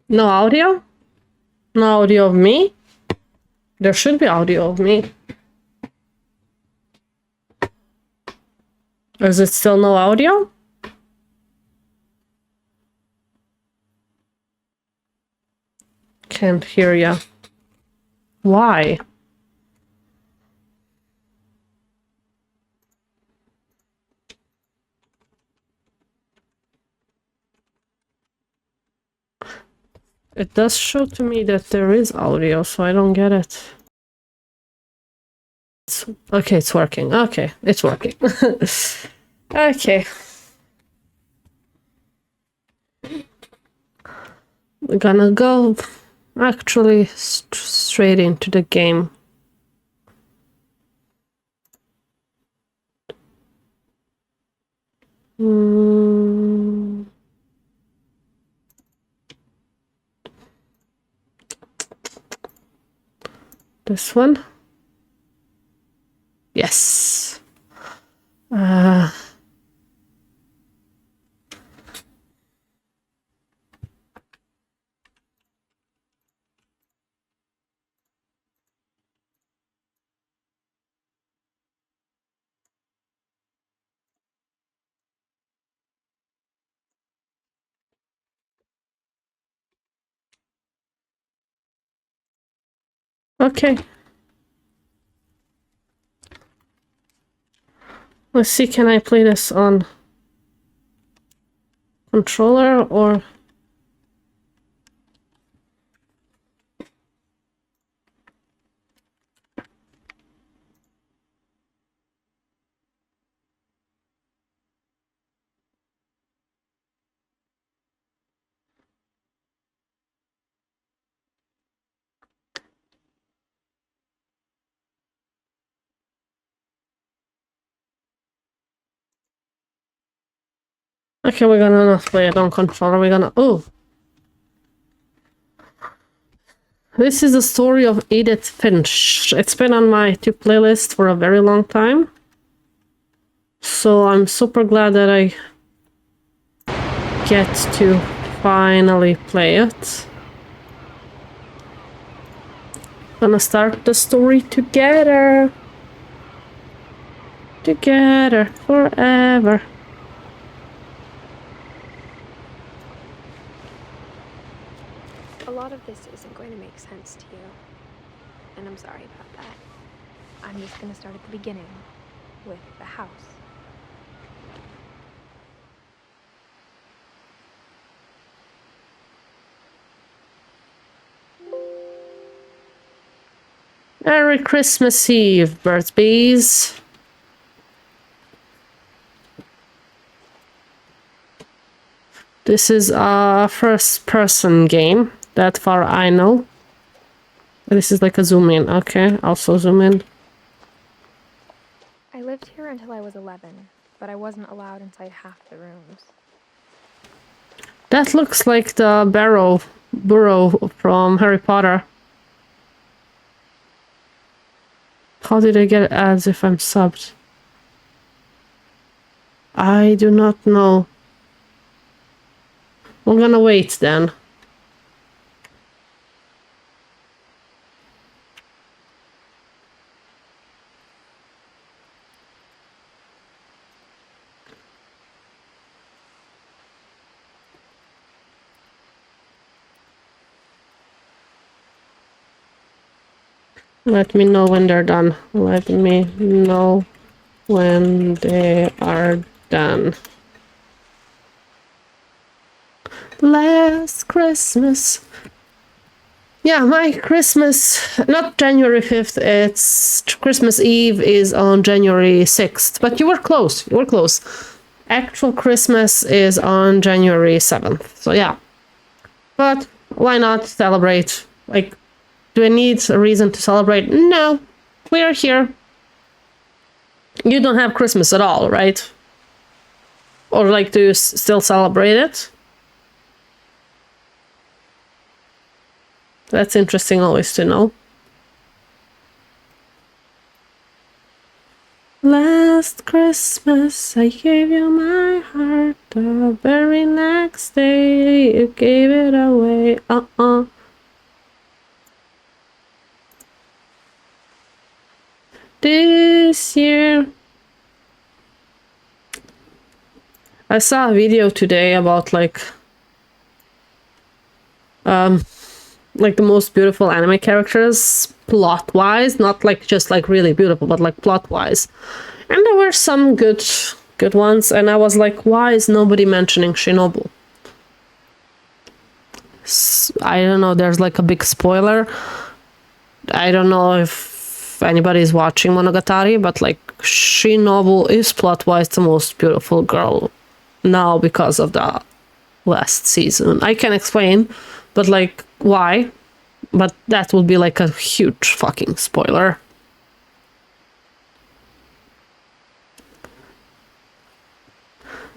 No audio? No audio of me? There should be audio of me. Is it still no audio? Can't hear ya. Why? It does show to me that there is audio, so I don't get it. Okay, it's working. Okay, it's working. Okay. We're gonna go actually straight into the game. This one? Yes. Okay. Let's see, can I play this on controller or... Okay, we're gonna not play it on controller, we're gonna... Oh! This is the story of Edith Finch. It's been on my playlist for a very long time. So I'm super glad that I get to finally play it. Gonna start the story together. Together forever. A lot of this isn't going to make sense to you, and I'm sorry about that. I'm just going to start at the beginning, with the house. Merry Christmas Eve, birthbees. This is a first-person game, that far I know. This is like a zoom in. Okay, also zoom in. I lived here until I was 11, but I wasn't allowed inside half the rooms. That looks like the burrow from Harry Potter. How did I get it as if I'm subbed? I do not know. We're gonna wait then. Let me know when they're done. Let me know when they are done. Last Christmas. Yeah, my Christmas, not January 5th, it's Christmas Eve is on January 6th. But you were close, you were close. Actual Christmas is on January 7th. So yeah. But why not celebrate? Like, do I need a reason to celebrate? No, we are here. You don't have Christmas at all, right? Or like, do you still celebrate it? That's interesting always to know. Last Christmas. Christmas, I gave you my heart. The very next day, you gave it away. This year. I saw a video today about like the most beautiful anime characters plot wise, not like just like really beautiful, but like plot wise. And there were some good ones, and I was like, why is nobody mentioning Shinobu? I don't know, there's like a big spoiler. I don't know if anybody's watching Monogatari, but like Shinobu is plot wise the most beautiful girl now because of the last season. I can explain, but like why? But that would be like a huge fucking spoiler.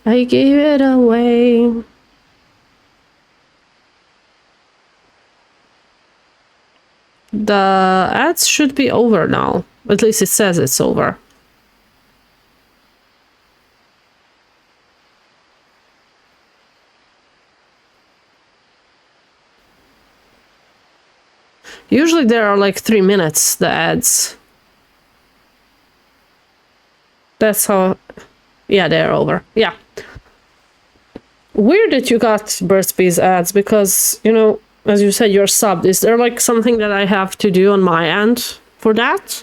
I gave it away. The ads should be over now. At least it says it's over. Usually there are like 3 minutes, the ads. That's how... Yeah, they're over. Yeah. Weird that you got Burst Bees ads because, you know, as you said, you're subbed. Is there like something that I have to do on my end for that?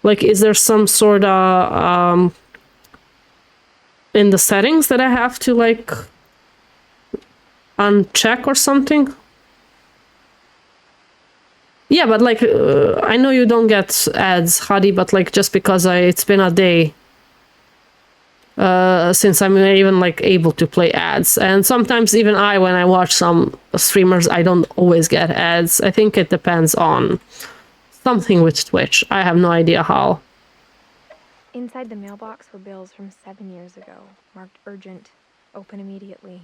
Like, is there some sort of... in the settings that I have to like... uncheck or something? Yeah, but like, I know you don't get ads, Hadi, but like, just because it's been a day since I'm even like able to play ads. And sometimes even when I watch some streamers, I don't always get ads. I think it depends on something with Twitch. I have no idea how. Inside the mailbox were bills from 7 years ago, marked urgent, open immediately.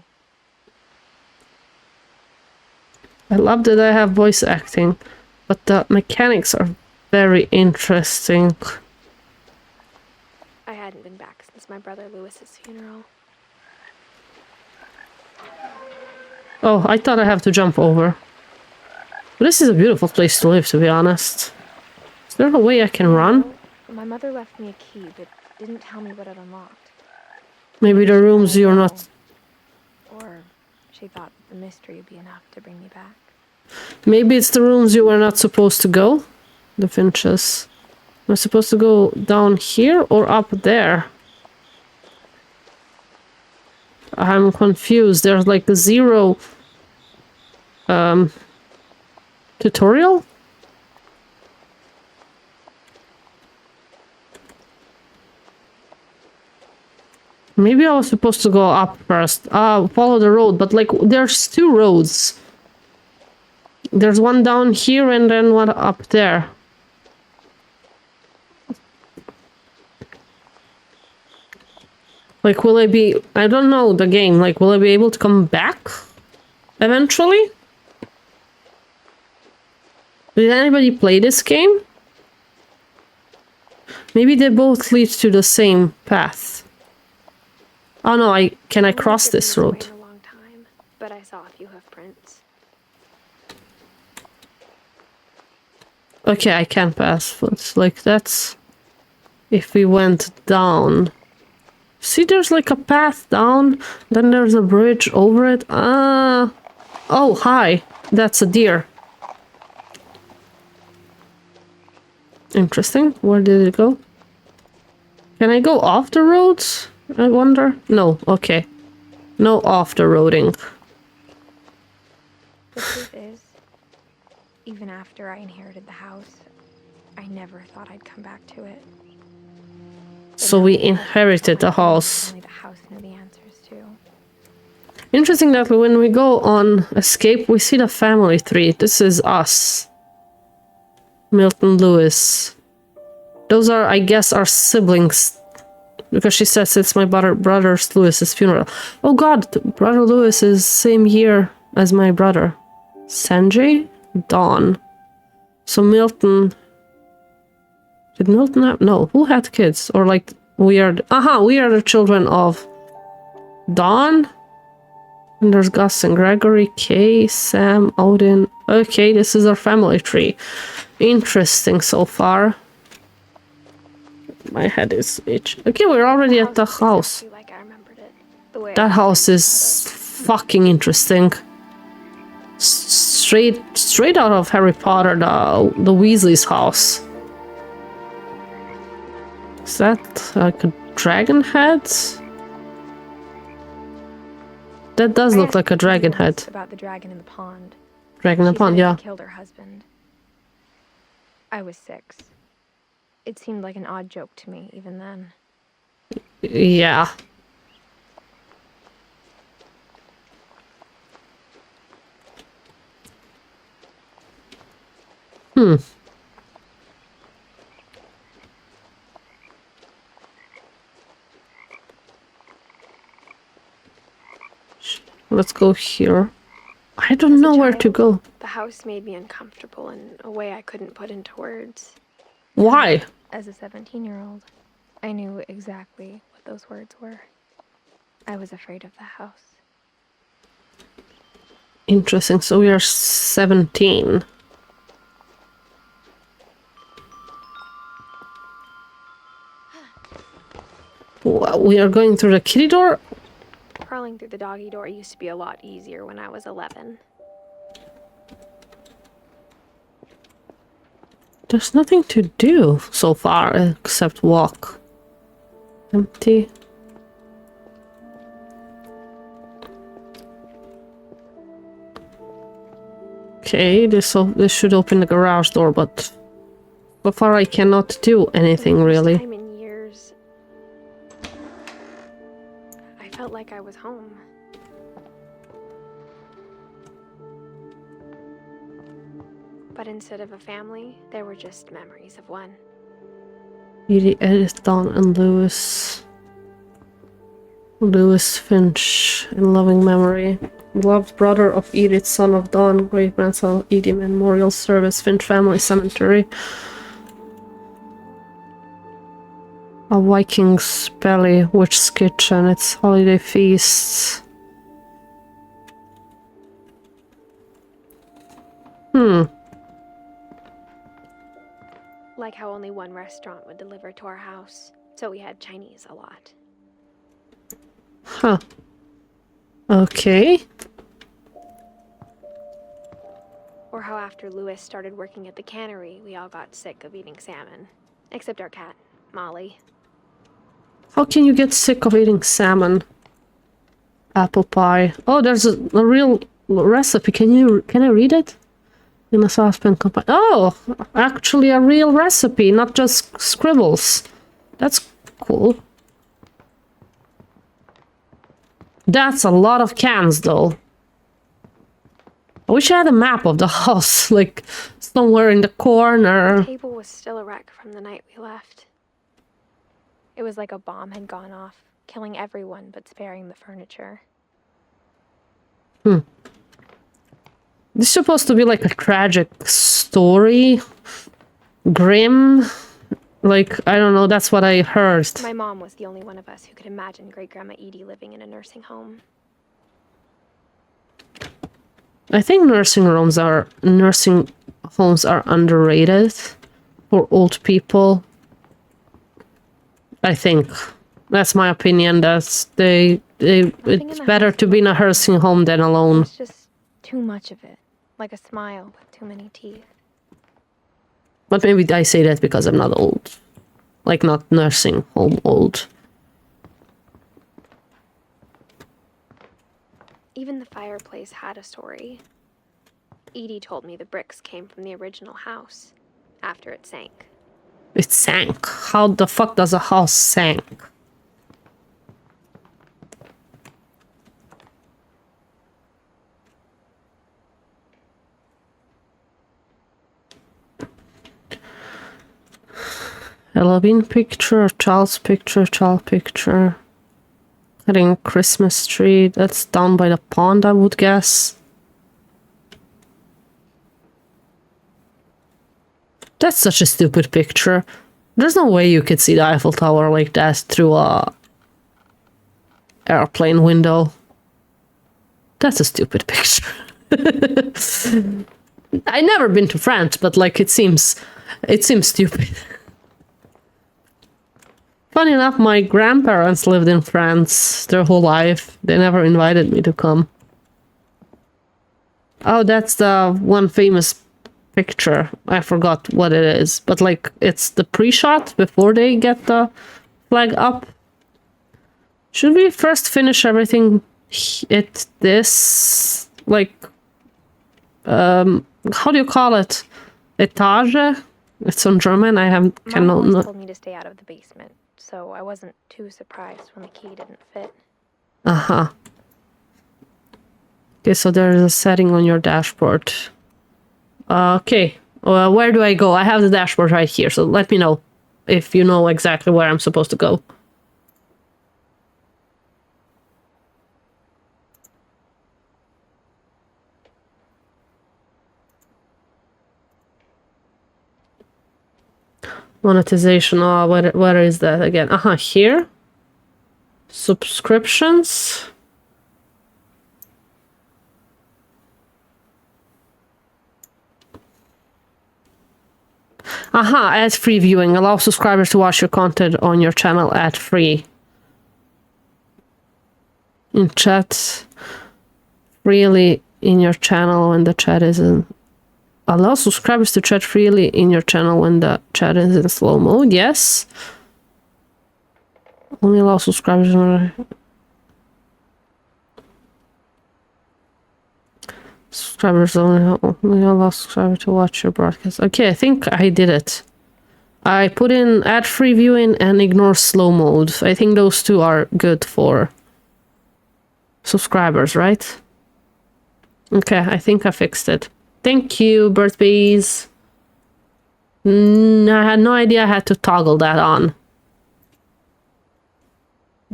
I love that I have voice acting. But the mechanics are very interesting. I hadn't been back since my brother Lewis's funeral. Oh, I thought I have to jump over. But this is a beautiful place to live, to be honest. Is there a way I can run? My mother left me a key, but didn't tell me what it unlocked. Maybe the rooms you're not... Or she thought the mystery would be enough to bring me back. Maybe it's the rooms you were not supposed to go? The Finches. Am I supposed to go down here or up there? I'm confused. There's like a 0 tutorial? Maybe I was supposed to go up first. Follow the road, but like there's 2 roads. There's one down here and then one up there. Like, will I be... I don't know the game. Like, will I be able to come back? Eventually? Did anybody play this game? Maybe they both lead to the same path. Oh no, can I cross this road? A long time, but I saw a few hoof prints. Okay, I can pass foot. Like, that's... If we went down... See, there's like a path down, then there's a bridge over it. Oh, hi. That's a deer. Interesting. Where did it go? Can I go off the roads? I wonder. No, okay. No off the roading. The truth is, even after I inherited the house, I never thought I'd come back to it. So we inherited the house. Only the house knew the answers to. Interesting that when we go on escape, we see the family tree. This is us. Milton Lewis. Those are, I guess, our siblings. Because she says it's my brother Lewis's funeral. Oh god, brother Lewis is same year as my brother. Sanjay? Dawn. So Milton... Did Milton have... No, who had kids? Or like We are the children of Dawn. And there's Gus and Gregory, Kay, Sam, Odin. Okay, this is our family tree. Interesting so far. My head is itch. Okay, we're already at the house. Exactly like I remembered it. The way That I house dreamed is fucking interesting. Straight out of Harry Potter, the Weasley's house. Is that like a dragon head? That does look like a dragon head. about the dragon in the pond. Dragon in the pond, yeah. Killed her husband. I was 6. It seemed like an odd joke to me even then. Yeah. Let's go here. I don't know where to go. The house made me uncomfortable in a way I couldn't put into words. Why? As a 17-year-old, I knew exactly what those words were. I was afraid of the house. Interesting. So we are 17. We are going through the kitty door? Crawling through the doggy door used to be a lot easier when I was 11. There's nothing to do so far except walk. Empty. Okay, this should open the garage door, but so far I cannot do anything really. Time in years, I felt like I was home. But instead of a family, there were just memories of one. Edith, Dawn, and Lewis Finch in loving memory. Beloved brother of Edith, son of Dawn, great grandson of Edith, Memorial Service, Finch Family Cemetery. A Viking's Belly, Witch's Kitchen, its holiday feasts. Like how only one restaurant would deliver to our house, so we had Chinese a lot. Huh. Okay. Or how after Lewis started working at the cannery, we all got sick of eating salmon. Except our cat, Molly. How can you get sick of eating salmon? Apple pie. Oh, there's a real recipe. Can I read it? In a saucepan company. Oh, actually a real recipe, not just scribbles. That's cool. That's a lot of cans, though. I wish I had a map of the house, like somewhere in the corner. The table was still a wreck from the night we left. It was like a bomb had gone off, killing everyone but sparing the furniture. This is supposed to be like a tragic story. Grim. Like, I don't know, that's what I heard. My mom was the only one of us who could imagine Great-Grandma Edie living in a nursing home. I think nursing homes are underrated for old people. I think. That's my opinion. It's better to be in a nursing home than alone. It's just too much of it. Like a smile with too many teeth. But maybe I say that because I'm not old. Like, not nursing home old. Even the fireplace had a story. Edie told me the bricks came from the original house, after it sank. It sank. How the fuck does a house sank? Halloween picture, child's picture, child picture. Having a Christmas tree. That's down by the pond, I would guess. That's such a stupid picture. There's no way you could see the Eiffel Tower like that through a airplane window. That's a stupid picture. I never been to France, but like it seems stupid. Funny enough, my grandparents lived in France their whole life. They never invited me to come. Oh, that's the one famous picture. I forgot what it is, but like it's the pre-shot before they get the flag up. Should we first finish everything at this, like, how do you call it? Etage? It's on German. I have cannot. Mom told me to stay out of the basement, so I wasn't too surprised when the key didn't fit. Uh-huh. Okay, so there's a setting on your dashboard. Okay, where do I go? I have the dashboard right here, so let me know if you know exactly where I'm supposed to go. Monetization, oh, where is that again? Here. Subscriptions. Ad-free viewing. Allow subscribers to watch your content on your channel ad-free. In chat freely in your channel when the chat isn't. Allow subscribers to chat freely in your channel when the chat is in slow mode. Yes. Only allow subscribers. Subscribers only allow subscribers to watch your broadcast. Okay, I think I did it. I put in ad-free viewing and ignore slow mode. I think those two are good for subscribers, right? Okay, I think I fixed it. Thank you, bird bees. I had no idea I had to toggle that on.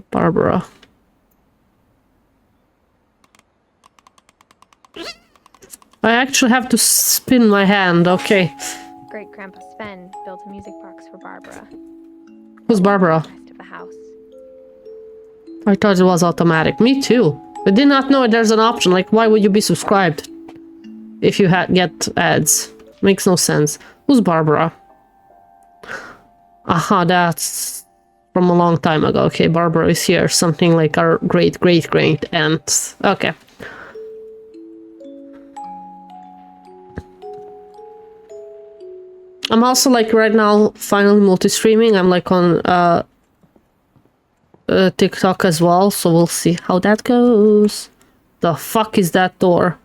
Barbara. I actually have to spin my hand, okay. Great Grandpa Sven built a music box for Barbara. Who's Barbara? The rest of the house. I thought it was automatic. Me too. I did not know there's an option. Like, why would you be subscribed if you get ads? Makes no sense. Who's Barbara? That's from a long time ago. Okay, Barbara is here. Something like our great aunt. Okay. I'm also like right now finally multi-streaming. I'm like on TikTok as well, so we'll see how that goes. The fuck is that door?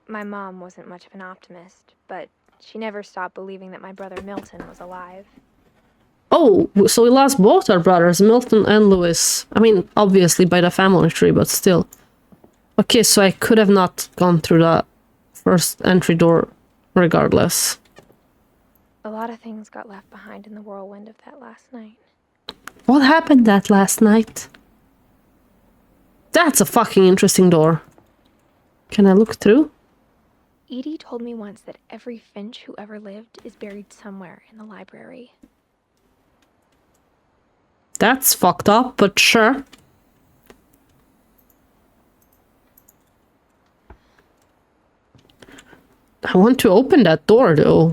My mom wasn't much of an optimist, but she never stopped believing that my brother Milton was alive. Oh, so we lost both our brothers, Milton and Lewis. I mean, obviously by the family tree, but still. Okay, so I could have not gone through the first entry door regardless. A lot of things got left behind in the whirlwind of that last night. What happened that last night? That's a fucking interesting door. Can I look through? Edie told me once that every Finch who ever lived is buried somewhere in the library. That's fucked up, but sure. I want to open that door, though.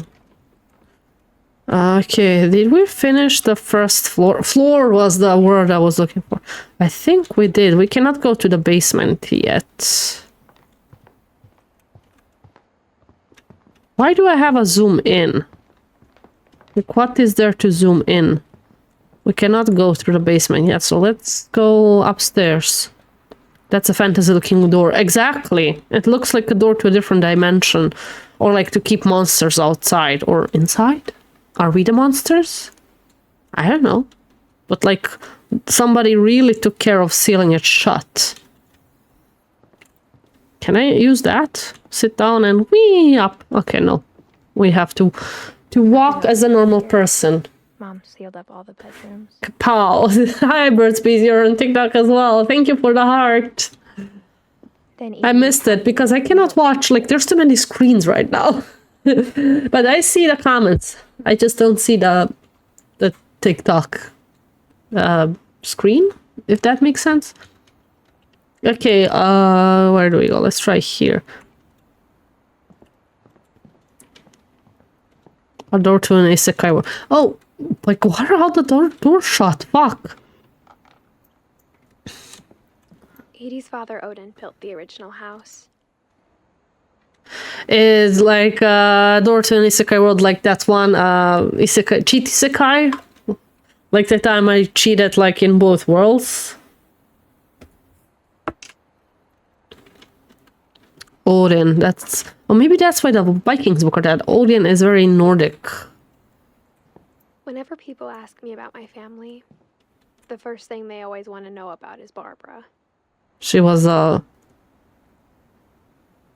Okay, did we finish the first floor? Floor was the word I was looking for. I think we did. We cannot go to the basement yet. Why do I have a zoom in? Like, what is there to zoom in? We cannot go through the basement yet, so let's go upstairs. That's a fantasy-looking door. Exactly. It looks like a door to a different dimension. Or like to keep monsters outside or inside. Are we the monsters? I don't know. But like, somebody really took care of sealing it shut. Can I use that? Sit down and wee up. Okay, no. We have to walk as a normal person. Mom sealed up all the bedrooms. Kapow. Hi, Birdspeed. You're on TikTok as well. Thank you for the heart. Then I missed it because I cannot watch. Like, there's too many screens right now. But I see the comments. I just don't see the TikTok screen, if that makes sense. Okay, where do we go? Let's try here. A door to an isekai world. Oh, like, why are all the doors shut? Fuck. Edie's father, Odin, built the original house. Is like door to an isekai world, like that one isekai, cheat isekai? Like the time I cheated like in both worlds. Odin, that's... Or maybe that's why the Vikings book are that. Odin is very Nordic. Whenever people ask me about my family, the first thing they always want to know about is Barbara. She was a...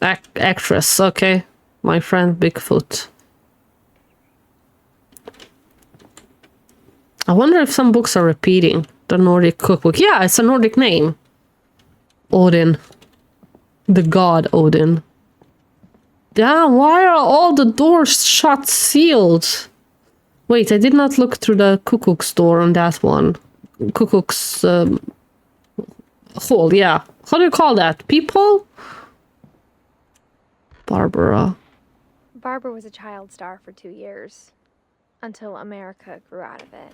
actress, okay. My friend Bigfoot. I wonder if some books are repeating the Nordic cookbook. Yeah, it's a Nordic name. Odin. The god Odin. Damn, why are all the doors shut sealed? Wait, I did not look through the Cuckoo's door on that one. Cuckoo's hole, yeah. How do you call that? Peephole? Barbara. Barbara was a child star for 2 years, until America grew out of it.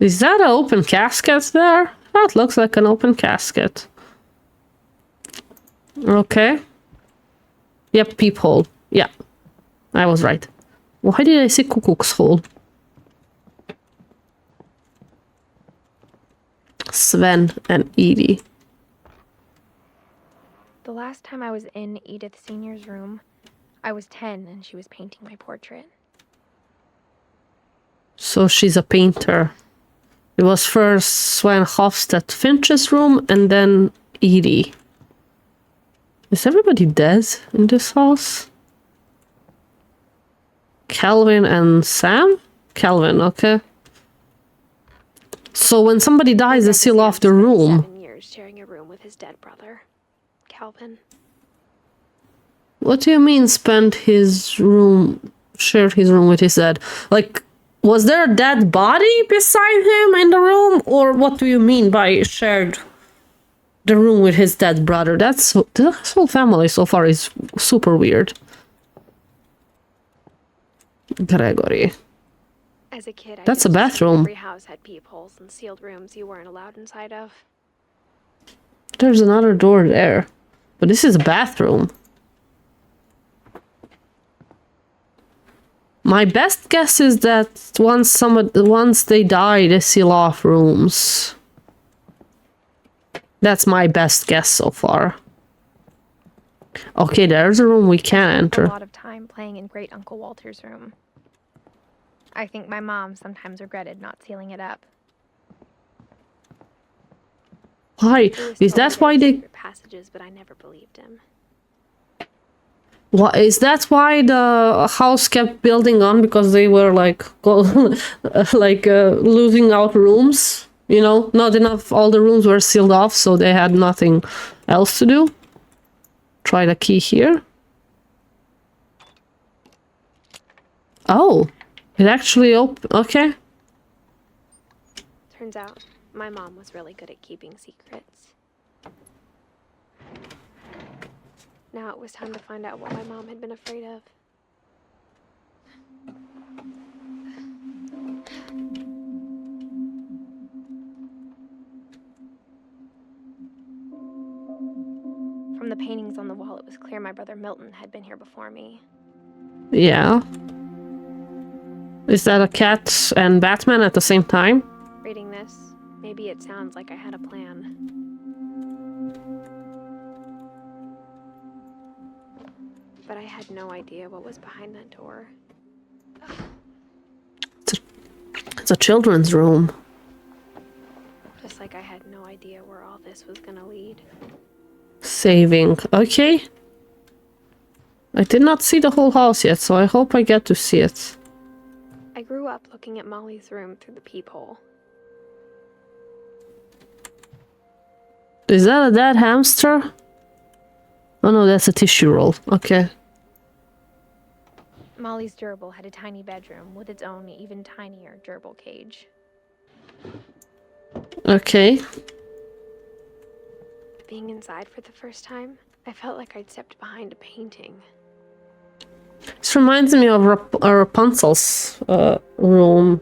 Is that an open casket there? That looks like an open casket. Okay. Yep, peephole. Yeah. I was right. Why did I say Cuckoo's hole? Sven and Edie. The last time I was in Edith Sr.'s room, I was 10 and she was painting my portrait. So she's a painter. It was first Sven Hofstedt Finch's room and then Edie. Is everybody dead in this house? Calvin and Sam? Calvin, okay. So when somebody dies, they seal off the room. 7 years sharing a room with his dead brother, Calvin. What do you mean shared his room with his dead? Like, was there a dead body beside him in the room? Or what do you mean by shared the room with his dead brother? This whole family so far is super weird. Gregory. As a kid, That's a bathroom. Every house had peepholes and sealed rooms you weren't allowed inside of. There's another door there. But this is a bathroom. My best guess is that once they die, they seal off rooms. That's my best guess so far. Okay, there's a room we can enter. A lot of time playing in Great Uncle Walter's room. I think my mom sometimes regretted not sealing it up. Why? Is that why they... passages, but I never believed him. What, is that why the house kept building on? Because they were like, losing out rooms? You know, not enough, all the rooms were sealed off, so they had nothing else to do. Try the key here. Oh, it actually opened. Okay. Turns out, my mom was really good at keeping secrets. Now it was time to find out what my mom had been afraid of. From the paintings on the wall, it was clear my brother Milton had been here before me. Yeah. Is that a cat and Batman at the same time? Reading this, maybe it sounds like I had a plan. But I had no idea what was behind that door. It's a children's room. Just like I had no idea where all this was gonna lead. Saving. Okay. I did not see the whole house yet, so I hope I get to see it. I grew up looking at Molly's room through the peephole. Is that a dead hamster? Oh no, that's a tissue roll. Okay. Molly's gerbil had a tiny bedroom with its own even tinier gerbil cage. Okay. Being inside for the first time, I felt like I'd stepped behind a painting. This reminds me of Rapunzel's room.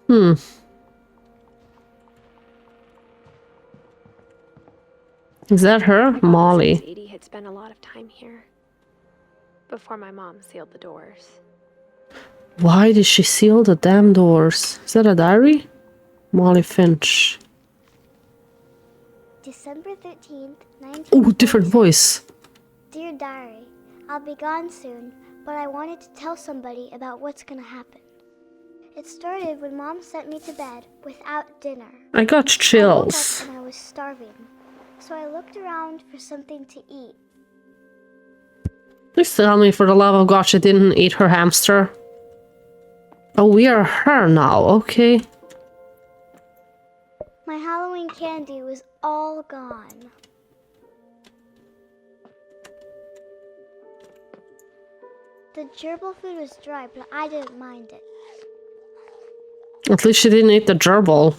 Hmm. Is that her? I bought Molly. this since Edie had spent a lot of time here. Before my mom sealed the doors. Why did she seal the damn doors? Is that a diary? Molly Finch. December 13th, Oh, different 1947. voice. Dear Diary, I'll be gone soon, but I wanted to tell somebody about what's gonna happen. It started when Mom sent me to bed without dinner. I got I woke chills. up and I was starving, so I looked around for something to eat. Please tell me, for the love of God, she didn't eat her hamster. Oh, we are her now, okay. My Halloween candy was all gone. The gerbil food was dry, but I didn't mind it. At least she didn't eat the gerbil.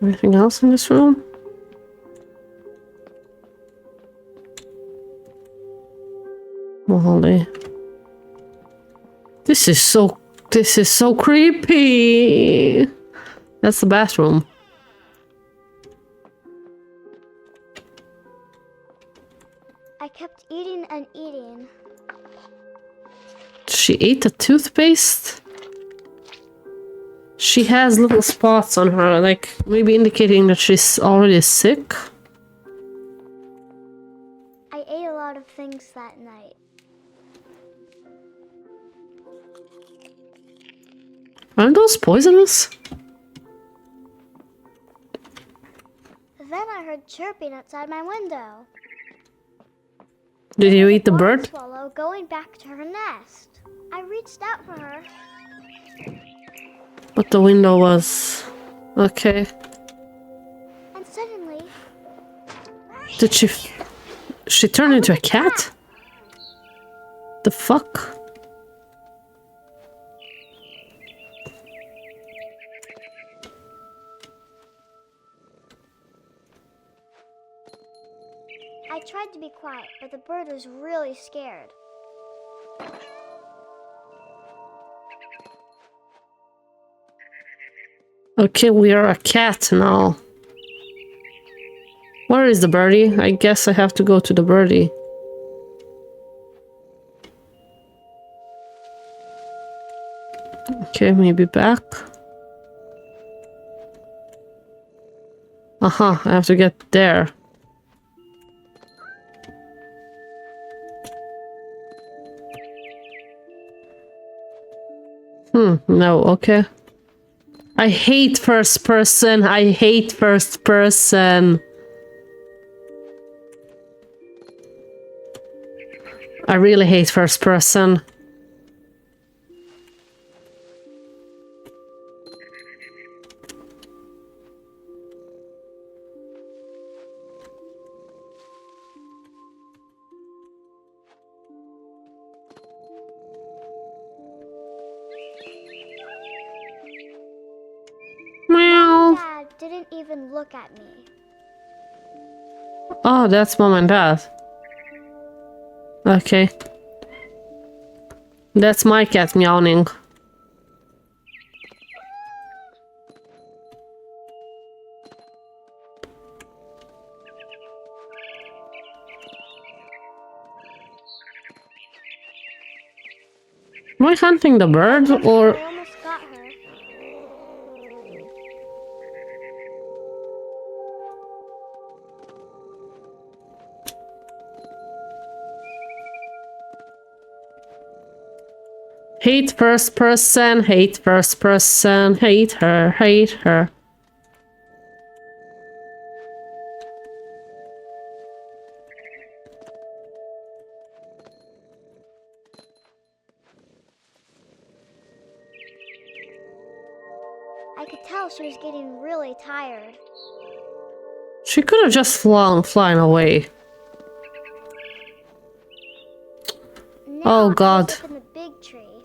Anything else in this room? Molly. This is so creepy. That's the bathroom. I kept eating and eating. She ate the toothpaste? She has little spots on her, like maybe indicating that she's already sick. I ate a lot of things that night. Aren't those poisonous? Then I heard chirping outside my window. Did you There was a eat the barn bird? swallow going back to her nest. I reached out for her. But the window was... Okay. And suddenly, Did she turned into a cat? The fuck? I tried to be quiet, but the bird was really scared. Okay, we are a cat now. Where is the birdie? I guess I have to go to the birdie. Okay, maybe back. Aha, I have to get there. No, okay. I hate first person. I hate first person. I really hate first person. Mom Meow. and Dad didn't even look at me. Oh, that's mom and dad. Okay. That's my cat meowing. Am I hunting the bird or... I almost got her. Hate first person, hate first person, hate her, hate her. I could tell she was getting really tired. She could have just flown away. Now Oh, I God. was up in the big tree.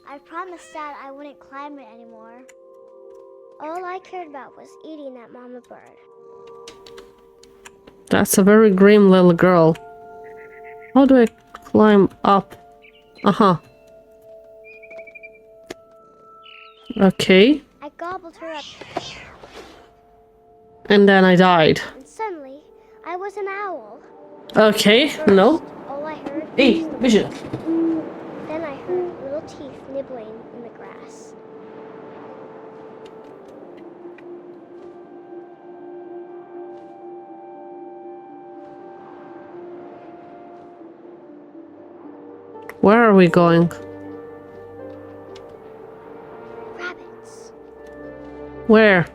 I promised Dad I wouldn't climb it anymore. All I cared about was eating that mama bird. That's a very grim little girl. How do I climb up? Uh-huh. Okay. I gobbled her up, And then I died. and suddenly, I was an owl. Okay, First, no. all I heard Hey, vision. Then I heard little teeth nibbling in the grass. Where are we going? Rabbits. Where?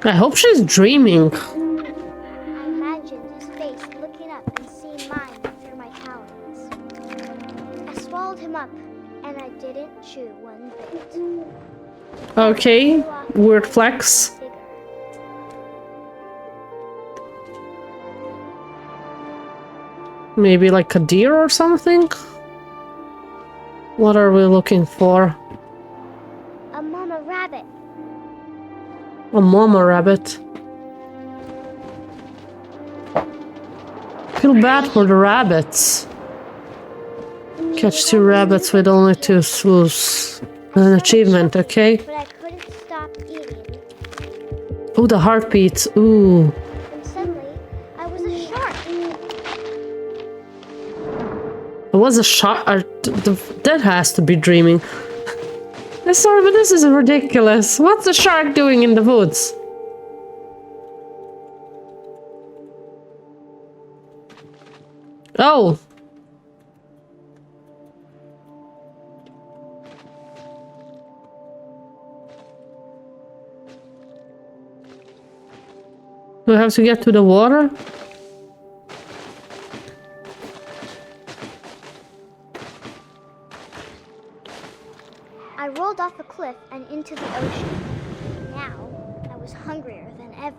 I hope she's dreaming. I imagined his face looking up and seeing mine through my talons. I swallowed him up, and I didn't chew one bit. Okay, weird flex. Bigger. Maybe like a deer or something? What are we looking for? A mama rabbit. A mama rabbit. Feel bad for the rabbits. Catch 2 rabbits with only 2 swoops. An achievement, okay? But I couldn't stop eating. Oh, the heartbeats. Ooh. And suddenly, I was a shark. It was a shark. That has to be dreaming. I'm sorry, but this is ridiculous. What's the shark doing in the woods? Oh. Do I have to get to the water? I rolled off a cliff and into the ocean. Now, I was hungrier than ever.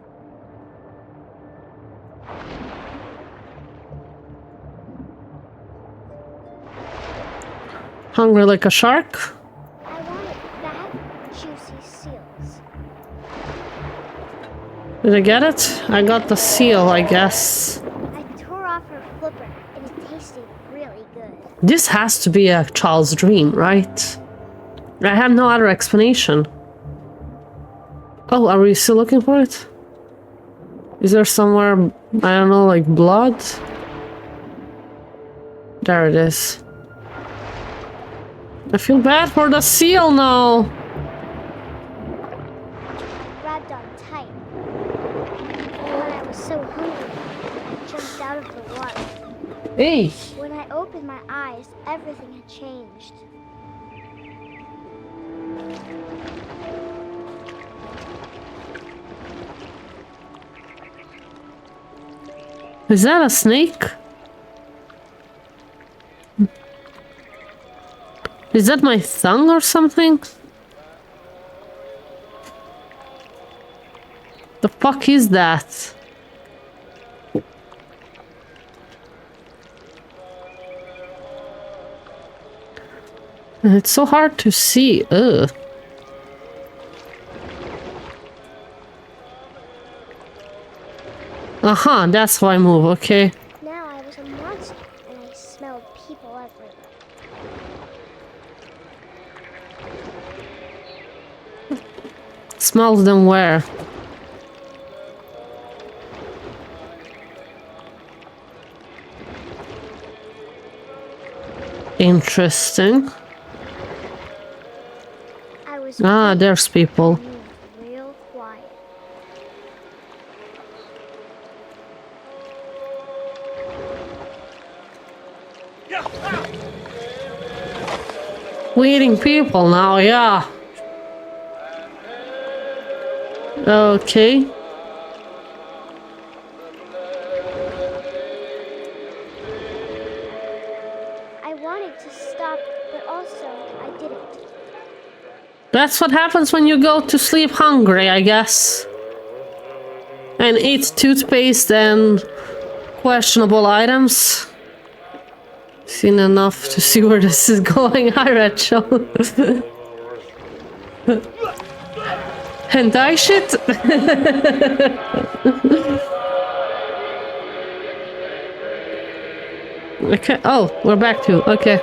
Hungry like a shark? I wanted fat, juicy seals. Did I get it? I got the seal, I guess. I tore off her flipper, and it tasted really good. This has to be a child's dream, right? I have no other explanation. Oh, are we still looking for it? Is there somewhere, I don't know, like blood? There it is. I feel bad for the seal now. Grabbed on tight. And when I was so hungry, I jumped out of the water. Hey! When I opened my eyes, everything had changed. Is that a snake? Is that my tongue or something? The fuck is that? It's so hard to see. Ugh. Aha, that's why I move, okay. Now I was a monster, and I smelled people everywhere. Smells them where? Interesting. I was Ah, weak there's people. and moved real quiet. We're eating people now, yeah. Okay. I wanted to stop but also I didn't. That's what happens when you go to sleep hungry, I guess. And eat toothpaste and questionable items. Seen enough to see where this is going. Hi, Rachel. Hentai shit? Okay. Oh, we're back to. Okay.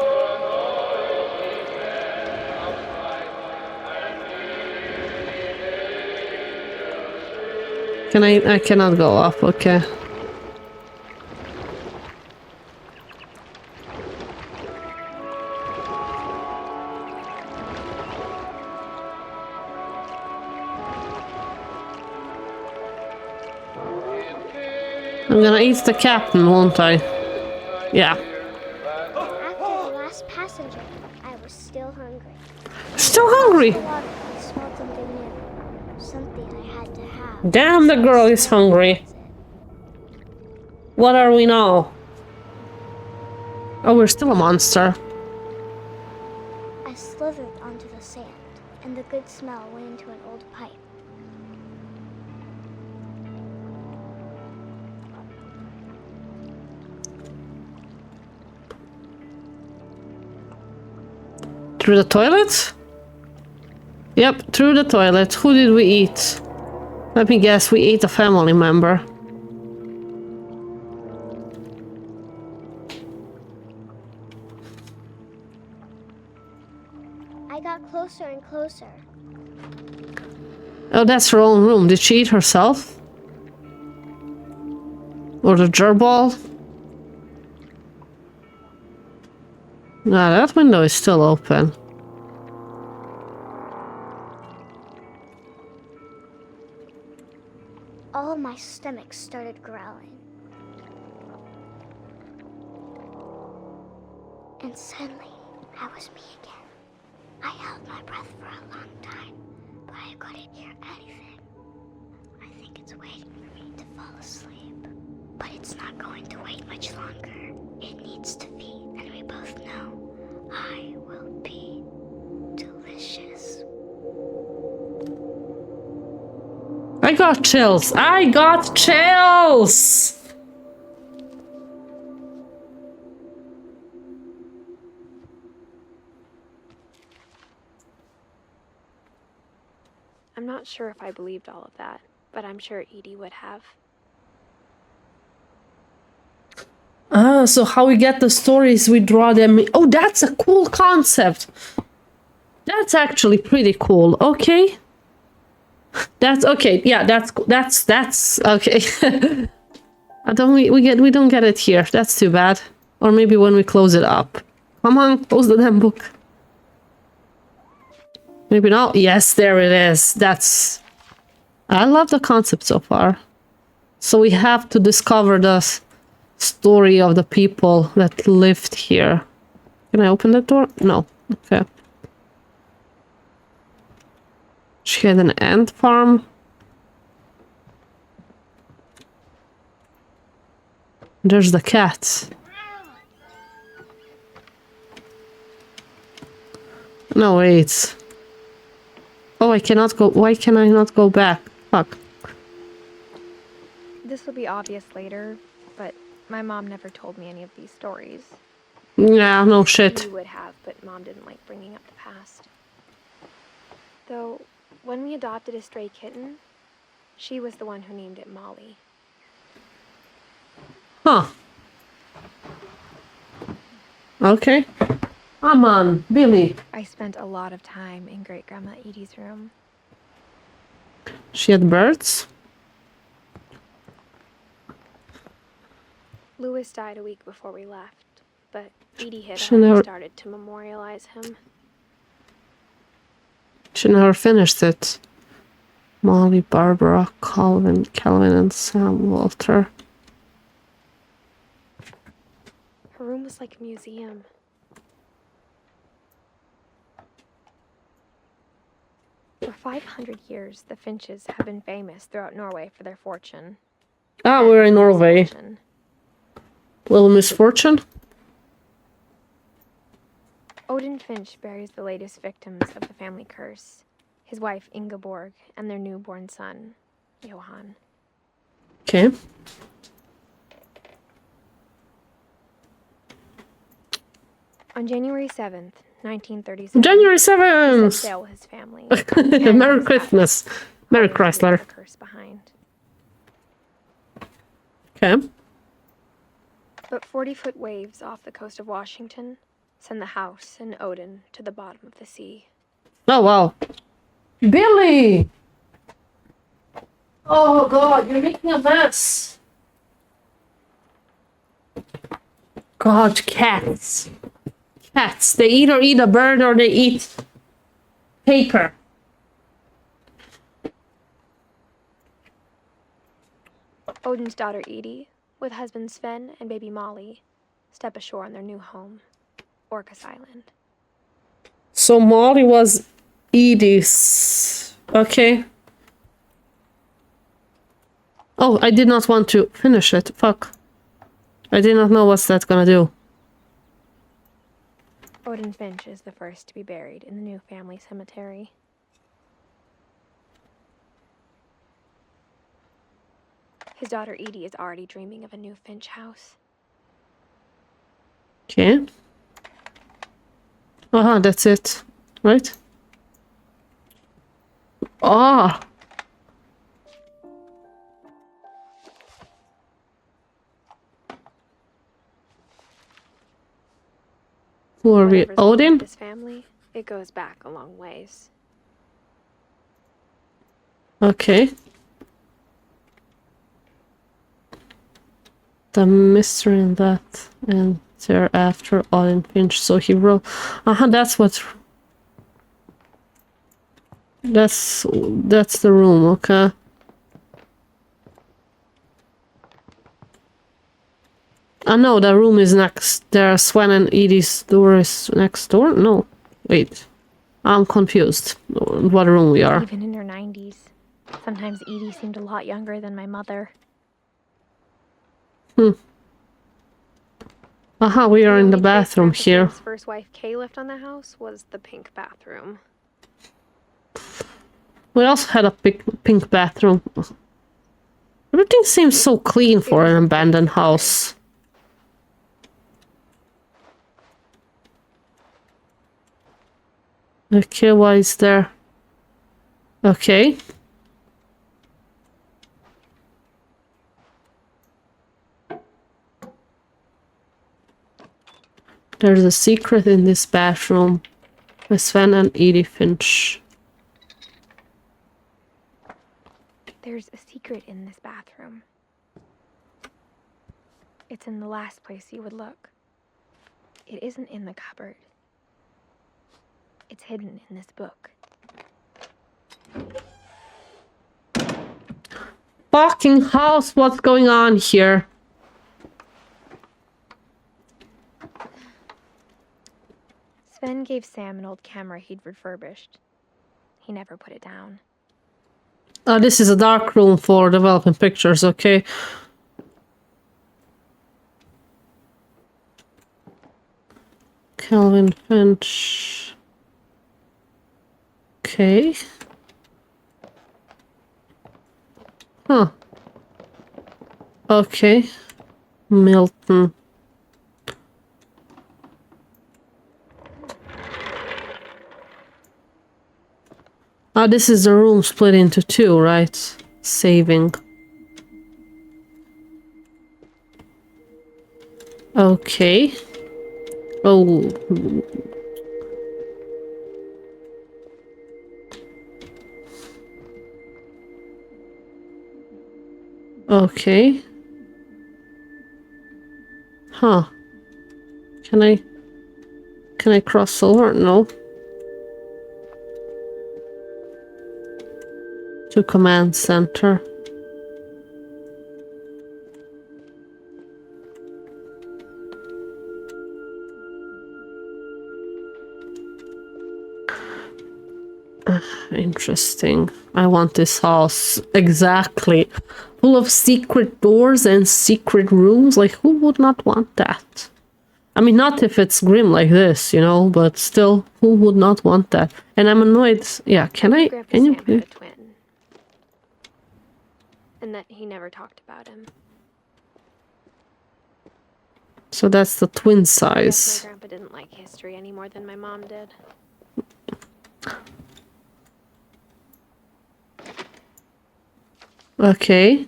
Can I cannot go up. Okay. I'm gonna eat the captain, won't I? Yeah. After the last passenger, I was still hungry. Still hungry. Water, I smelled something new. Something I had to have. Damn, the girl is hungry. What are we now? Oh, we're still a monster. I slithered onto the sand, and the good smell went into an old pipe. Through the toilet? Yep, through the toilet. Who did we eat? Let me guess, we ate a family member. I got closer and closer. Oh, that's her own room. Did she eat herself? Or the gerball? No, that window is still open. All of my stomach started growling. And suddenly, I was me again. I held my breath for a long time, but I couldn't hear anything. I think it's waiting for me to fall asleep. But it's not going to wait much longer. It needs to be, and we both know I will be delicious. I got chills. I got chills! I'm not sure if I believed all of that, but I'm sure Edie would have. Ah, so how we get the stories, we draw them. Oh, that's a cool concept. That's actually pretty cool. Okay. That's okay. Yeah, that's okay. We don't get it here. That's too bad. Or maybe when we close it up. Come on, close the damn book. Maybe not. Yes, there it is. That's... I love the concept so far. So we have to discover the story of the people that lived here. Can I open the door? No. Okay. She had an ant farm. There's the cat. No, wait. Oh, I cannot go. Why can I not go back? Fuck. This will be obvious later, but my mom never told me any of these stories. Yeah, no shit. She would have, but Mom didn't like bringing up the past. Though, when we adopted a stray kitten, she was the one who named it Molly. Huh. Okay. Come on, Billy. I spent a lot of time in Great-Grandma Edie's room. She had birds? Louis died a week before we left, but Edie had She already never- started to memorialize him. She never finished it. Molly, Barbara, Calvin, and Sam, Walter. Her room was like a museum. For 500 years, the Finches have been famous throughout Norway for their fortune. Ah, we're in Norway. Misfortune. Little misfortune? Odin Finch buries the latest victims of the family curse, his wife Ingeborg and their newborn son, Johann. Okay. On January 7th, 1937, January he set 7th! sail with his family. and Merry his Christmas. house, Merry hoping to leave Chrysler. the curse behind. Okay. But 40-foot waves off the coast of Washington send the house and Odin to the bottom of the sea. Oh, wow. Billy! Oh, God, you're making a mess. God, cats. Cats. They either eat a bird or they eat paper. Odin's daughter Edie, with husband Sven and baby Molly, step ashore on their new home, Orcas Island. So Molly was Edie's. Okay. Oh, I did not want to finish it. Fuck. I did not know what's that gonna do. Odin Finch is the first to be buried in the new family cemetery. His daughter Edie is already dreaming of a new Finch house. Okay. Uh-huh, that's it. Right? Ah! Who are we? Whatever's wrong with Odin? this family, it goes back a long ways. Okay. The mystery in that, and thereafter Odin Finch. So he wrote. That's what. That's the room. Okay. I know the room is next. There, Sven and Edie's door is next door. No, wait. I'm confused. What room we are? Even in her 90s. Sometimes Edie seemed a lot younger than my mother. We are in the only place bathroom Grandpa here. Tim's first wife Kay left on the house was the pink bathroom. We also had a pink bathroom. Everything seems so clean for an abandoned house. Okay, why is there? Okay. There's a secret in this bathroom with Sven and Edie Finch. There's a secret in this bathroom. It's in the last place you would look. It isn't in the cupboard. It's hidden in this book. Fucking house, what's going on here? Sven gave Sam an old camera he'd refurbished. He never put it down. Oh, this is a dark room for developing pictures, okay. Calvin Finch. Okay. Huh. Okay. Milton. This is the room split into two, right? Saving. Okay. Oh. Okay. Huh. Can I cross over? No. To command center. Interesting. I want this house exactly full of secret doors and secret rooms. Like, who would not want that? I mean, not if it's grim like this, you know, but still, who would not want that? And I'm annoyed. Yeah, can you Sam had please? a twin. And that he never talked about him. So that's the twin I guess my size. grandpa didn't like history any more than my mom did. Okay.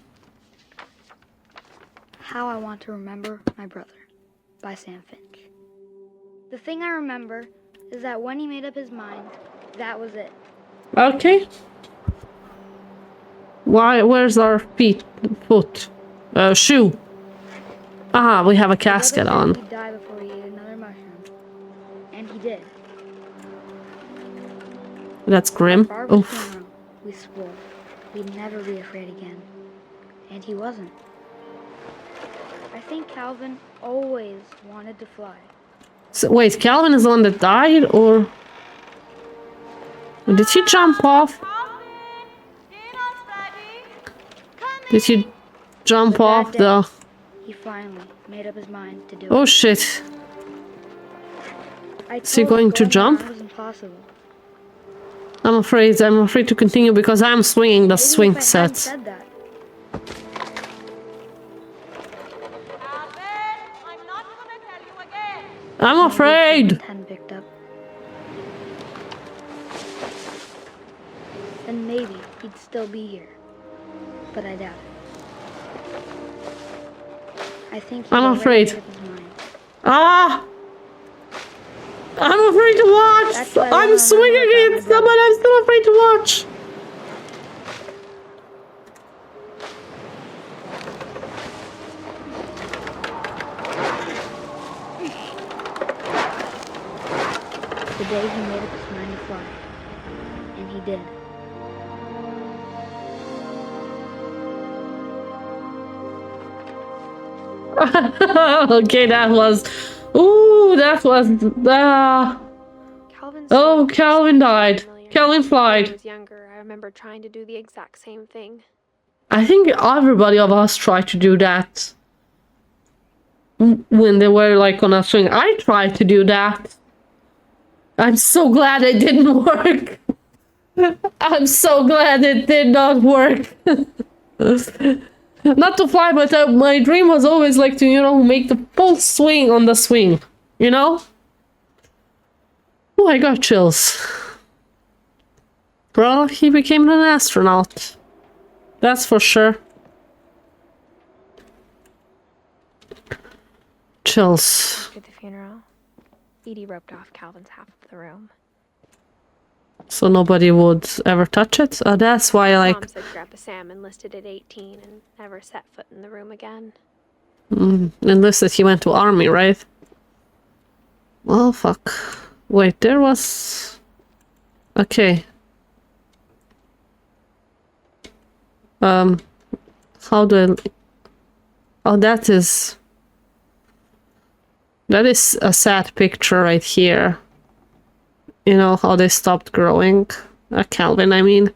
How I Want to Remember My Brother by Sam Finch. The thing I remember is that when he made up his mind, that was it. Okay. Why? Where's our foot? Shoe. Ah, we have a casket My brother on. said he'd die before he ate another mushroom. And he did. That's grim. Barbara's Oof. funeral, we swore we'd never be afraid again. And he wasn't. I think Calvin always wanted to fly. So, wait, Calvin is the one that died, or did he jump off? Did he jump But that off day, the? He finally made up his mind to do Oh it. shit! I Is he told him going to going jump? around was impossible. I'm afraid to continue because I'm swinging the Maybe swing if I hadn't set. said that. I'm not gonna tell you again. I'm maybe if afraid. the tent picked up. Then maybe he'd still be here. But I doubt it. I think he's I'm already afraid. made up his mind. Ah! I'm afraid to watch. That's what I I'm wanna swinging remember it, about my but I'm still afraid to watch. The day he made up his mind to fly. And he did. Okay, that was. Ooh, that was. Calvin's Oh, story Calvin died. familiar. Calvin When I flied. was younger, I remember trying to do the exact same thing. I think everybody of us tried to do that. When they were like on a swing. I tried to do that. I'm so glad it didn't work. I'm so glad it did not work. Not to fly, but my dream was always like to, you know, make the full swing on the swing. You know? Oh, I got chills. Well, he became an astronaut. That's for sure. Chills. After the funeral, Edie roped off Calvin's half of the room. So nobody would ever touch it? That's why, like, Mom said Grandpa Sam enlisted at 18 and never set foot in the room again. enlisted, he went to army, right? Well, fuck. Wait, there was... Okay. How do I... Oh, that is a sad picture right here. You know, how they stopped growing. Calvin, I mean.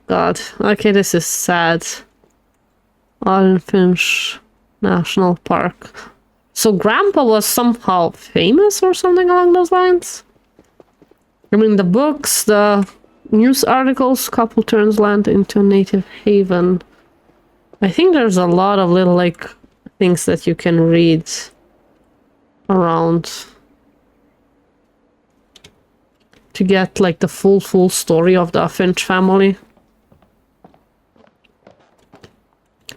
God. Okay, this is sad. Edith Finch National Park. So Grandpa was somehow famous or something along those lines? I mean, the books, the news articles, couple turns land into a native haven. I think there's a lot of little, like, things that you can read around to get, like, the full story of the Finch family.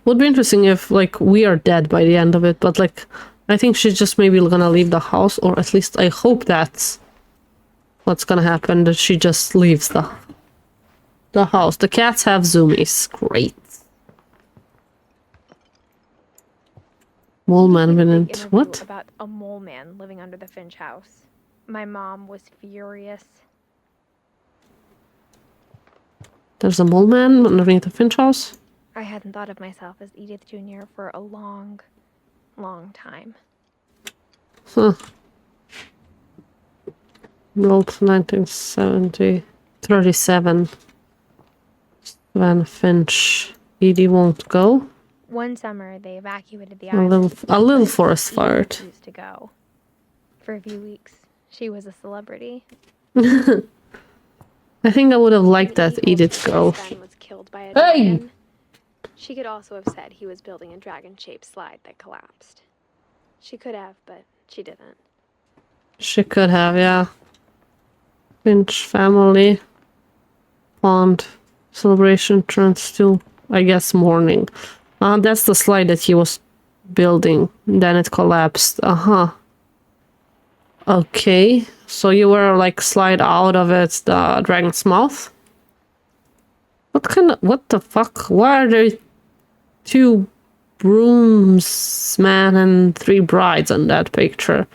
Would be interesting if, like, we are dead by the end of it, but, like, I think she's just maybe gonna leave the house, or at least I hope that's what's gonna happen, that she just leaves the house. The cats have zoomies. Great. Mole man He did a big didn't. interview What? About a mole man living under the Finch house. My mom was furious. There's a mole man underneath the Finch house? I hadn't thought of myself as Edith Jr. for a long, long time. Huh. Built 1970. 37. Van Finch. Edie won't go. One summer, they evacuated the A little, island. a little but forest Edith fire. refused to go. For a few weeks, she was a celebrity. I think I would have liked When that Edith Edith go. son was killed by a Hey! dragon. She could also have said he was building a dragon-shaped slide that collapsed. She could have, but she didn't. She could have, yeah. Finch family. Pond. Celebration turns to, I guess, mourning. That's the slide that he was building. Then it collapsed. Uh-huh. Okay. So you were like slide out of it, the dragon's mouth? What the fuck? Why are there 2 groomsmen and 3 brides on that picture?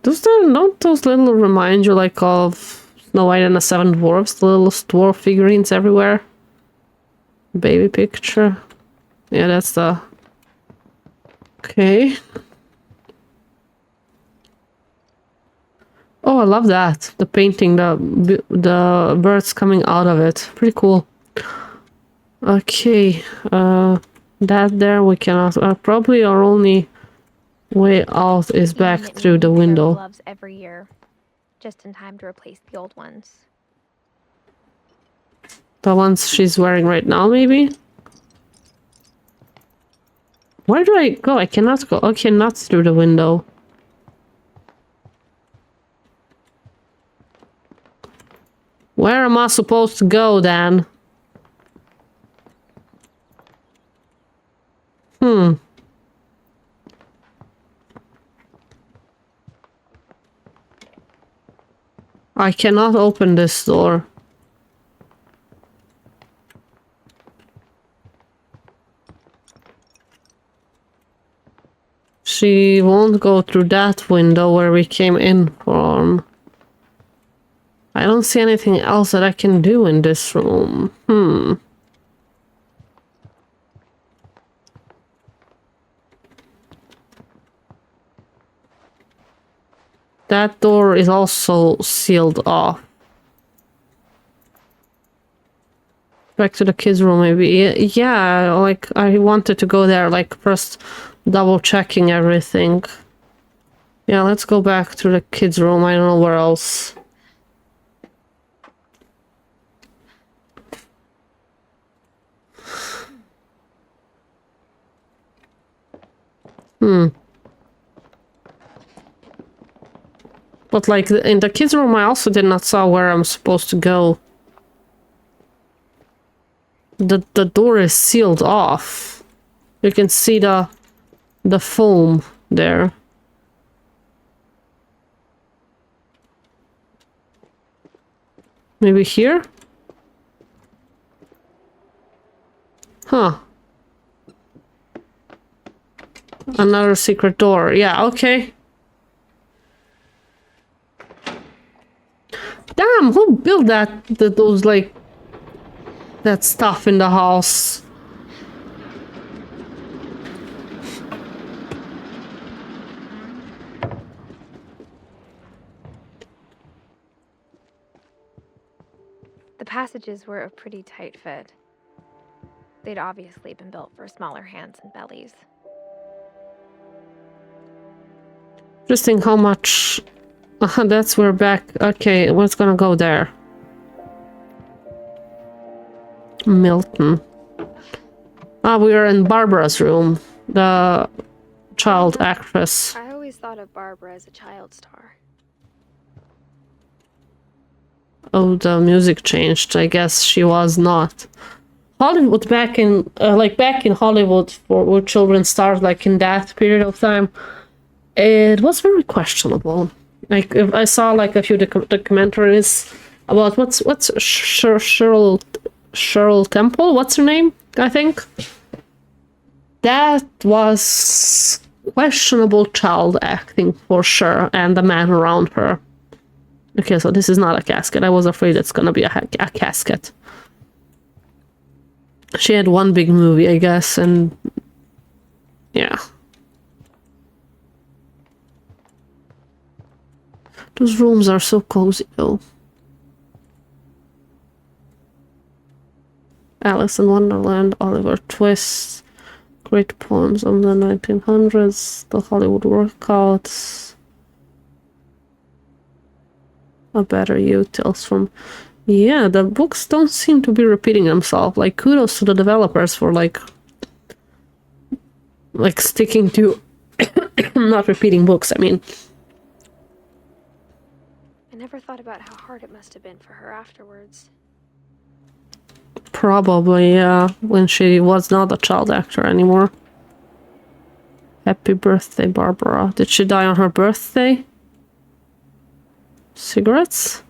Don't those little remind you like of Snow White and the 7 Dwarfs? The little dwarf figurines everywhere? Baby picture. Yeah, that's the... Okay. Oh, I love that. The painting, the birds coming out of it. Pretty cool. Okay. That there we cannot... probably our only way out is back Even through the knitting their window. gloves every year, just in time to replace the old ones. The ones she's wearing right now, maybe? Where do I go? I cannot go. Okay, not through the window. Where am I supposed to go, then? I cannot open this door. She won't go through that window where we came in from. I don't see anything else that I can do in this room. That door is also sealed off. Back to the kids' room, maybe. Yeah, like, I wanted to go there, like, first double checking everything. Yeah, let's go back to the kids' room. I don't know where else. But, like, in the kids' room, I also did not saw where I'm supposed to go. The door is sealed off. You can see the foam there. Maybe here? Huh. Another secret door. Yeah, okay. Damn, who built those, like, that stuff in the house? The passages were a pretty tight fit. They'd obviously been built for smaller hands and bellies. Interesting how much... that's we're back. Okay, what's gonna go there? Milton. We are in Barbara's room. The child actress. I always thought of Barbara as a child star. Oh, the music changed. I guess she was not. Hollywood back in Hollywood where children start like in that period of time, it was very questionable. Like if I saw like a few documentaries about what's Cheryl Temple, what's her name? I think that was questionable child acting for sure, and the man around her. Okay, so this is not a casket. I was afraid it's gonna be a casket. She had one big movie, I guess, and yeah. Those rooms are so cozy, though. Alice in Wonderland, Oliver Twist, great poems of the 1900s, the Hollywood workouts, A Better You, Tales from... Yeah, the books don't seem to be repeating themselves. Like, kudos to the developers for like sticking to not repeating books, I mean. I never thought about how hard it must have been for her afterwards. Probably, yeah, when she was not a child actor anymore. Happy birthday, Barbara. Did she die on her birthday? Cigarettes?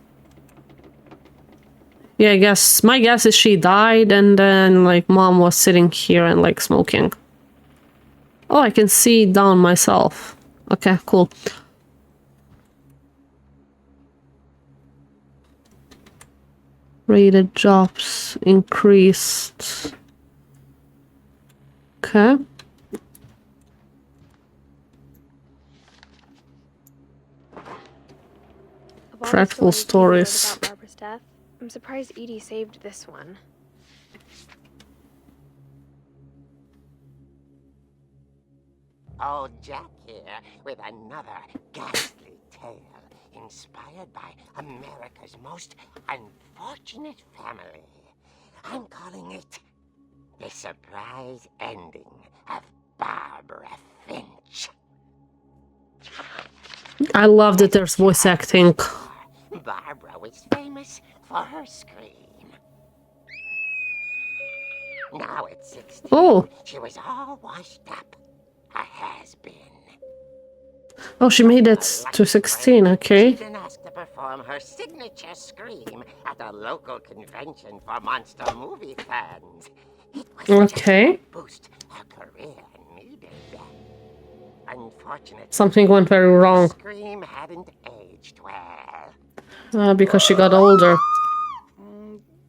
Yeah, I guess, my guess is she died and then, like, mom was sitting here and, like, smoking. Oh, I can see down myself. Okay, cool. Rated jobs increased. Okay. Of all the Dreadful stories stories. about Barbara's death, I'm surprised Edie saved this one. Old Jack here with another ghastly tale inspired by America's most unfortunate family. I'm calling it The Surprise Ending of Barbara Finch. I love that there's voice acting. Barbara was famous for her scream. Now at 16, Oh. she was all washed up. A has-been. Oh, she made it to 16, okay. She's been asked to perform her signature scream at a local convention for monster movie fans. It was Okay. just a boost her career needed. Unfortunately, Something went very wrong. scream hadn't aged well. Because she got older.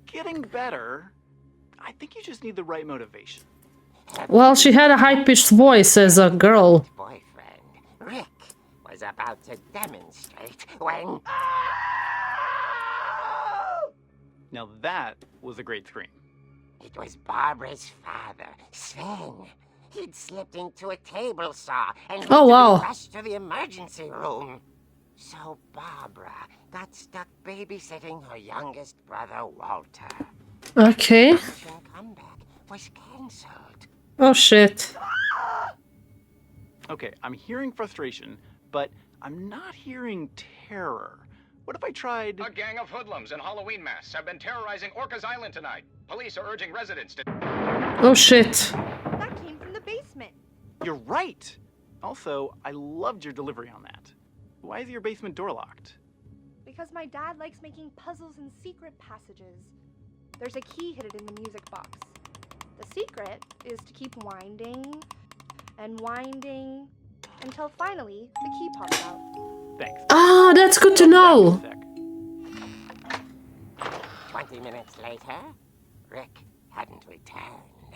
Getting better. I think you just need the right motivation. Well, she had a high-pitched voice as a girl. Boyfriend, Rick, was about to demonstrate when... Now that was a great scream. It was Barbara's father, Sven. He'd slipped into a table saw and had Oh, to wow. be rushed to the emergency room. So Barbara got stuck babysitting her youngest brother, Walter. Okay. Mission comeback was cancelled. Oh, shit. Okay, I'm hearing frustration, but I'm not hearing terror. What if I tried... A gang of hoodlums in Halloween masks have been terrorizing Orcas Island tonight. Police are urging residents to... Oh, shit. That came from the basement. You're right! Also, I loved your delivery on that. Why is your basement door locked? Because my dad likes making puzzles and secret passages. There's a key hidden in the music box. The secret is to keep winding and winding until finally the key pops out. Thanks. Ah, that's good to know. 20 minutes later, Rick hadn't returned.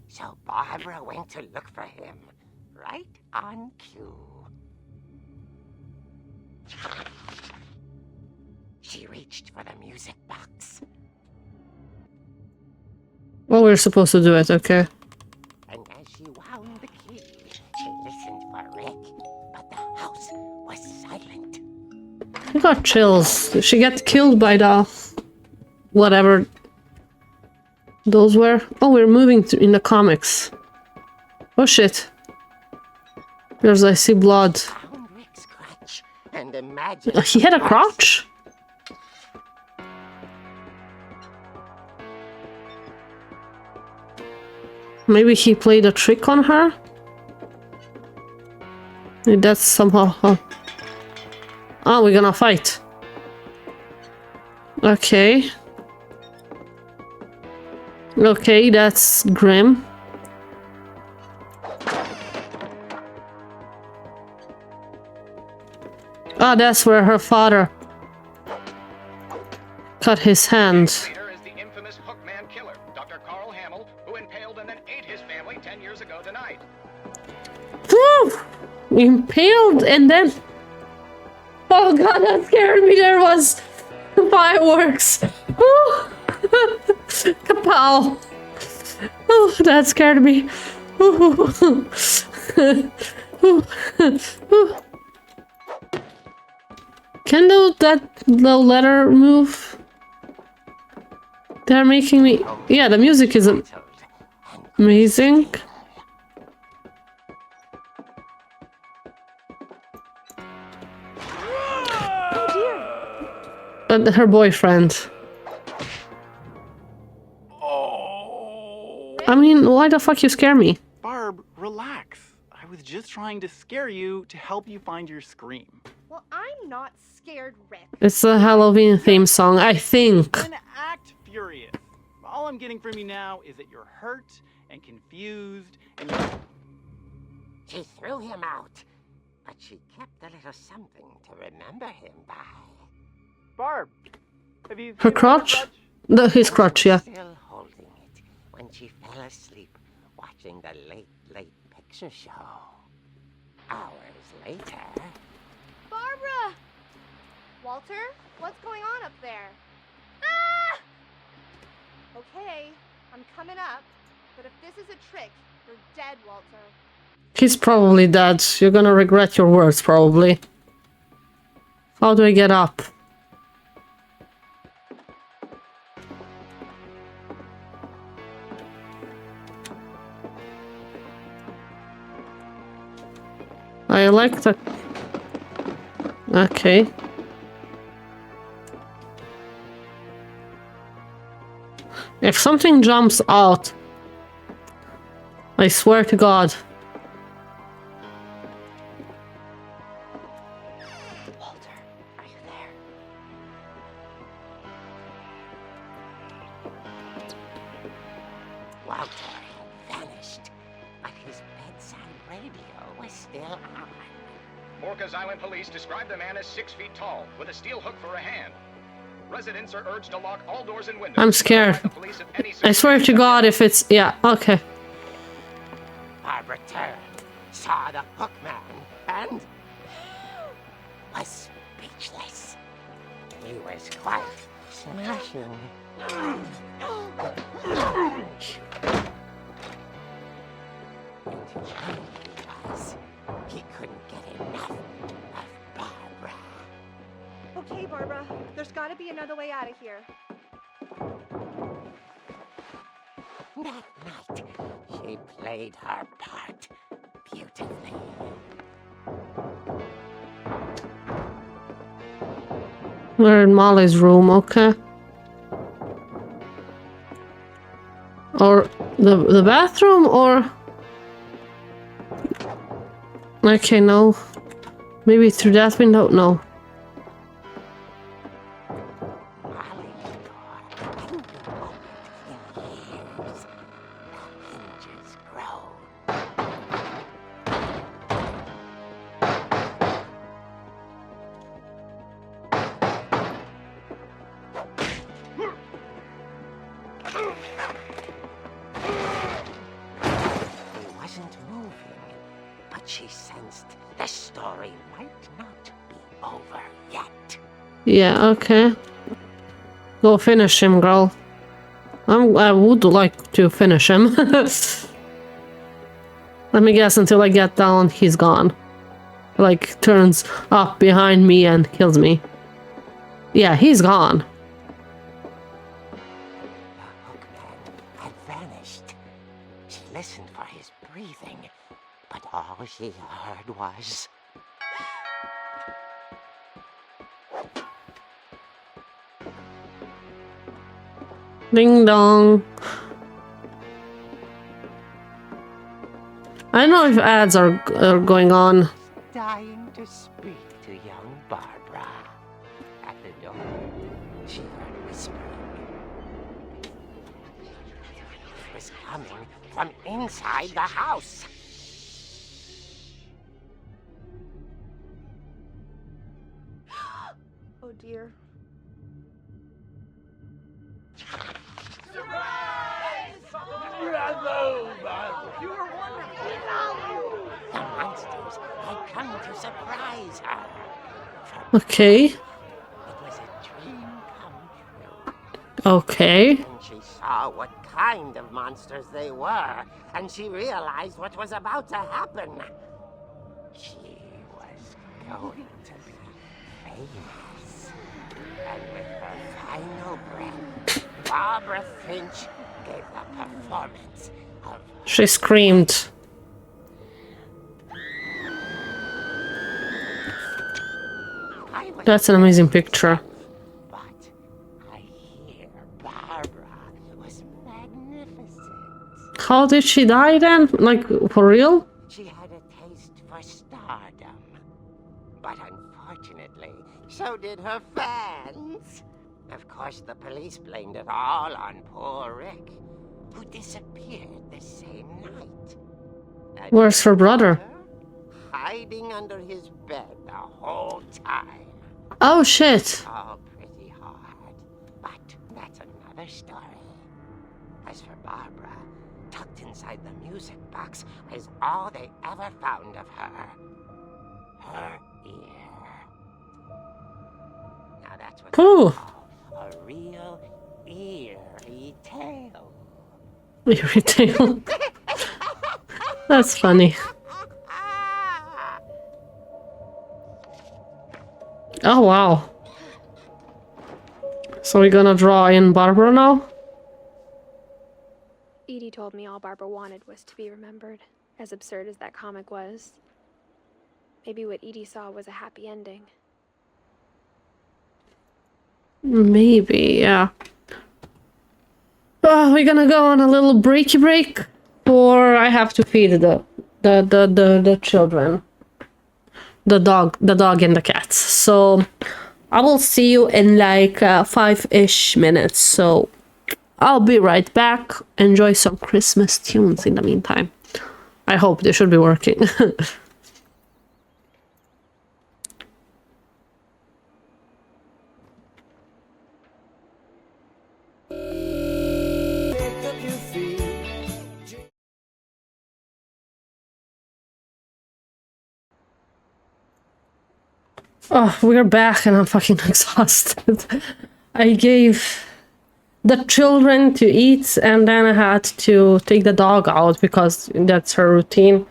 So Barbara went to look for him, right on cue. She reached for the music box, Well, we're supposed to do it, okay. and as she wound the key, she listened for Rick, but the house was silent. I got chills. Did she get killed by the... whatever those were? Oh, we're moving in the comics. Oh, shit. There's, I see blood. Found Rick's crutch and imagined... He had a crotch? Maybe he played a trick on her? That's somehow... Oh, we're gonna fight. Okay. Okay, that's grim. Ah, that's where her father cut his hand. Later is the infamous Hookman killer, Dr. Carl Hamill, who impaled and then ate his family 10 years ago tonight. Woo! Impaled and then... Oh god, that scared me. There was fireworks. Woo! Oh, oh, that scared me. Can that little letter move? They're making me... Yeah, the music is amazing. Her boyfriend. I mean, why the fuck you scare me? Barb, relax. I was just trying to scare you to help you find your scream. Well, I'm not scared, Rick. It's a Halloween theme song, I think. Then act furious. All I'm getting from you now is that you're hurt and confused and you're... She threw him out, but she kept a little something to remember him by. Barb, have you... Her crotch? His crotch, yeah. Still holding it when she fell asleep watching the late picture show. Hours later... Barbara! Walter, what's going on up there? Ah! Okay, I'm coming up, but if this is a trick, you're dead, Walter. He's probably dead. You're gonna regret your words, probably. How do I get up? I like the... Okay. If something jumps out, I swear to God. Walter, are you there? Walter had vanished, but his bedside radio was still on. Orcas Island police describe the man as 6 feet tall, with a steel hook for a hand. Residents are urged to lock all doors and windows. I'm scared. I swear to God if it's... Yeah, okay. Barbara turned, saw the hook man, and was speechless. He was quite smashing. And because he couldn't get enough of Barbara. Okay, Barbara, there's gotta be another way out of here. That night, she played her part beautifully. We're in Molly's room, okay. Or the bathroom, or... Okay, no. Maybe through that window? No. Yeah, okay. Go finish him, girl. I would like to finish him. Let me guess, until I get down, he's gone. Like, turns up behind me and kills me. Yeah, he's gone. The hookman had vanished. She listened for his breathing, but all she heard was... Ding dong. I don't know if ads are going on. Dying to speak to young Barbara. At the door, she heard whispering. It was coming from inside the house. Oh dear. The monsters had come to surprise her. Okay. It was a dream come true. Okay. When she saw saw what kind of monsters they were, and she realized what was about to happen. She was going to be famous. And with her final breath, Barbara Finch gave the performance of... She screamed. That's an amazing picture. But I hear Barbara was magnificent. How did she die then? Like, for real? She had a taste for stardom. But unfortunately, so did her fans. Of course, the police blamed it all on poor Rick, who disappeared the same night. And Where's her brother? hiding under his bed the whole time. Oh shit. All pretty hard, but that's another story. As for Barbara, tucked inside the music box was all they ever found of her. Her ear. Now that's what Cool. I call a real eerie tale. Eerie tale. That's funny. Oh wow. So we're gonna draw in Barbara now? Edie told me all Barbara wanted was to be remembered, as absurd as that comic was. Maybe what Edie saw was a happy ending. Maybe, yeah. We're gonna go on a little breaky break, or I have to feed the children. The dog and the cats. So I will see you in like 5-ish minutes. So I'll be right back. Enjoy some Christmas tunes in the meantime. I hope they should be working. Oh, we're back and I'm fucking exhausted. I gave the children to eat and then I had to take the dog out because that's her routine.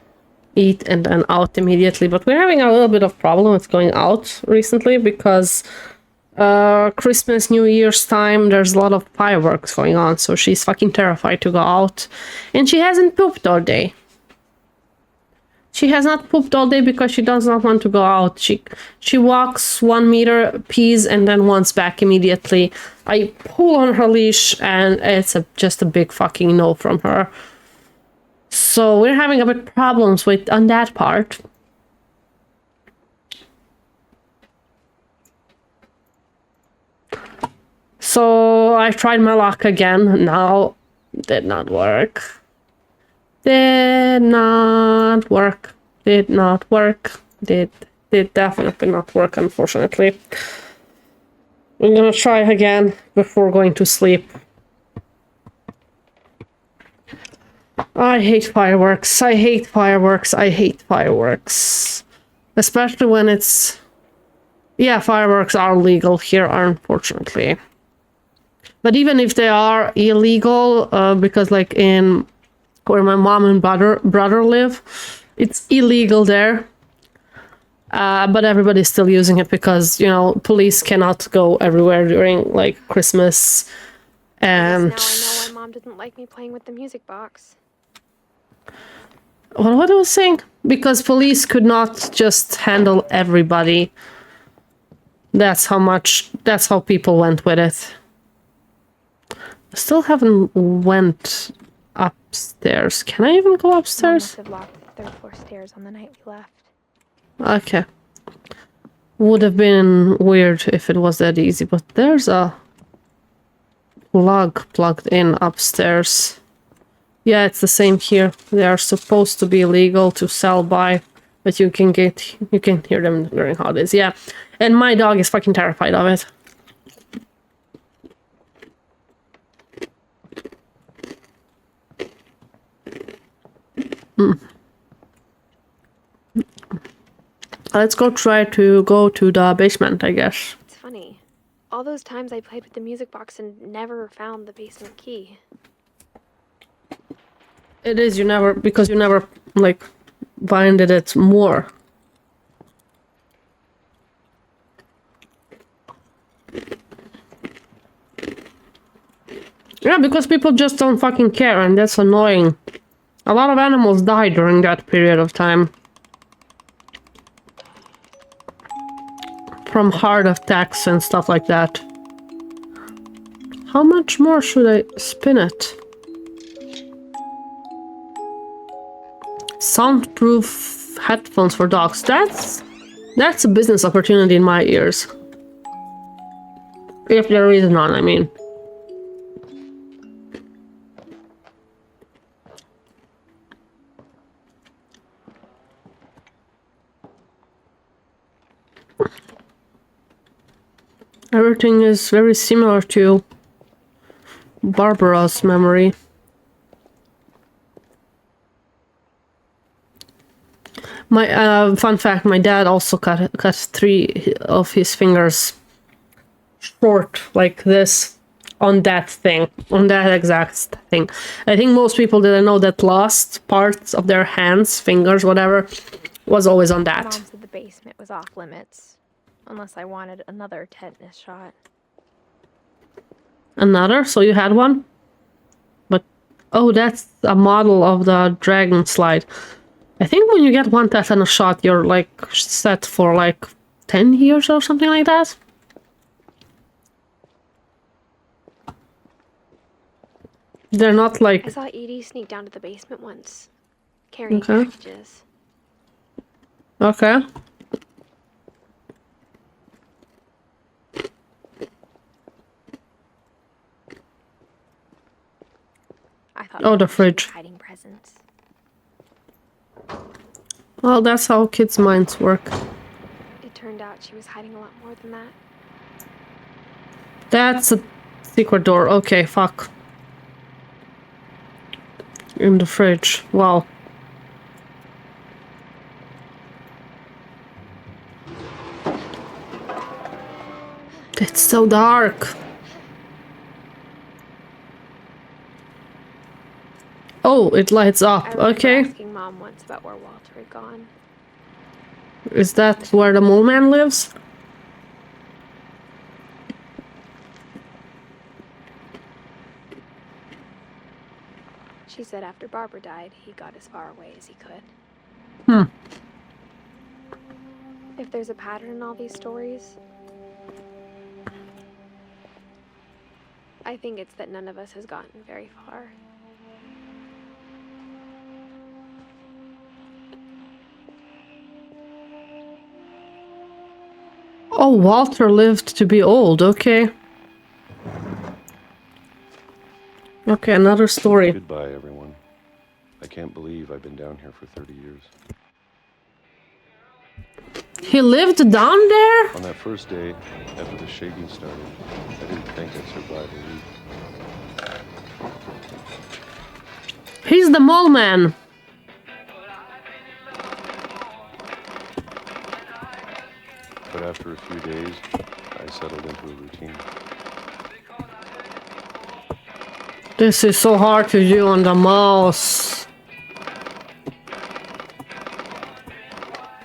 Eat and then out immediately. But we're having a little bit of problem with going out recently because Christmas, New Year's time, there's a lot of fireworks going on. So she's fucking terrified to go out. And she hasn't pooped all day. She has not pooped all day because she does not want to go out. She walks 1 meter, pees, and then wants back immediately. I pull on her leash, and it's just a big fucking no from her. So we're having a bit problems on that part. So I tried my luck again. Now, did not work. Did not work. Did not work. Did definitely not work, unfortunately. I'm gonna try again before going to sleep. I hate fireworks. I hate fireworks. I hate fireworks. Especially when it's... Yeah, fireworks are legal here, unfortunately. But even if they are illegal, because like in... where my mom and brother live, it's illegal there. But everybody's still using it because, you know, police cannot go everywhere during like Christmas. And Now I know why Mom didn't like me playing with the music box. what I was saying? Because police could not just handle everybody. That's how people went with it. I still haven't went upstairs. Can I even go Mom upstairs? must have locked the 3rd floor stairs on the night we left. Okay. Would have been weird if it was that easy, but there's a plug plugged in upstairs. Yeah, it's the same here. They are supposed to be legal to sell by, but you can hear them during holidays. Yeah, and my dog is fucking terrified of it. Let's try to go to the basement, I guess. It's funny. All those times I played with the music box and never found the basement key. It is, because you never, like, binded it more. Yeah, because people just don't fucking care, and that's annoying. A lot of animals died during that period of time. From heart attacks and stuff like that. How much more should I spin it? Soundproof headphones for dogs. That's a business opportunity in my ears. If there is none, I mean. Everything is very similar to Barbara's memory. My fun fact: my dad also cut 3 of his fingers short, like this, on that exact thing. I think most people didn't know that last parts of their hands, fingers, whatever, was always on that. Mom said the basement was off limits, unless I wanted another tetanus shot. Another? So you had one? But oh, that's a model of the dragon slide. I think when you get one tetanus shot, you're like set for like 10 years or something like that. They're not like... I saw Edie sneak down to the basement once, carrying Okay. packages. Okay. I thought Oh, the maybe she was fridge. hiding presents. Well, that's how kids' minds work. It turned out she was hiding a lot more than that. That's a secret door. Okay, fuck. In the fridge. Wow. It's so dark. Oh, it lights up. I remember Okay. asking Mom once about where Walter had gone. Is that where the mole man lives? She said after Barbara died, he got as far away as he could. Hmm. If there's a pattern in all these stories, I think it's that none of us has gotten very far. Oh, Walter lived to be old. Okay. Okay, another story. Goodbye, everyone. I can't believe I've been down here for 30 years. He lived down there? On that first day, after the shaking started, I didn't think I'd survive a week. He's the mole man. But after a few days, I settled into a routine. This is so hard to do on the mouse.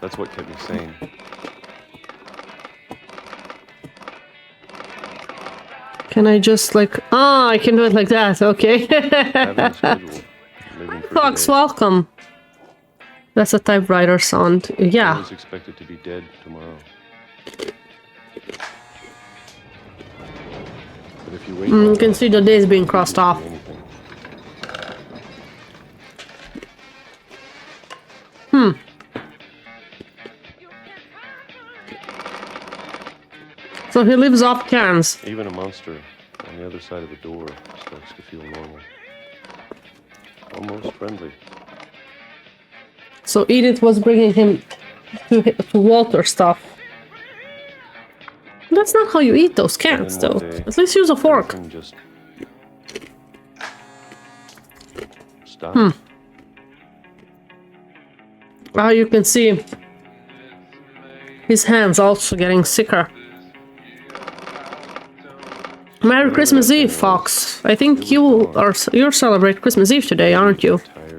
That's what kept me sane. Can I just like... Ah, I can do it like that. Okay. Having a schedule, living for Fox, today. welcome. That's a typewriter sound. I Yeah. was expected to be dead tomorrow. But if you wait, You can see the days being crossed off. anything. So he lives off cans. Even a monster on the other side of the door starts to feel normal. Almost friendly. So Edith was bringing him to Walter stuff. That's not how you eat those cans, And then though. one day, At least use a fork. everything just stopped. You can see his hands also getting sicker. Merry Christmas Eve, Fox. I think you're celebrating Christmas Eve today, aren't you? Tired.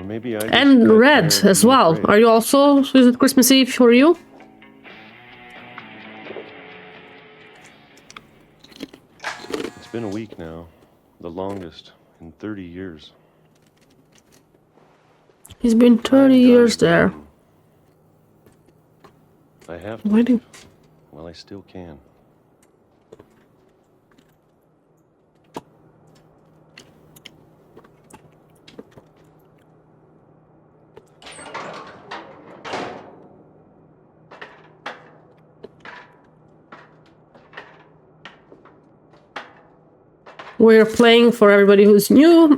Or maybe I just And got red tired of as being well. afraid. Are you also? Is it Christmas Eve for you? It's been a week now. The longest in 30 years. He's been 30 years there. I have to. Waiting. Well, I still can. We're playing, for everybody who's new,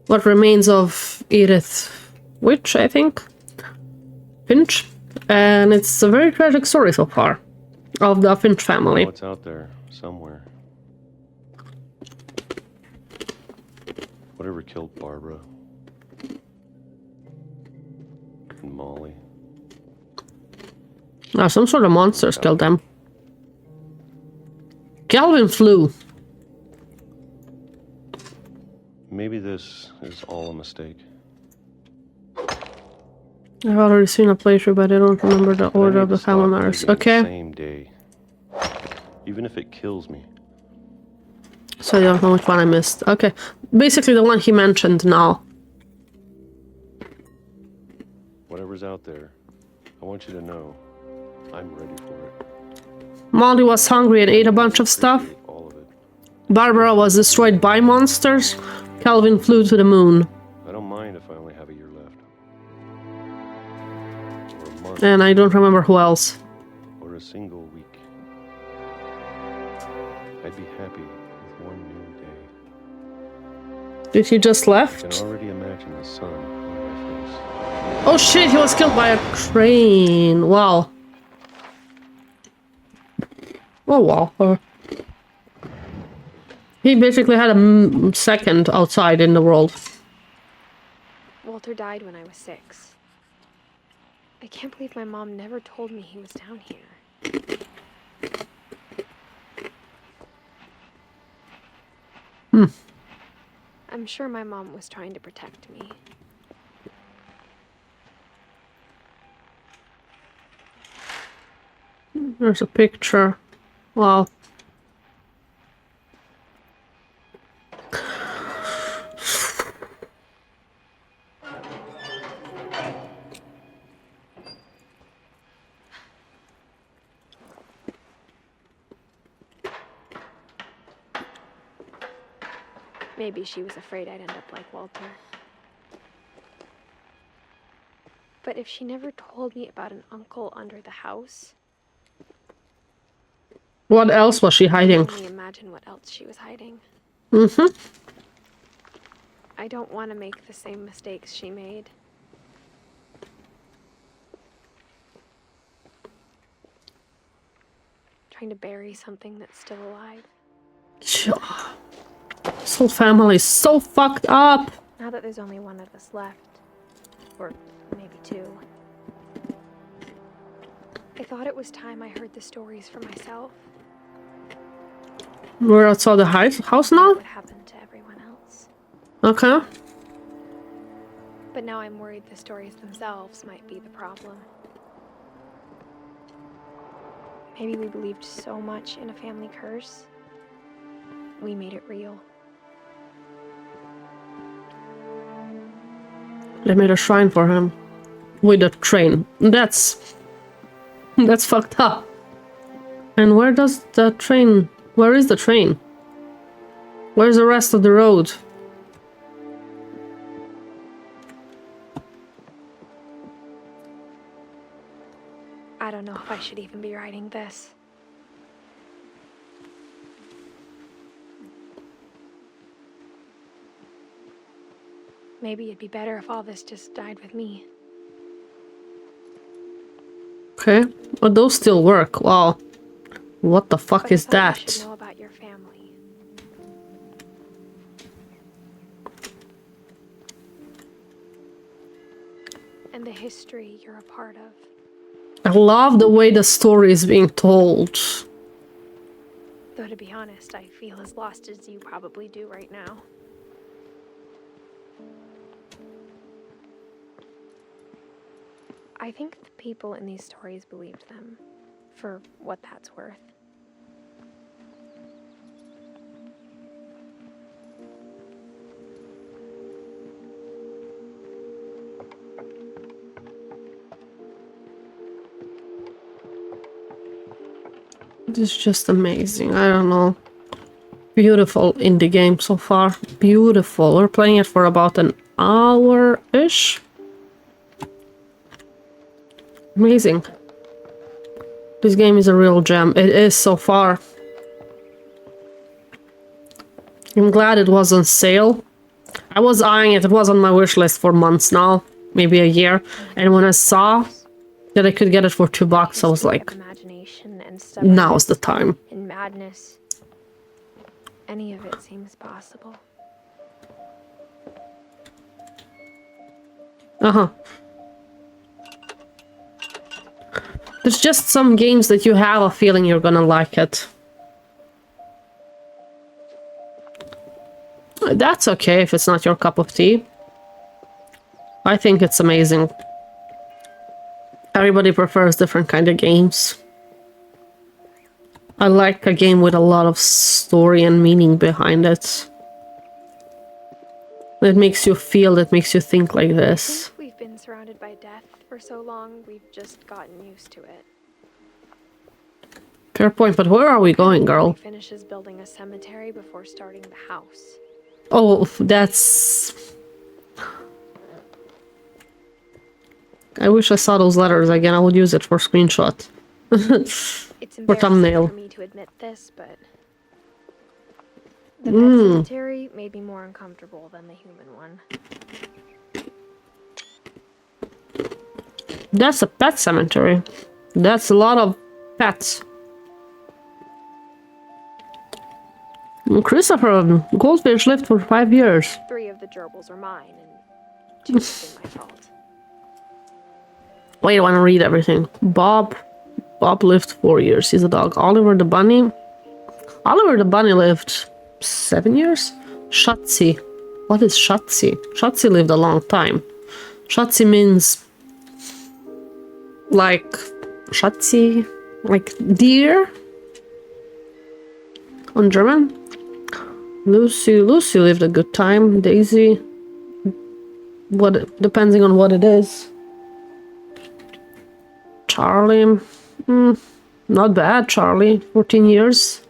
What Remains of Edith Witch, I think. Finch. And it's a very tragic story so far of the Finch family. Oh, it's out there somewhere. Whatever killed Barbara and Molly. Some sort of monsters killed them. Calvin flew. Maybe this is all a mistake. I've already seen a playthrough, but I don't remember the But I order need of to the family stop members. living the Okay. Same day. Even if it kills me. So you don't know which one I missed. Okay. Basically the one he mentioned now. Whatever's out there, I want you to know I'm ready for it. Molly was hungry and ate a bunch of stuff. Appreciate all of it. Barbara was destroyed by monsters. Calvin flew to the moon. I don't mind if I only have a year left. Or a month. And I don't remember who else. Or a single week. I'd be happy with one new day. Did he just I left? can already imagine the sun on my face. Oh shit, he was killed by a train. Wow. Oh wow. He basically had a second outside in the world. Walter died when I was 6. I can't believe my mom never told me he was down here. I'm sure my mom was trying to protect me. There's a picture. Wow. Maybe she was afraid I'd end up like Walter. But if she never told me about an uncle under the house, What else was she I hiding? can only imagine what else she was hiding. Mm-hmm. I don't want to make the same mistakes she made. Trying to bury something that's still alive. This whole family is so fucked up. Now that there's only one of us left, or maybe 2, I thought it was time I heard the stories for myself. We're outside the house now? What happened to everyone else. Okay. But now I'm worried the stories themselves might be the problem. Maybe we believed so much in a family curse, we made it real. They made a shrine for him. With a train. That's fucked up. And where does the train... Where is the train? Where's the rest of the road? I don't know if I should even be writing this. Maybe it'd be better if all this just died with me. Okay. Well, those still work. Wow. What the fuck But I is thought you that? should know about your family. And the history you're a part of. I love the way the story is being told. Though to be honest, I feel as lost as you probably do right now. I think the people in these stories believed them, for what that's worth. It is just amazing. I don't know. Beautiful indie game so far. Beautiful. We're playing it for about an hour-ish. Amazing. This game is a real gem. It is so far. I'm glad it was on sale. I was eyeing it. It was on my wish list for months now. Maybe a year. And when I saw that I could get it for $2, I was like, Imagination and now's the time. and madness. Any of it seems possible. Uh-huh. There's just some games that you have a feeling you're gonna like it. That's okay if it's not your cup of tea. I think it's amazing. Everybody prefers different kind of games. I like a game with a lot of story and meaning behind it. It makes you feel, it makes you think like this. We've been surrounded by death for so long, we've just gotten used to it. Fair point, but where are we going, girl? He finishes building a cemetery before starting the house. Oh, that's... I wish I saw those letters again. I would use it for screenshot. It's For thumbnail. for me to admit this, but the pet cemetery made me more uncomfortable than the human one. That's a pet cemetery. That's a lot of pets. Christopher Goldfish lived for 5 years. 3 of the gerbils are mine, and 2 have been my fault. Wait, I want to read everything. Bob lived 4 years. He's a dog. Oliver the bunny lived 7 years. Shotzi. What is Shotzi? Shotzi lived a long time. Shotzi means like Schatzi, like deer on German. Lucy lived a good time. Daisy, depending on what it is. Charlie, not bad. Charlie, 14 years.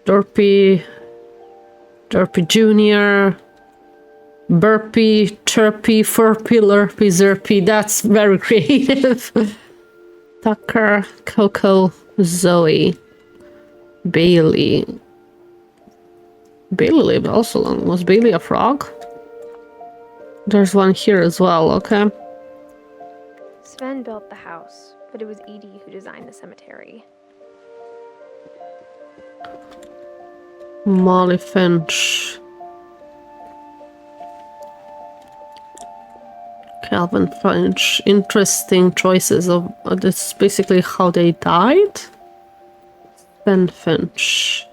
Derpy Junior. Burpy, Chirpy, Furpy, Lurpy, Zerpy. That's very creative. Tucker, Coco, Zoe, Bailey. Bailey lived also long. Was Bailey a frog? There's one here as well, okay. Sven built the house, but it was Edie who designed the cemetery. Molly Finch. Calvin Finch. Interesting choices of this is basically how they died. Ben Finch.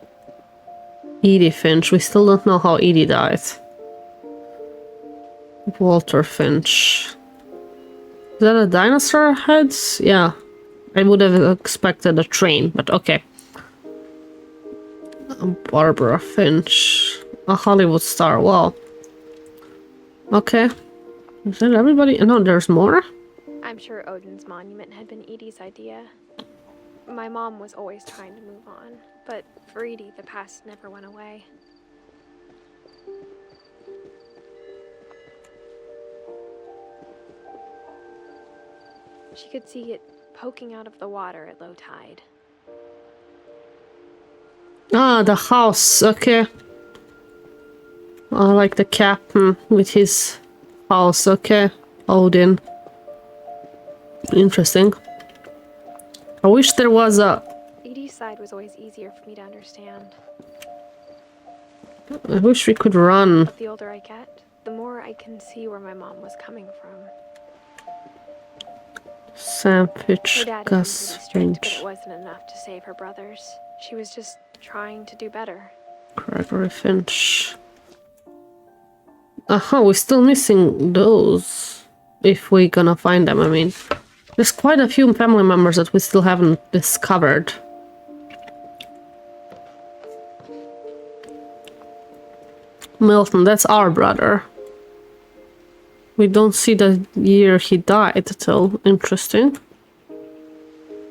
Edie Finch. We still don't know how Edie died. Walter Finch. Is that a dinosaur head? Yeah. I would have expected a train, but okay. Barbara Finch. A Hollywood star. Wow. Okay. Is that everybody? No, there's more? I'm sure Odin's monument had been Edie's idea. My mom was always trying to move on, but for Edie, the past never went away. She could see it poking out of the water at low tide. Ah, the house. Okay. I like the captain with his house. Okay. Odin. Interesting. I wish there was a... Edie's side was always easier for me to understand. I wish we could run. But the older I get, the more I can see where my mom was coming from. Sam Her Fitch, dad Gus was really strict, but Finch, it wasn't enough to save her brothers. She was just trying to do better. Gregory Finch. We're still missing those. if we're gonna find them. I mean, there's quite a few family members that we still haven't discovered. Milton, that's our brother. We don't see the year he died till. Interesting.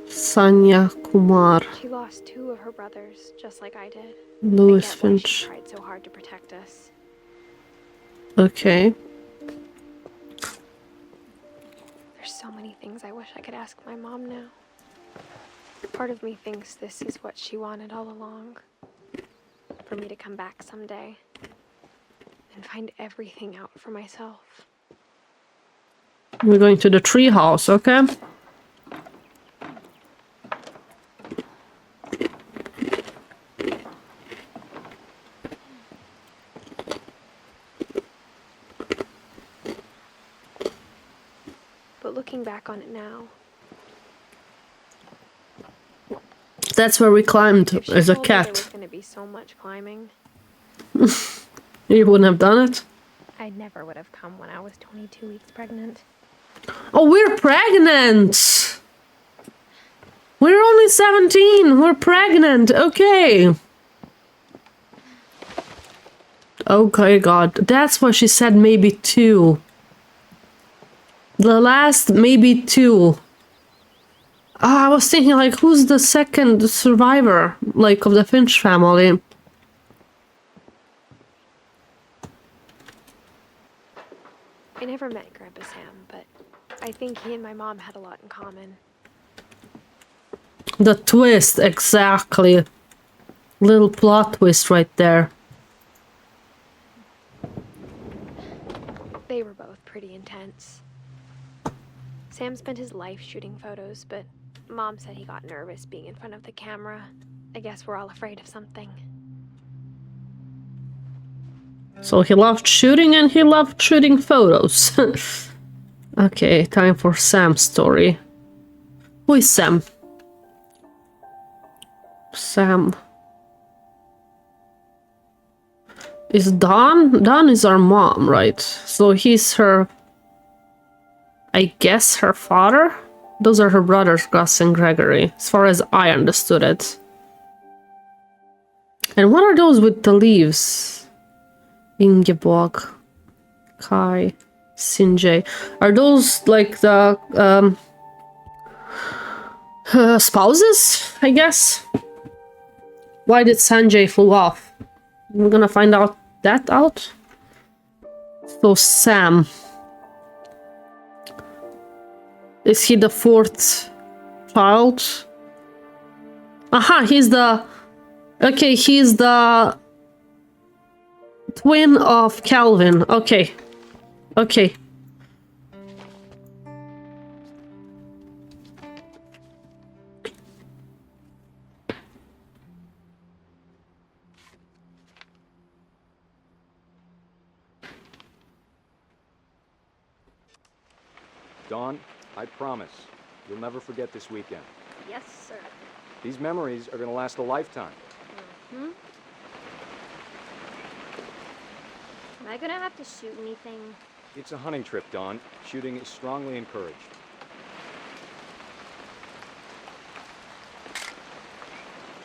Sanya Kumar. She lost 2 of her brothers, just like I did. Louis I get why Finch. she tried so hard to protect us. Okay. There's so many things I wish I could ask my mom now. Part of me thinks this is what she wanted all along. For me to come back someday and find everything out for myself. We're going to the tree house, okay? But looking back on it now, That's where we climbed if she as a told me there was cat. going to be so much climbing, You wouldn't have done it? I never would have come when I was 22 weeks pregnant. Oh, we're pregnant! We're only 17! We're pregnant! Okay! Okay, God. That's why she said maybe 2. The last maybe 2. I was thinking, like, who's the second survivor, like, of the Finch family? I never met Grandpa Sam, but I think he and my mom had a lot in common. The twist, exactly. Little plot twist right there. They were both pretty intense. Sam spent his life shooting photos, but Mom said he got nervous being in front of the camera. I guess we're all afraid of something. So he loved shooting and he loved shooting photos. Okay, time for Sam's story. Who is Sam? Sam. Is Dawn? Dawn is our mom, right? So he's her... I guess her father? Those are her brothers, Gus and Gregory, as far as I understood it. And what are those with the leaves? Ingeborg, Kai, Sinjay. Are those like the spouses, I guess? Why did Sanjay flew off? We're gonna find out that out. So Sam. Is he the 4th child? Aha, he's the... Okay, he's the twin of Calvin. Okay. Okay. Dawn, I promise, you'll never forget this weekend. Yes, sir. These memories are gonna last a lifetime. Hmm? Am I gonna have to shoot anything? It's a hunting trip, Dawn. Shooting is strongly encouraged.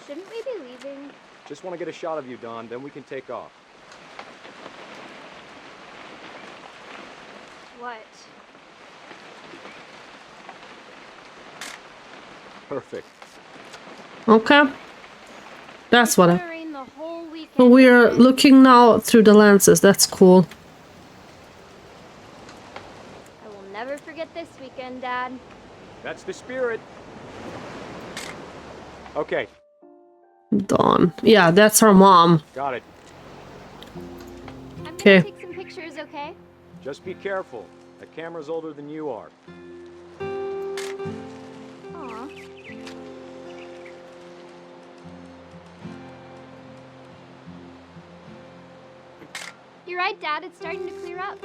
Shouldn't we be leaving? Just want to get a shot of you, Dawn, then we can take off. What? Perfect. Okay. That's what I... Gonna rain the whole weekend. So we're looking now through the lenses. That's cool. I will never forget this weekend, Dad. That's the spirit. Okay, Dawn. Yeah, that's her mom. got it. I'm Okay. gonna take some pictures, okay? Just be careful. That camera's older than you are. Aw. You're right, Dad. It's starting to clear up.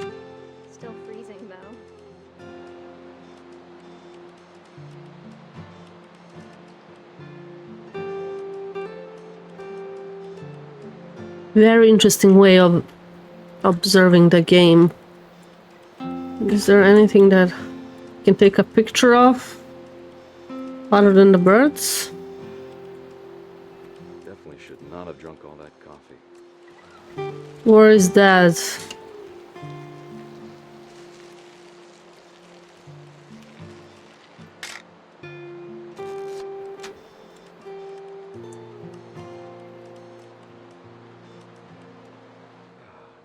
Still freezing, though. Very interesting way of observing the game. Is there anything that I can take a picture of? Other than the birds? Definitely should not have drunk all that coffee. Where is Dad?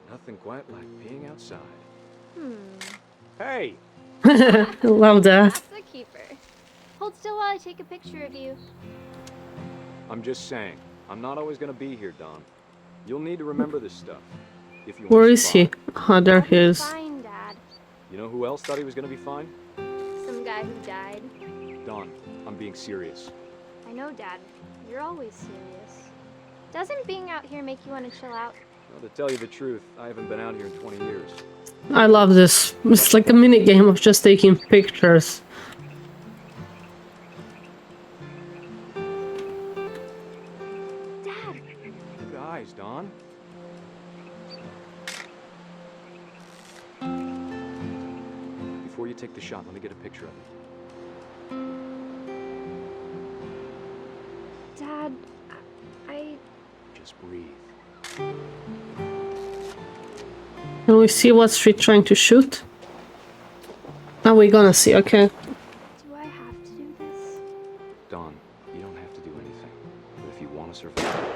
Nothing quite like being outside. Hmm. Hey! Love that. That's a keeper. Hold still while I take a picture of you. I'm just saying, I'm not always gonna be here, Don. You'll need to remember this stuff. If you want Where to is he? survive. Oh, there I'll he be is. fine, Dad. You know who else thought he was gonna be fine? Some guy who died. Don, I'm being serious. I know, Dad. You're always serious. Doesn't being out here make you want to chill out? Well, to tell you the truth, I haven't been out here in 20 years. I love this. It's like a mini game of just taking pictures. Dad! Good eyes, Don. Before you take the shot, let me get a picture of it. Dad, I... Just breathe. Can we see what she's trying to shoot? Are we gonna see? Okay. Do I have to do this? Don, you don't have to do anything. But if you want to survive...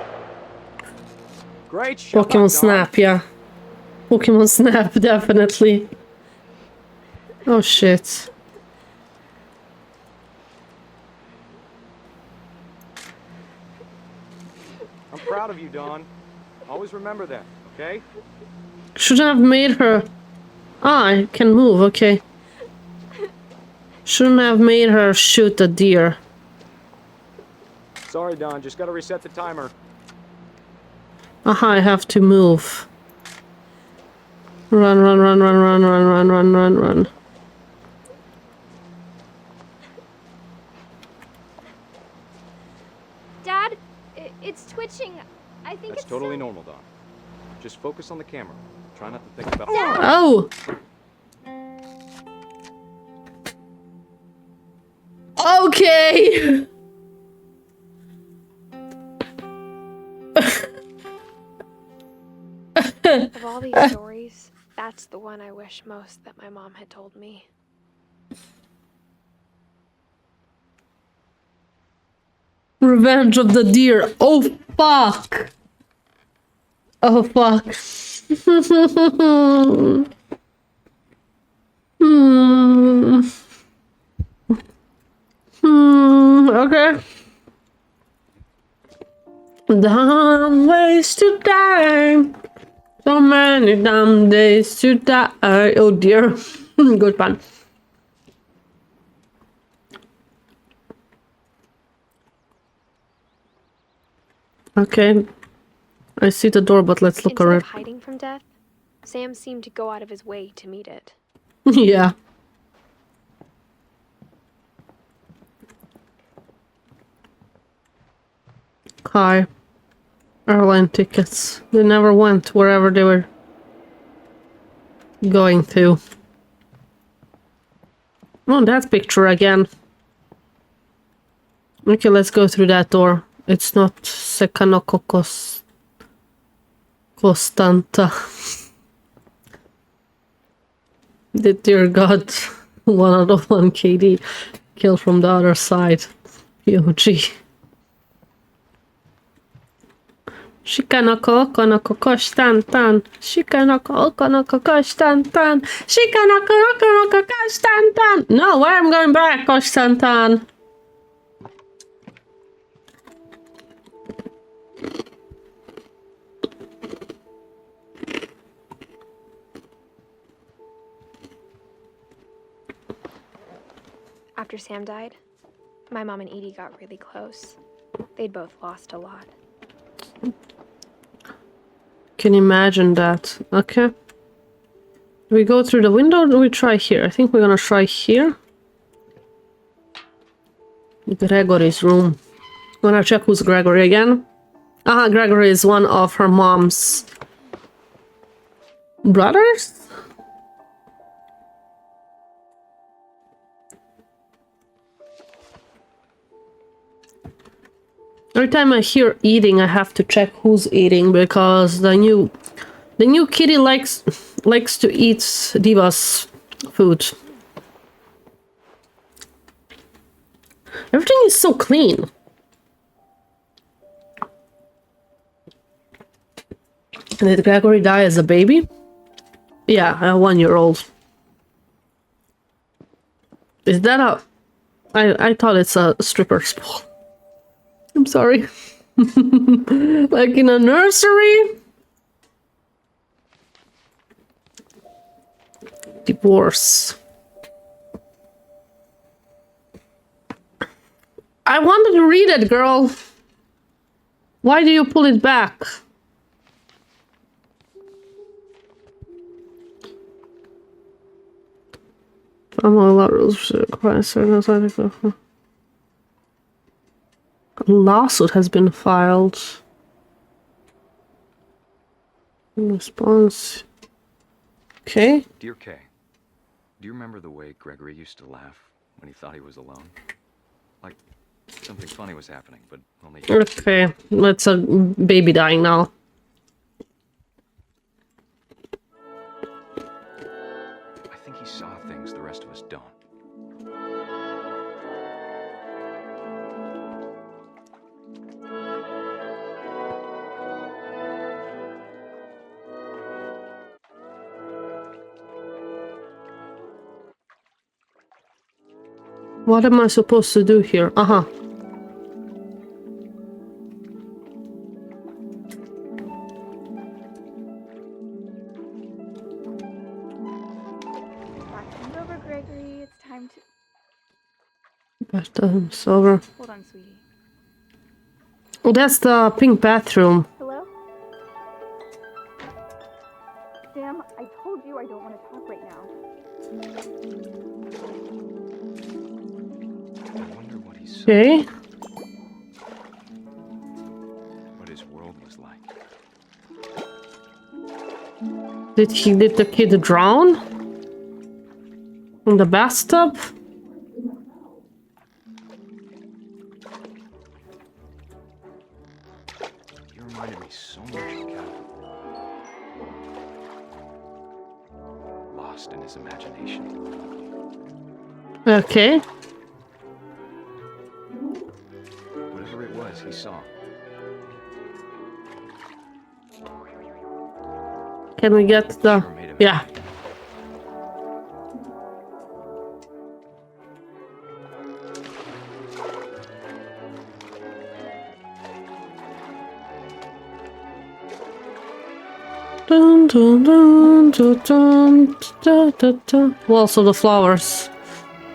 Great shot, Pokemon Don. Snap, yeah. Pokemon Snap, definitely. Oh shit. I'm proud of you, Don. Always remember that, okay? Shouldn't have made her. Ah, I can move, okay. Shouldn't have made her shoot a deer. Sorry, Don. Just gotta reset the timer. Aha, I have to move. Run, run, run, run, run, run, run, run, run, run. Dad, it's twitching. I think That's it's totally so... normal, Don. Just focus on the camera. Try not to think about... Oh! Okay! Of all these stories, that's the one I wish most that my mom had told me. Revenge of the Deer. Oh, fuck! Oh, fuck. Okay. Dumb ways to die. So many dumb days to die. Oh dear. Good pun. Okay. I see the door, but let's look Instead around. of hiding from death, Sam seemed to go out of his way to meet it. Yeah. Hi. Airline tickets. They never went wherever they were going to. Oh, that picture again. Okay, let's go through that door. It's not Sekanoko Costanta. Dear God, 1 out of 1 KD. Kill from the other side. POG. Shikanoko Konoko Kostantan. Shikanoko Konoko Kostantan. Shikanoko Kostantan. No, where I'm going back, Kostantan. After Sam died, my mom and Edie got really close. They'd both lost a lot. Can you imagine that? Okay. Do we go through the window or do we try here? I think we're gonna try here. Gregory's room. Wanna check who's Gregory again? Ah, Gregory is one of her mom's brothers? Every time I hear eating, I have to check who's eating because the new kitty likes to eat Diva's food. Everything is so clean. Did Gregory die as a baby? Yeah, a 1-year-old. Is that a... I thought it's a stripper's pole. I'm sorry. Like in a nursery? Divorce. I wanted to read it, girl. Why do you pull it back? I'm a lot of a lawsuit has been filed. In response. Okay. Dear Kay, do you remember the way Gregory used to laugh when he thought he was alone? Like something funny was happening, but only... Okay, that's a baby dying now. I think he saw things the rest of us don't. What am I supposed to do here? Uh-huh. Back's over, Gregory. It's time to... Bathtub's over. Hold on, sweetie. Oh, that's the pink bathroom. Hello? Sam, I told you I don't want to talk right now. I wonder what he saw. Okay. What his world was like. Did the kid drown? In the bathtub? You reminded me so much of Calvin. Lost in his imagination. Okay. Whatever it was he saw. Can we get the... Sure made him Yeah. happy. Dun, dun, dun, dun, dun, dun, dun, dun. Waltz of the flowers.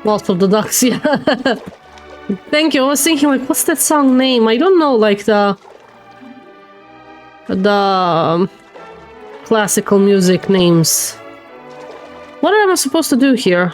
Waltz of the ducks, yeah. Thank you. I was thinking, like, what's that song name? I don't know, like, the classical music names. What am I supposed to do here?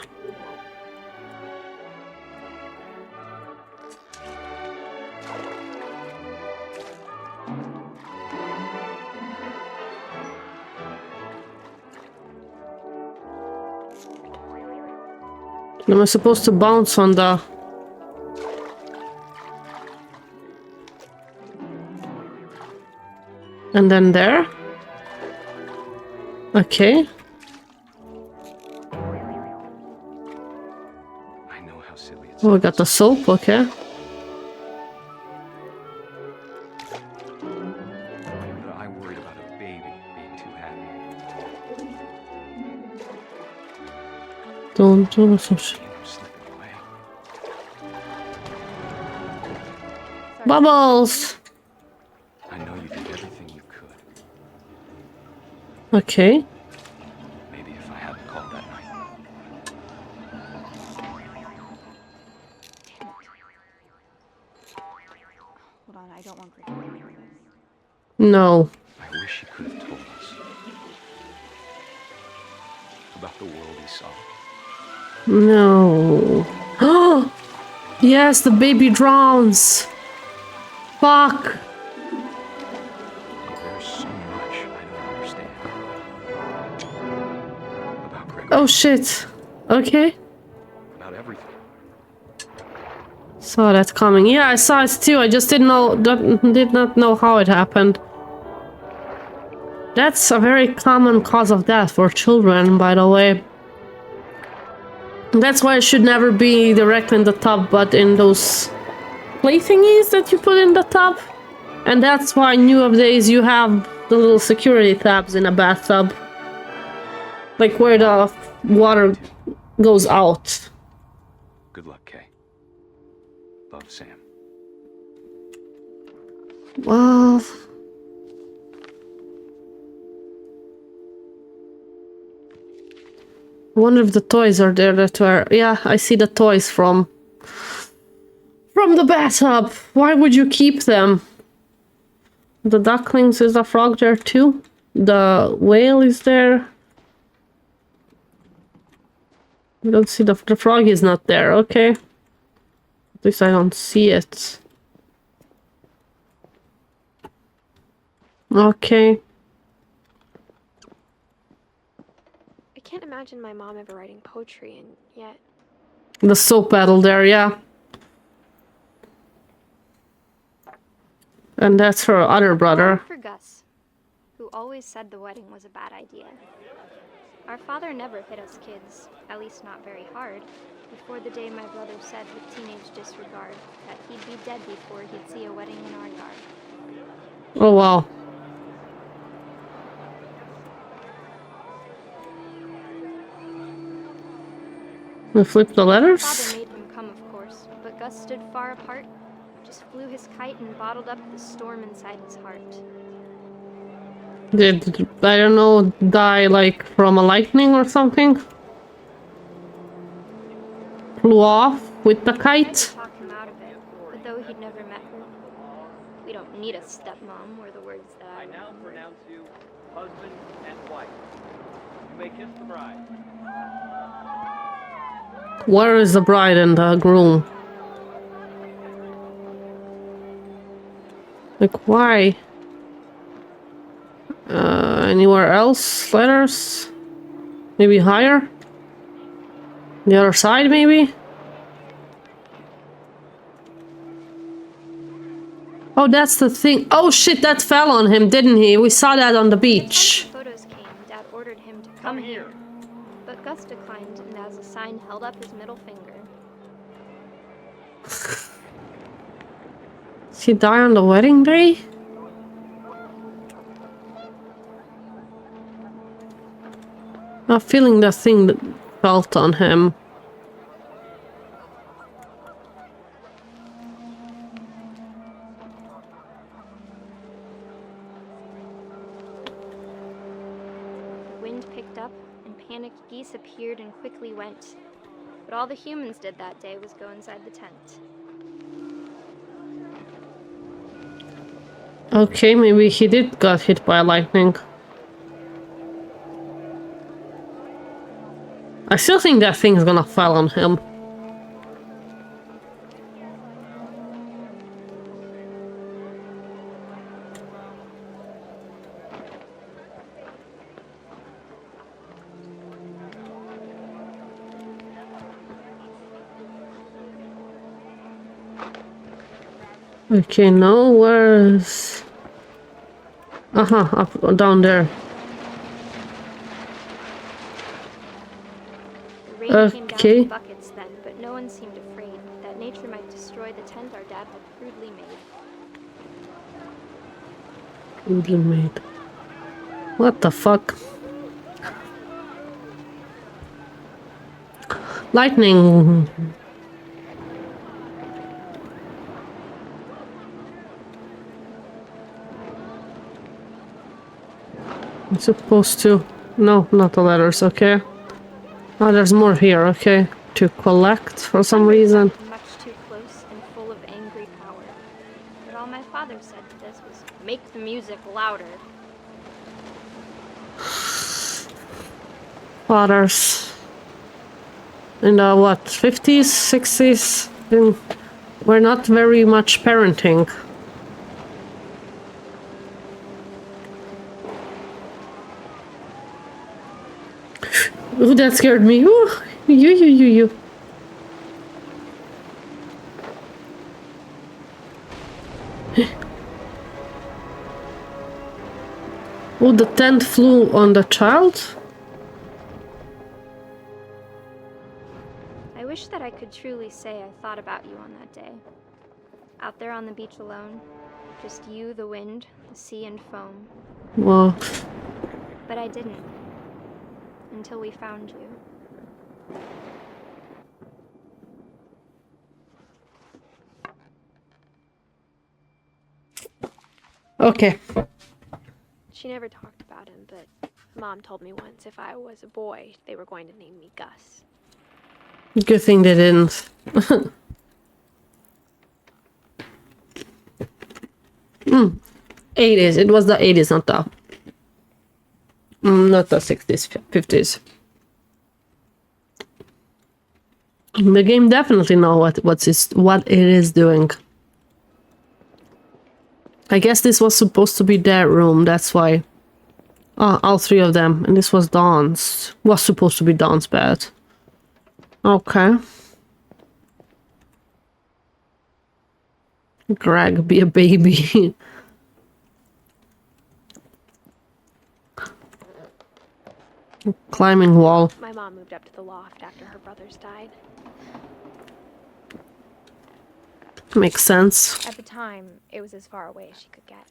Am I supposed to bounce on the... And then there? Okay. I know how silly it Oh, we sounds. got the soap, okay. But I worried about a baby being too happy. Don't do some shit. Came from slipping away. Bubbles! I know you did everything you could. Okay. Maybe if I hadn't called that night. Hold on, I don't want Gregory to hear this. No. I wish he could have told us about the world he saw. No. Oh! Yes, the baby drowns! Fuck! There's so much I don't understand about Gregory, Oh shit. Okay. about everything. Saw that coming. Yeah, I saw it too. I just did not know how it happened. That's a very common cause of death for children, by the way. That's why it should never be directly in the tub, but in those play thingies that you put in the tub. And that's why nowadays you have the little security tabs in a bathtub. Like where the water goes out. Good luck, Kay. Love, Sam. Well... I wonder if the toys are there that were... Yeah, I see the toys from the bathtub. Why would you keep them? The ducklings, is a frog there too? The whale is there. I don't see the frog is not there, okay. At least I don't see it. Okay. I can't imagine my mom ever writing poetry, and yet... The soap battle there, yeah. And that's her other brother. For Gus, who always said the wedding was a bad idea. Our father never hit us kids, at least not very hard, before the day my brother said with teenage disregard that he'd be dead before he'd see a wedding in our yard. Oh, wow. We flip the letters? Father made him come, of course, but Gus stood far apart, just flew his kite and bottled up the storm inside his heart. Did, I don't know, die like from a lightning or something? Flew off with the kite? Talk him out of it, but though he'd never met her, we don't need a stepmom, were the words that I now pronounce you husband and wife. You may kiss the bride. Where is the bride and the groom? Like, why? Anywhere else? Letters? Maybe higher? The other side, maybe? Oh, that's the thing. Oh shit, that fell on him, didn't he? We saw that on the beach. When the photos came, Dad ordered him to come here. But Gus declined and as a sign held up his middle finger. Did he die on the wedding day? I'm feeling that thing that felt on him. The wind picked up and panicked geese appeared and quickly went. But all the humans did that day was go inside the tent. Okay, maybe he did got hit by lightning. I still think that thing's gonna fall on him. Okay, now where's... up down there. The rain came down Okay. in buckets then, but no one seemed afraid that nature might destroy the tent our dad had crudely made. Crudely made. What the fuck? Lightning. I'm supposed to... No, not the letters, okay. Oh, there's more here, okay. To collect for some reason. Much too close and full of angry power. But all my father said to this was, make the music louder. Fathers. In the, what, 50s, 60s? We're not very much parenting. Ooh, that scared me. Ooh, you. Oh, the tent flew on the child? I wish that I could truly say I thought about you on that day. Out there on the beach alone. Just you, the wind, the sea, and foam. Well, But I didn't. Until we found you. okay. She never talked about him, but Mom told me once if I was a boy, they were going to name me Gus. Good thing they didn't. 80s. It was the 80s, not the 60s, 50s. The game definitely know what it is doing. I guess this was supposed to be their room, that's why. All three of them, and this was Dawn's. Was supposed to be Dawn's bed. Okay. Greg, be a baby. Climbing wall. My mom moved up to the loft after her brothers died. Makes sense. At the time, it was as far away as she could get.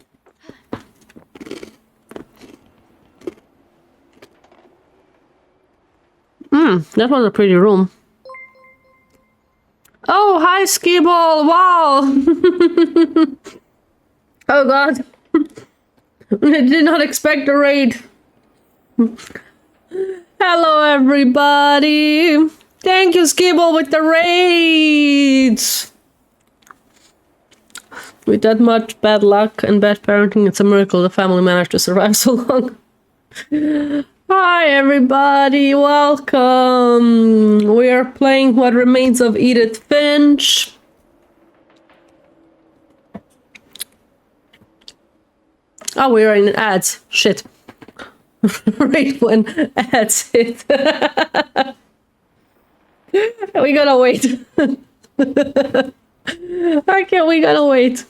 That was a pretty room. Oh, hi, Skibble! Wow! Oh god. I did not expect a raid. Hello, everybody! Thank you, Skibble, with the raids! With that much bad luck and bad parenting, it's a miracle the family managed to survive so long. Hi, everybody! Welcome! We are playing What Remains of Edith Finch. Oh, we're in ads. Shit. Right when ads hit. We gotta wait. Okay, we gotta wait.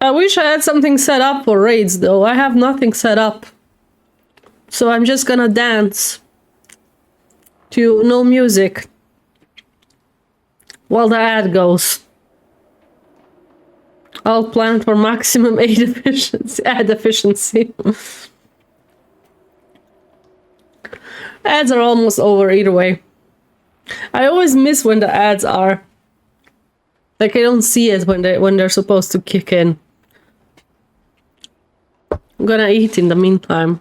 I wish I had something set up for raids, though. I have nothing set up. So I'm just gonna dance to no music while the ad goes. I'll plan for maximum ad efficiency. Ads are almost over either way. I always miss when the ads are. Like, I don't see it when they're supposed to kick in. I'm gonna eat in the meantime.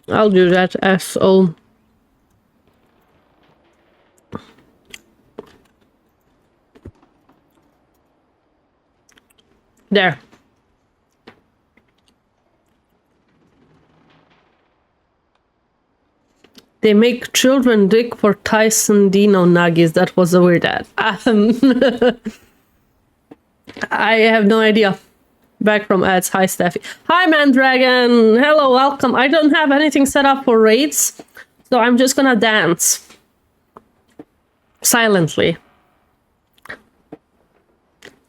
I'll do that, asshole. There. They make children dig for Tyson Dino nuggies. That was a weird ad. I have no idea. Back from ads. Hi, Steffi. Hi, Mandragon. Hello, welcome. I don't have anything set up for raids, so I'm just gonna dance. Silently.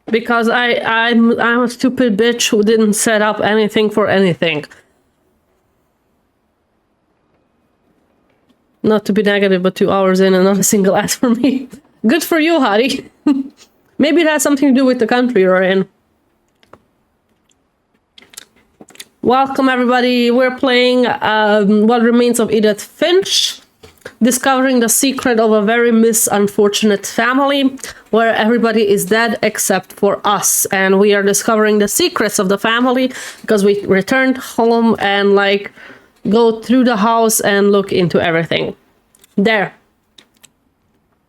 Because I'm a stupid bitch who didn't set up anything for anything. Not to be negative, but 2 hours in and not a single ad for me. Good for you, Hari. Maybe it has something to do with the country you're in. Welcome, everybody. We're playing What Remains of Edith Finch. Discovering the secret of a very unfortunate family where everybody is dead except for us. And we are discovering the secrets of the family because we returned home and like go through the house and look into everything. There.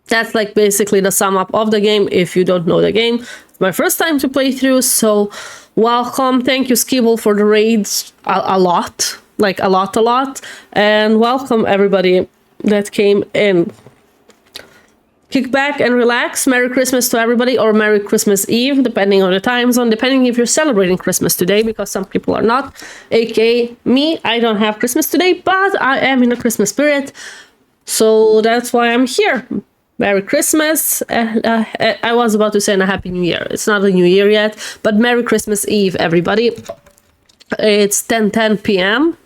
That's like basically the sum up of the game if you don't know the game. It's my first time to play through, so welcome. Thank you, Skibble, for the raids a lot. Like a lot. And welcome everybody that came in. kick back and relax. Merry Christmas to everybody, or Merry Christmas Eve, depending on the time zone, depending if you're celebrating Christmas today, because some people are not. AKA me, I don't have Christmas today, but I am in the Christmas spirit. So that's why I'm here. Merry Christmas. I was about to say a Happy New Year. It's not a New Year yet, but Merry Christmas Eve, everybody. It's 10:10 p.m.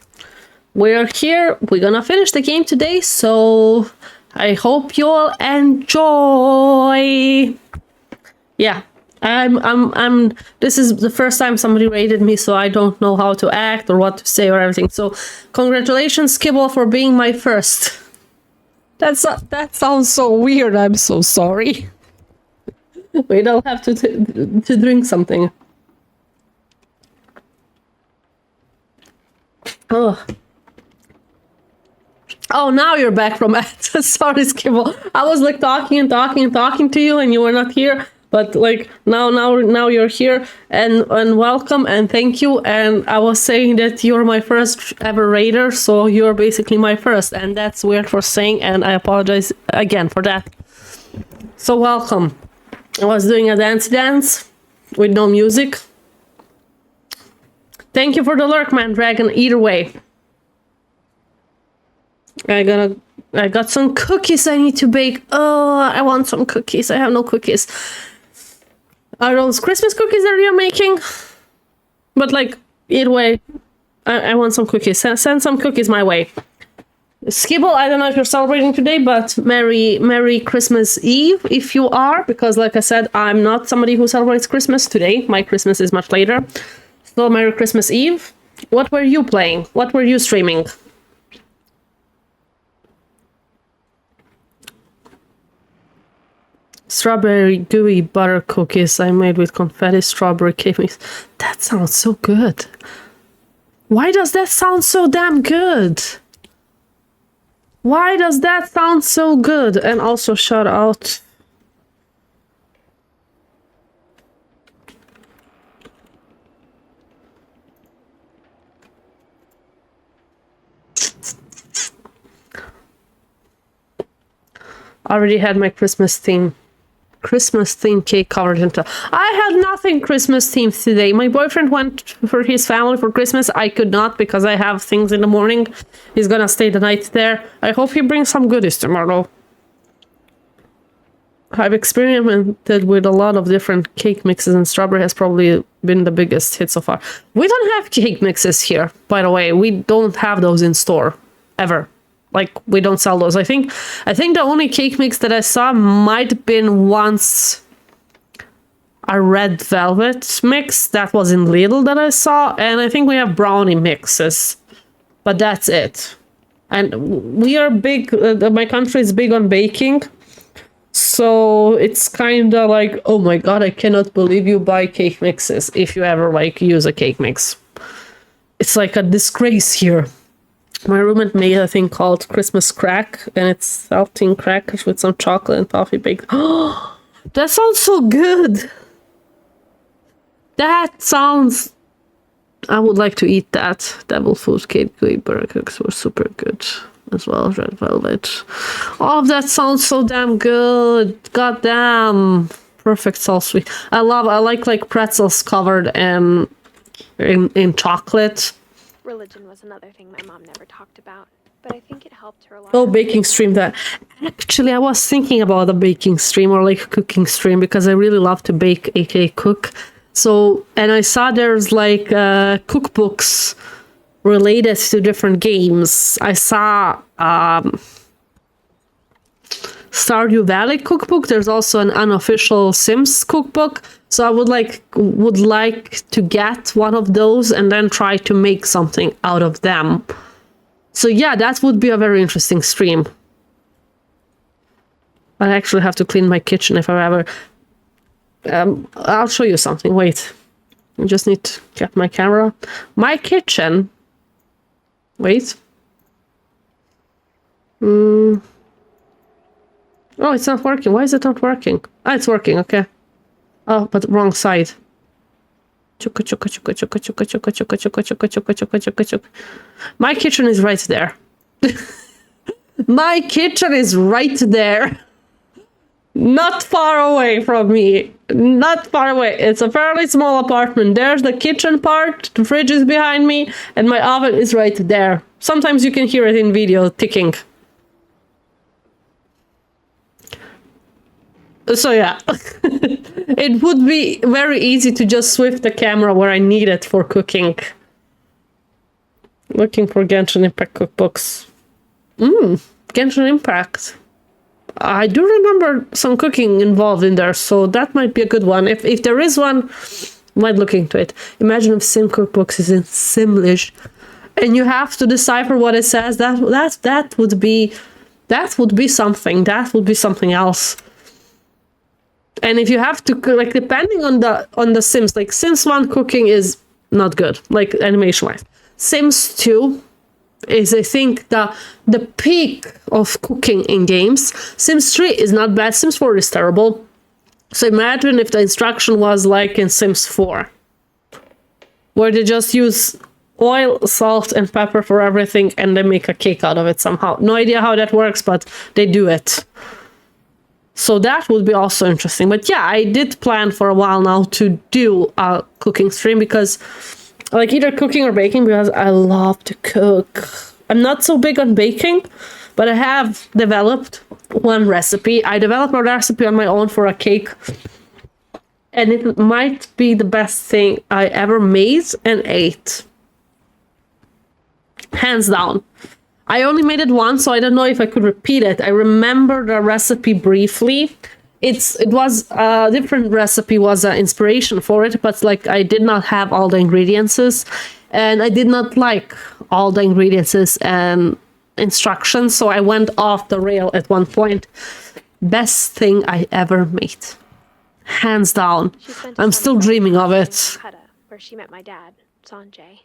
We're here. We're gonna finish the game today, so I hope you all enjoy. Yeah, I'm. This is the first time somebody rated me, so I don't know how to act or what to say or everything. So, congratulations, Kibble, for being my first. That sounds so weird. I'm so sorry. Wait, I'll have to drink something. Oh. Oh, now you're back from it. Sorry, Skibble. I was like talking to you, and you were not here. But like now you're here, and welcome and thank you. And I was saying that you're my first ever raider, so you're basically my first, and that's weird for saying, and I apologize again for that. So welcome. I was doing a dance with no music. Thank you for the lurk, man, Dragon. Either way. I got some cookies I need to bake. Oh, I want some cookies. I have no cookies. Are those Christmas cookies that you're making? But like, either way, I want some cookies. Send some cookies my way. Skibble, I don't know if you're celebrating today, but Merry Christmas Eve if you are, because like I said, I'm not somebody who celebrates Christmas today. My Christmas is much later. So Merry Christmas Eve. What were you playing? What were you streaming? Strawberry gooey butter cookies I made with confetti strawberry cake mix. That sounds so good. Why does that sound so damn good? Why does that sound so good? And also shout out. I already had my Christmas theme cake covered in I had nothing Christmas themed today. My boyfriend went for his family for Christmas. I could not because I have things in the morning. He's gonna stay the night there. I hope he brings some goodies tomorrow. I've experimented with a lot of different cake mixes, and strawberry has probably been the biggest hit so far. We don't have cake mixes here, by the way. We don't have those in store ever. Like, we don't sell those. I think the only cake mix that I saw might have been once a red velvet mix. That was in Lidl that I saw. And I think we have brownie mixes. But that's it. And we are big, my country is big on baking. So it's kind of like, oh my god, I cannot believe you buy cake mixes if you ever like use a cake mix. It's like a disgrace here. My roommate made a thing called Christmas crack, and it's saltine crackers with some chocolate and toffee baked. Oh, that sounds so good. That sounds... I would like to eat that. Devil food cake, gooey butter cookies were super good. As well as red velvet. All of that sounds so damn good. God damn. Perfect, so sweet. I like pretzels covered in chocolate. Religion was another thing my mom never talked about, but I think it helped her a lot. Oh, baking stream that. Actually, I was thinking about a baking stream or like cooking stream because I really love to bake, aka cook. So, and I saw there's like cookbooks related to different games. I saw Stardew Valley cookbook. There's also an unofficial Sims cookbook. So I would like to get one of those and then try to make something out of them. So yeah, that would be a very interesting stream. I actually have to clean my kitchen if I ever... I'll show you something. Wait. I just need to get my camera. My kitchen... Wait. Oh, it's not working. Why is it not working? Ah, it's working. Okay. Oh, but wrong side. My kitchen is right there. My kitchen is right there. Not far away from me. Not far away. It's a fairly small apartment. There's the kitchen part, the fridge is behind me, and my oven is right there. Sometimes you can hear it in video ticking. So yeah, it would be very easy to just swift the camera where I need it for cooking. Looking for Genshin Impact cookbooks. Genshin Impact. I do remember some cooking involved in there, so that might be a good one. If there is one, might look into it. Imagine if Sim cookbooks is in Simlish, and you have to decipher what it says. That would be something. That would be something else. And if you have to, like, depending on the Sims, like Sims 1 cooking is not good, like animation wise. Sims 2 is, I think, the peak of cooking in games. Sims 3 is not bad. Sims 4 is terrible. So imagine if the instruction was like in Sims 4, where they just use oil, salt, and pepper for everything, and they make a cake out of it somehow. No idea how that works, but they do it. So that would be also interesting. But yeah, I did plan for a while now to do a cooking stream, because like either cooking or baking, because I love to cook. I'm not so big on baking, but I have developed one recipe. I developed a recipe on my own for a cake, and it might be the best thing I ever made and ate. Hands down. I only made it once, so I don't know if I could repeat it. I remember the recipe briefly. It was a different recipe, was an inspiration for it, but like I did not have all the ingredients, and I did not like all the ingredients and instructions, so I went off the rail at one point. Best thing I ever made. Hands down. I'm still dreaming of it. Where she met my dad, Sanjay.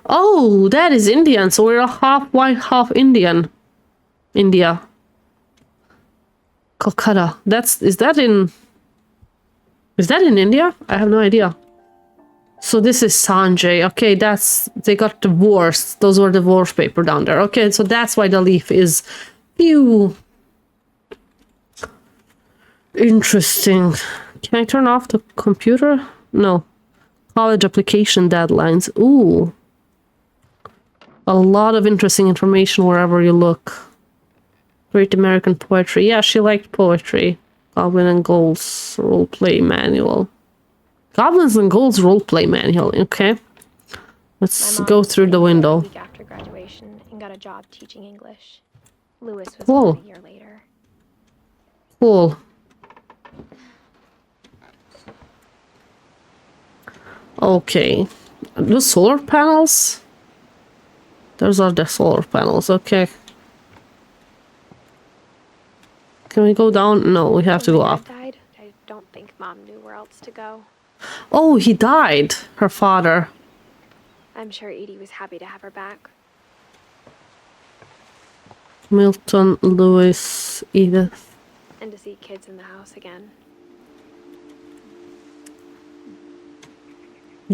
Oh, that is Indian, so we're a half white, half Indian. India. Kolkata. Is that in India? I have no idea. So this is Sanjay. Okay, they got divorced. Those were divorce paper down there. Okay, so that's why the leaf is interesting. Can I turn off the computer? No. College application deadlines. Ooh. A lot of interesting information wherever you look. Great American Poetry. Yeah, she liked poetry. Goblin and Gold's roleplay manual. Goblins and Gold's roleplay manual. Okay. Let's go through the window. A week after graduation and got a job teaching English. Lewis was Cool. born a year later. Cool. Okay. The solar panels? Those are the solar panels. Okay. Can we go down? No, we have to go up. Died? I don't think Mom knew where else to go. Oh, he died. Her father. I'm sure Edie was happy to have her back. Milton, Lewis, Edith. And to see kids in the house again.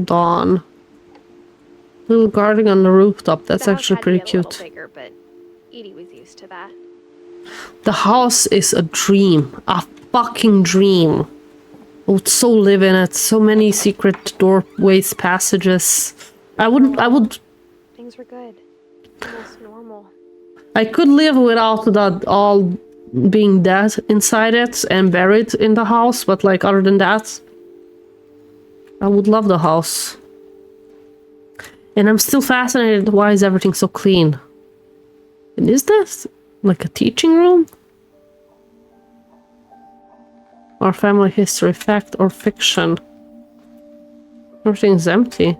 Dawn. Little garden on the rooftop. That's The house actually had to pretty get a cute. little bigger, but Edie was used to that. The house is a dream. A fucking dream. I would so live in it. So many secret doorways, passages. I would... Things were good. Almost normal. I could live without that all being dead inside it and buried in the house, but like other than that, I would love the house. And I'm still fascinated, why is everything so clean? And is this like a teaching room? Or family history, fact or fiction? Everything's empty.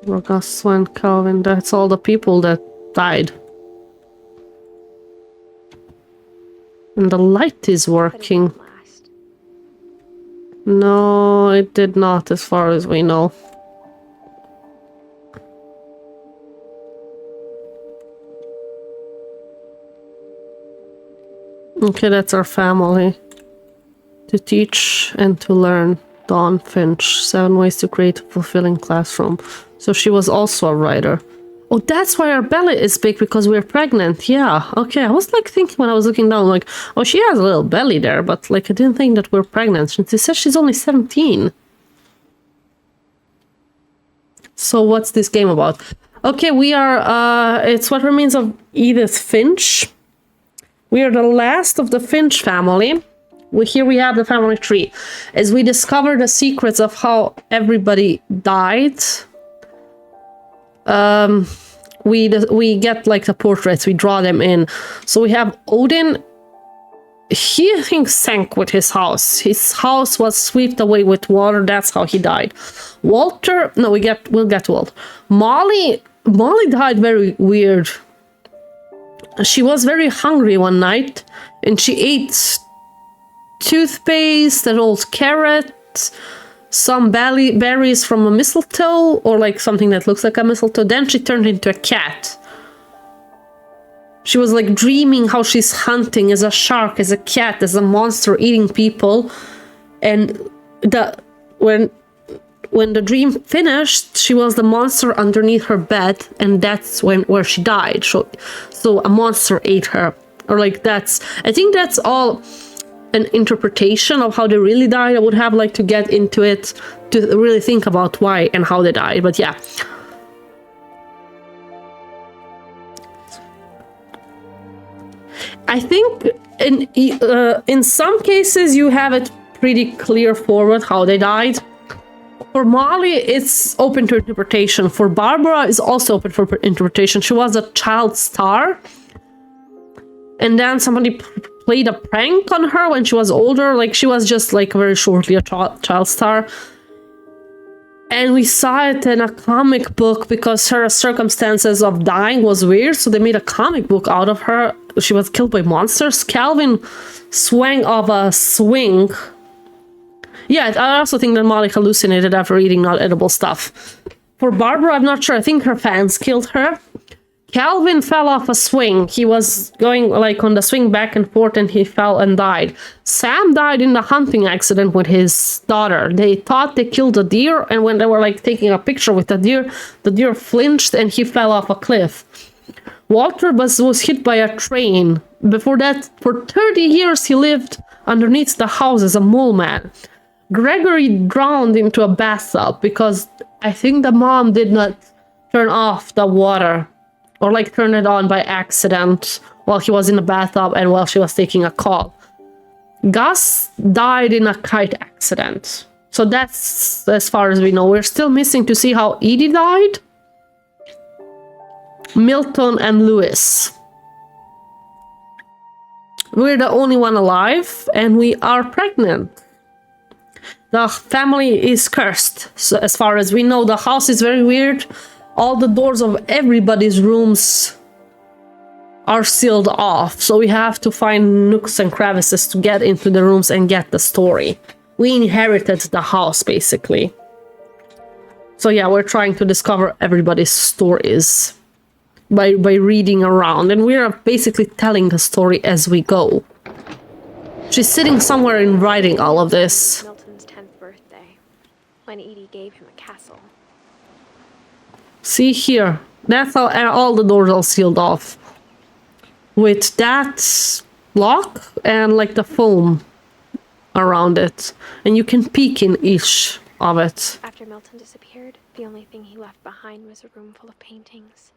August, Swan, Calvin, that's all the people that died. And the light is working. No, it did not, as far as we know. Okay, that's our family. To teach and to learn. Dawn Finch. 7 ways to create a fulfilling classroom. So she was also a writer. Oh, that's why our belly is big, because we're pregnant. Yeah, okay. I was like thinking when I was looking down, like, oh, she has a little belly there, but like I didn't think that we're pregnant. She says she's only 17. So what's this game about? Okay, we are, it's What Remains of Edith Finch. We are the last of the Finch family. Here we have the family tree. As we discover the secrets of how everybody died, we get like the portraits, we draw them in. So we have Odin. He, I think, sank with his house. His house was swept away with water. That's how he died. Walter, no, we'll get to Walter. Molly died very weird. She was very hungry one night, and she ate toothpaste, an old carrot, some berries from a mistletoe, or like something that looks like a mistletoe. Then she turned into a cat. She was like dreaming how she's hunting as a shark, as a cat, as a monster eating people. And when the dream finished, she was the monster underneath her bed, and that's where she died. So a monster ate her, or like I think that's all an interpretation of how they really died. I would have liked to get into it to really think about why and how they died, but yeah. I think in some cases you have it pretty clear forward how they died. For Molly, it's open to interpretation. For Barbara, it's also open for interpretation. She was a child star, and then somebody played a prank on her when she was older. Like, she was just like very shortly a child star. And we saw it in a comic book because her circumstances of dying was weird, so they made a comic book out of her. She was killed by monsters. Calvin swung off a swing. Yeah, I also think that Molly hallucinated after eating not edible stuff. For Barbara, I'm not sure. I think her fans killed her. Calvin fell off a swing. He was going like on the swing back and forth, and he fell and died. Sam died in the hunting accident with his daughter. They thought they killed a deer, and when they were like taking a picture with the deer flinched and he fell off a cliff. Walter was hit by a train. Before that, for 30 years, he lived underneath the house as a mole man. Gregory drowned into a bathtub because I think the mom did not turn off the water, or like turn it on by accident while he was in the bathtub and while she was taking a call. Gus died in a kite accident. So that's as far as we know. We're still missing to see how Edie died. Milton and Lewis. We're the only one alive, and we are pregnant. The family is cursed. So as far as we know, the house is very weird. All the doors of everybody's rooms are sealed off. So we have to find nooks and crevices to get into the rooms and get the story. We inherited the house, basically. So yeah, we're trying to discover everybody's stories by reading around. And we're basically telling the story as we go. She's sitting somewhere and writing all of this. Milton's 10th birthday, when Edie gave him a castle. See here, that's how all the doors are sealed off. With that lock and like the foam around it. And you can peek in each of it. After Milton disappeared, the only thing he left behind was a room full of paintings.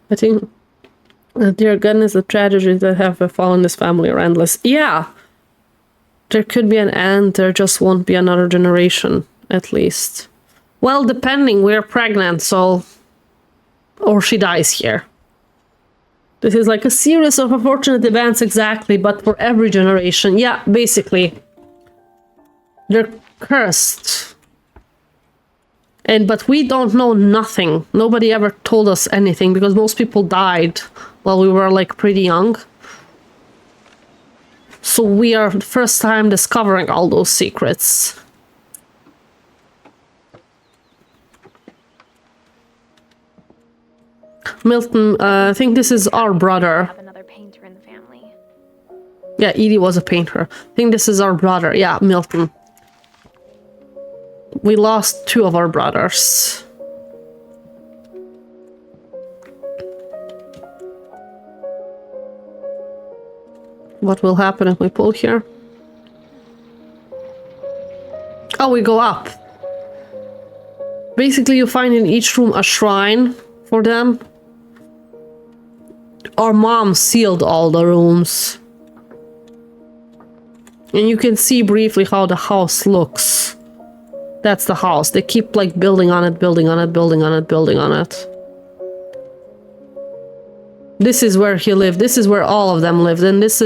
I think, dear goodness, the tragedies that have befallen this family are endless. Yeah, there could be an end. There just won't be another generation, at least. Well, depending, we're pregnant, so... Or she dies here. This is like a series of unfortunate events, exactly, but for every generation. Yeah, basically. They're cursed. But we don't know nothing. Nobody ever told us anything because most people died while we were like pretty young. So we are the first time discovering all those secrets. Milton, I think this is our brother. Have another painter in the family. Yeah, Edie was a painter. I think this is our brother. Yeah, Milton. We lost 2 of our brothers. What will happen if we pull here? Oh, we go up. Basically, you find in each room a shrine for them. Our mom sealed all the rooms. And you can see briefly how the house looks. That's the house. They keep like building on it, building on it, building on it, building on it. This is where he lived. This is where all of them lived. And this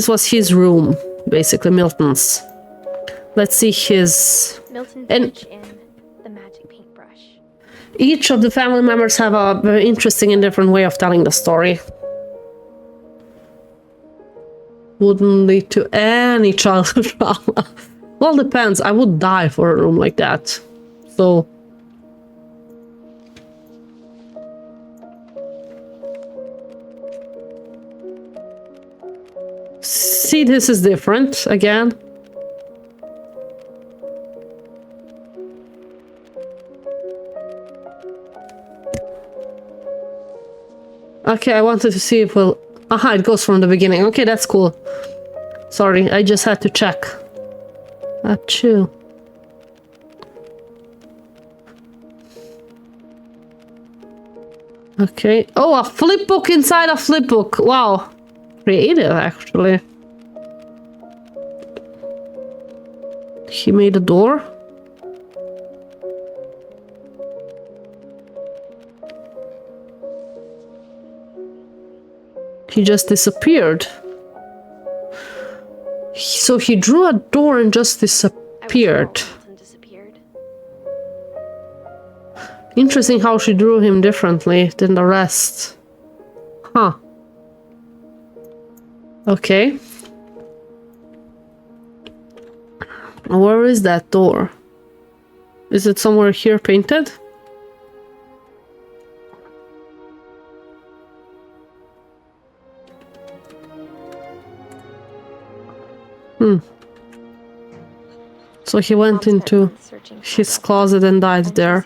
was his room, basically, Milton's. Let's see his... Milton Finch in The Magic Paintbrush. Each of the family members have a very interesting and different way of telling the story. Wouldn't lead to any childhood trauma. Well, depends. I would die for a room like that. So... See, this is different, again. Okay, I wanted to see if we'll... Aha, it goes from the beginning. Okay, that's cool. Sorry, I just had to check. Achoo. Okay. Oh, a flip book inside a flip book. Wow. Creative, actually. He made a door. He just disappeared. So he drew a door and just disappeared. Interesting how she drew him differently than the rest. Huh. Okay. Where is that door? Is it somewhere here painted? So he went into his closet and died there.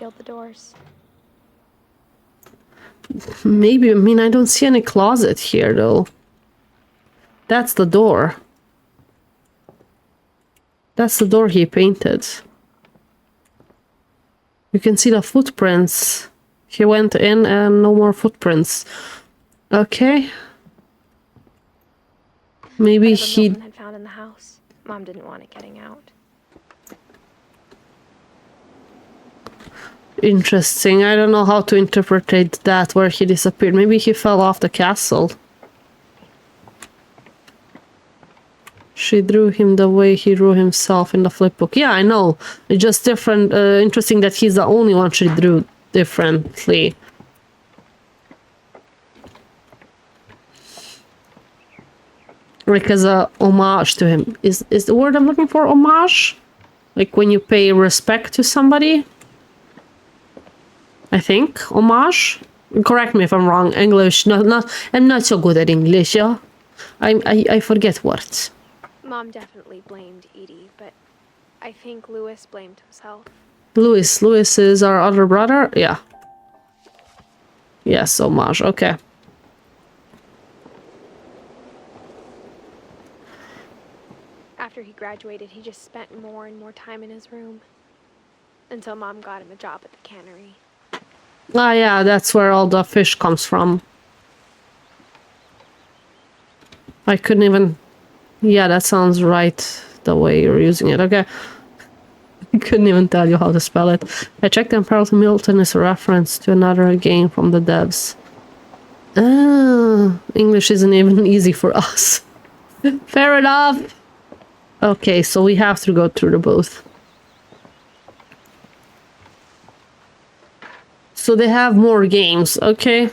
Maybe, I mean, I don't see any closet here though. That's the door. That's the door he painted. You can see the footprints. He went in and no more footprints. Okay. Maybe he had found in the house. Mom didn't want it getting out. Interesting. I don't know how to interpret that, where he disappeared. Maybe he fell off the castle. She drew him the way he drew himself in the flip book. Yeah, I know. It's just different. Interesting that he's the only one she drew differently. Like as a homage to him. Is the word I'm looking for homage? Like when you pay respect to somebody? I think. Homage? Correct me if I'm wrong. English. I'm not so good at English, yeah? I forget words. Mom definitely blamed Edie, but I think Louis blamed himself. Louis is our other brother? Yeah. Yes, homage. Okay. After he graduated, he just spent more and more time in his room. Until Mom got him a job at the cannery. Ah, yeah, that's where all the fish comes from. I couldn't even... Yeah, that sounds right, the way you're using it. Okay. I couldn't even tell you how to spell it. I checked and Peralta Milton is a reference to another game from the devs. Ah, English isn't even easy for us. Fair enough. Okay, so we have to go through the booth. So they have more games, okay.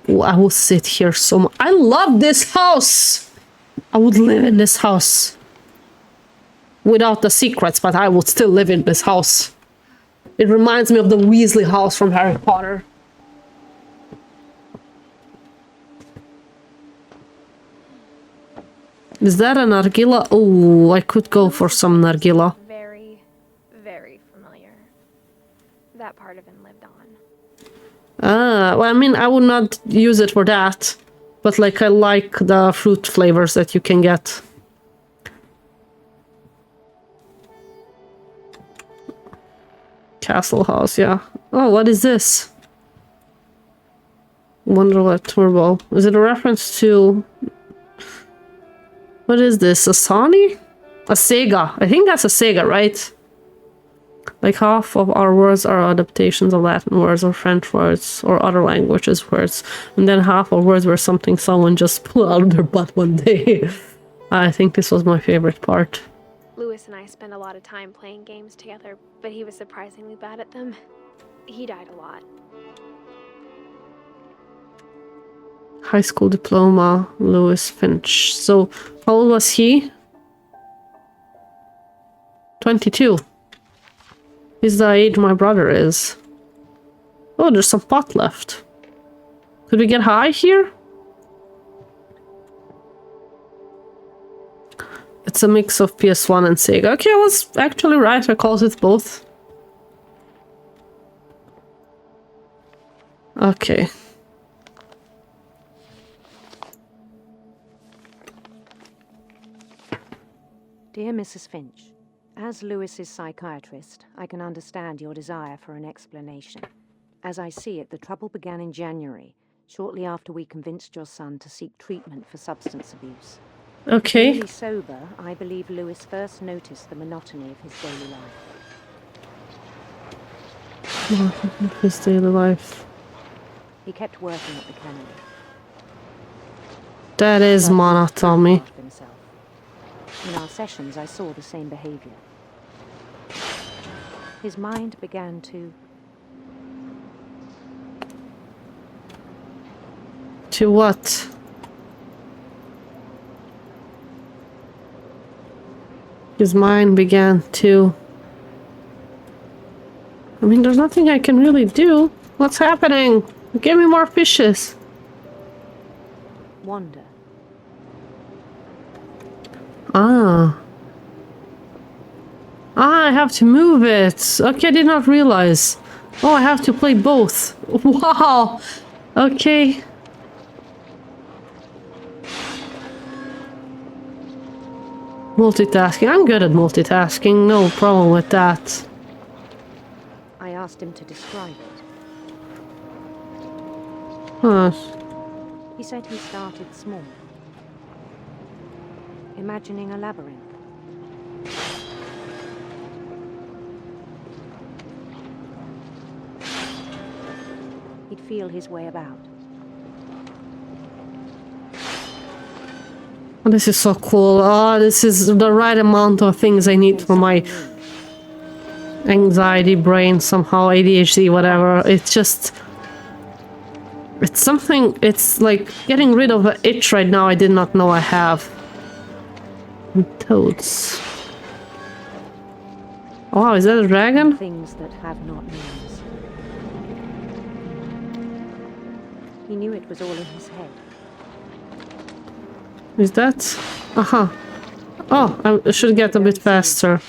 Ooh, I will sit here so much. I love this house! I would live in this house. Without the secrets, but I would still live in this house. It reminds me of the Weasley house from Harry Potter. Is that an nargila? Oh, I could go for some nargila. Very, very familiar. That part of him lived on. Ah, well, I mean, I would not use it for that. But, like, I like the fruit flavors that you can get. Castle House, yeah. Oh, what is this? Wonderlet Turbo. Is it a reference to... What is this? A Sony? A Sega. I think that's a Sega, right? Like half of our words are adaptations of Latin words or French words or other languages words. And then half of words were something someone just pulled out of their butt one day. I think this was my favorite part. Lewis and I spent a lot of time playing games together, but he was surprisingly bad at them. He died a lot. High school diploma, Lewis Finch. So, how old was he? 22. He's the age my brother is. Oh, there's some pot left. Could we get high here? It's a mix of PS1 and Sega. Okay, I was actually right. I called it both. Okay. Dear Mrs. Finch, as Lewis's psychiatrist, I can understand your desire for an explanation. As I see it, the trouble began in January, shortly after we convinced your son to seek treatment for substance abuse. Okay. Really sober, I believe Lewis first noticed the monotony of his daily life. His daily life. He kept working at the cannery. That is monotony. In our sessions, I saw the same behavior. His mind began to... To what? His mind began to... I mean, there's nothing I can really do. What's happening? Give me more fishes. wander. Ah, I have to move it. Okay, I did not realize. Oh, I have to play both. Wow. Okay. Multitasking. I'm good at multitasking. No problem with that. I asked him to describe it. Huh. He said he started small, imagining a labyrinth. He'd feel his way about. Oh, this is so cool. Oh, this is the right amount of things I need for my anxiety brain, somehow ADHD, whatever. It's just... It's something... It's like getting rid of an itch right now I did not know I have. And toads. Wow, is that a dragon? Things that have not names. He knew it was all in his head. Is that? Aha. Oh, I should get a bit faster.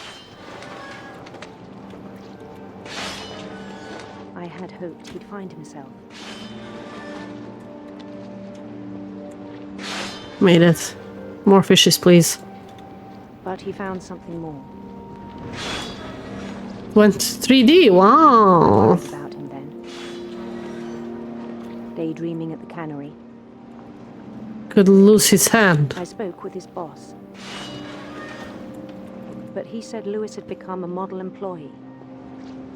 I had hoped he'd find himself. Made it. More fishes, please. But he found something more. Went 3D, wow. About him then. Daydreaming at the cannery. Could lose his hand. I spoke with his boss. But he said Lewis had become a model employee.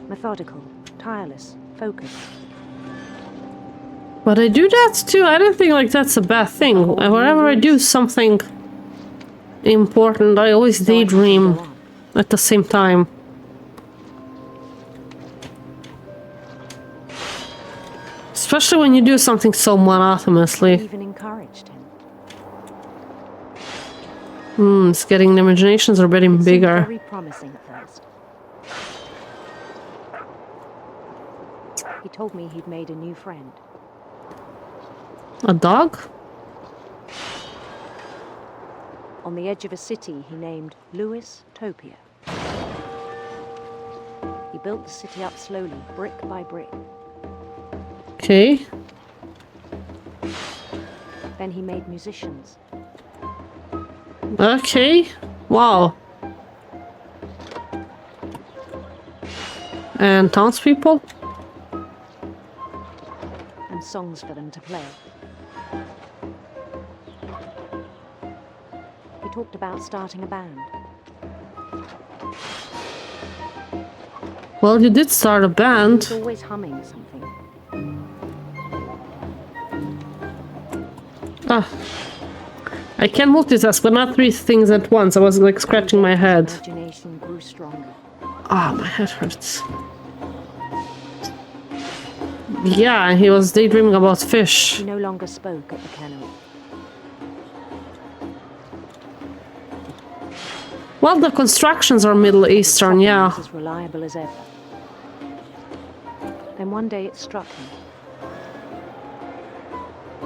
Methodical, tireless, focused. But I do that too. I don't think like that's a bad thing. Whenever I do something important, I always daydream at the same time. Especially when you do something so monotonously. Even encouraged him. It's getting the imaginations are getting bigger. Very promising at first. He told me he'd made a new friend. A dog? On the edge of a city he named Lewis Topia. He built the city up slowly, brick by brick. Okay. Then he made musicians. Okay. Wow. And townspeople? And songs for them to play. He talked about starting a band. Well, you did start a He band. was always humming something. Ah. I can multitask, but not 3 things at once. I was like scratching my head. Imagination grew stronger. Ah, my head hurts. Yeah, he was daydreaming about fish. He no longer spoke at the cannery. Well, the constructions are Middle Eastern, yeah. Was as reliable as ever. Then one day it struck him.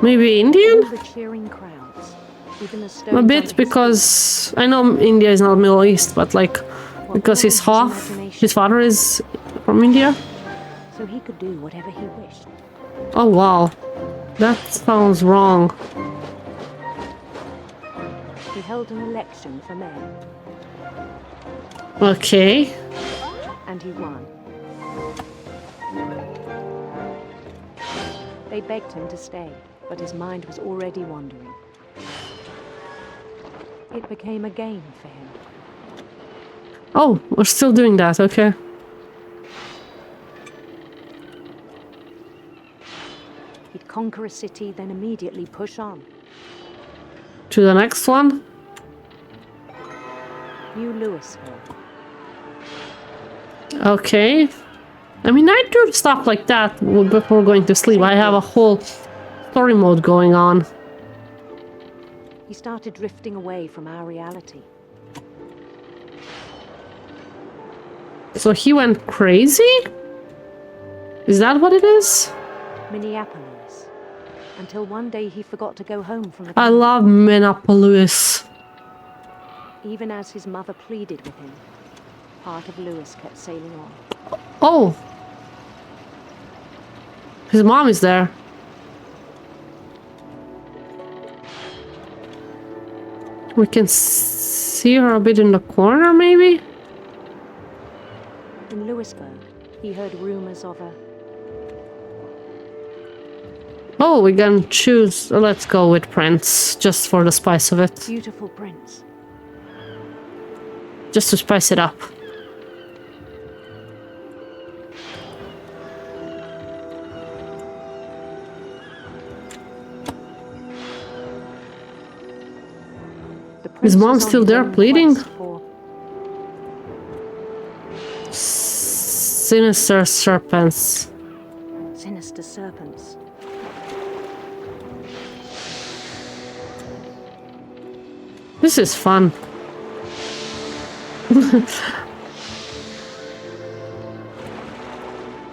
Maybe Indian? All the cheering crowds, even the A stones under bit, his because I know India is not Middle East, but like, because he's half, his father is from India. feet, so he could do whatever he wished. Oh wow, that sounds wrong. He held an election for mayor, Okay. and he won. They begged him to stay, but his mind was already wandering. It became a game for him. Oh, we're still doing that, okay. He'd conquer a city, then immediately push on. To the next one. New Louisville. Okay. I mean, I do stuff like that before going to sleep. I have a whole story mode going on. He started drifting away from our reality. So he went crazy? Is that what it is? Minneapolis. Until one day he forgot to go home from the I cannery. love Minneapolis. Even as his mother pleaded with him, part of Lewis kept sailing on. Oh. His mom is there. We can see her a bit in the corner, maybe? In Louisburg, he heard rumors of a... Oh, we can choose. Let's go with Prince, just for the spice of it. beautiful prince. Just to spice it up. The prince Is mom was on still his there own pleading? quest for Sinister serpents. sinister serpents. This is fun.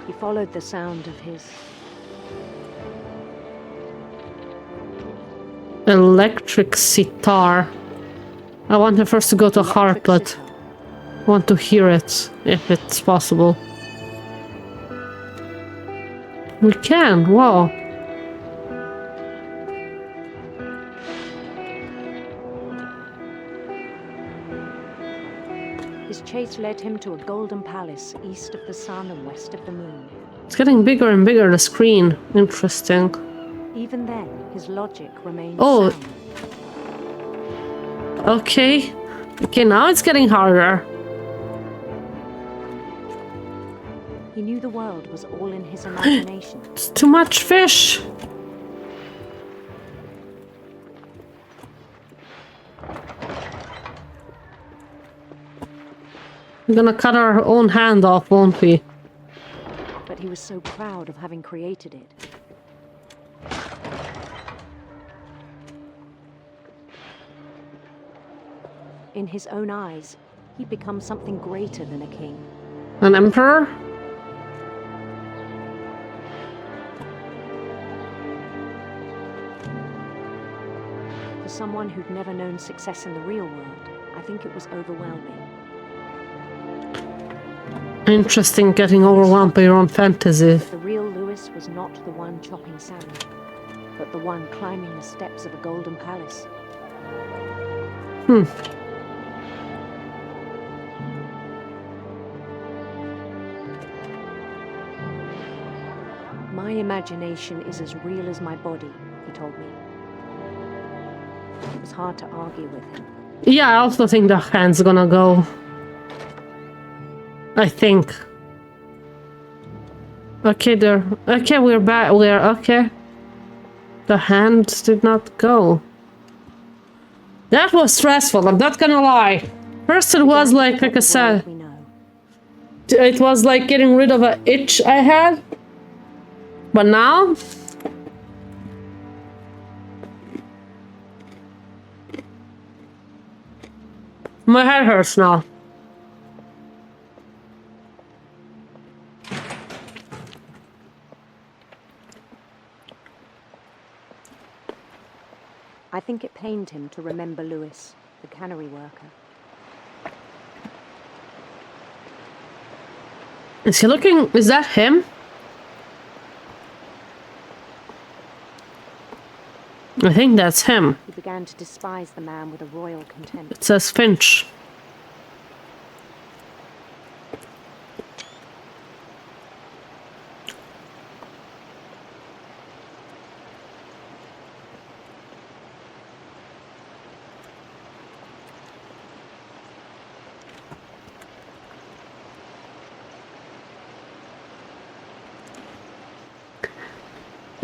He followed the sound of his Electric sitar. I want her first to go to heart, electric but sitar. I want to hear it, if it's possible. We can, wow. His chase led him to a golden palace east of the sun and west of the moon. It's getting bigger and bigger, the screen. Interesting. Even then, his logic remained Oh. sound. Okay. Okay, now it's getting harder. He knew the world was all in his imagination. It's too much fish. We're gonna cut our own hand off, won't we? But he was so proud of having created it. In his own eyes, he'd become something greater than a king. An emperor? For someone who'd never known success in the real world, I think it was overwhelming. Interesting, getting overwhelmed by your own fantasy. The real Lewis was not the one chopping salmon, but the one climbing the steps of a golden palace. My imagination is as real as my body, he told me. It was hard to argue with him. Yeah, I also think the hand's gonna go. I think. Okay, there. Okay, we're back. We're okay. The hand did not go. That was stressful, I'm not gonna lie. First it was like I said, it was like getting rid of an itch I had. But now, my head hurts now. I think it pained him to remember Lewis, the cannery worker. Is he looking? Is that him? I think that's him. He began to despise the man with a royal contempt. It says Finch.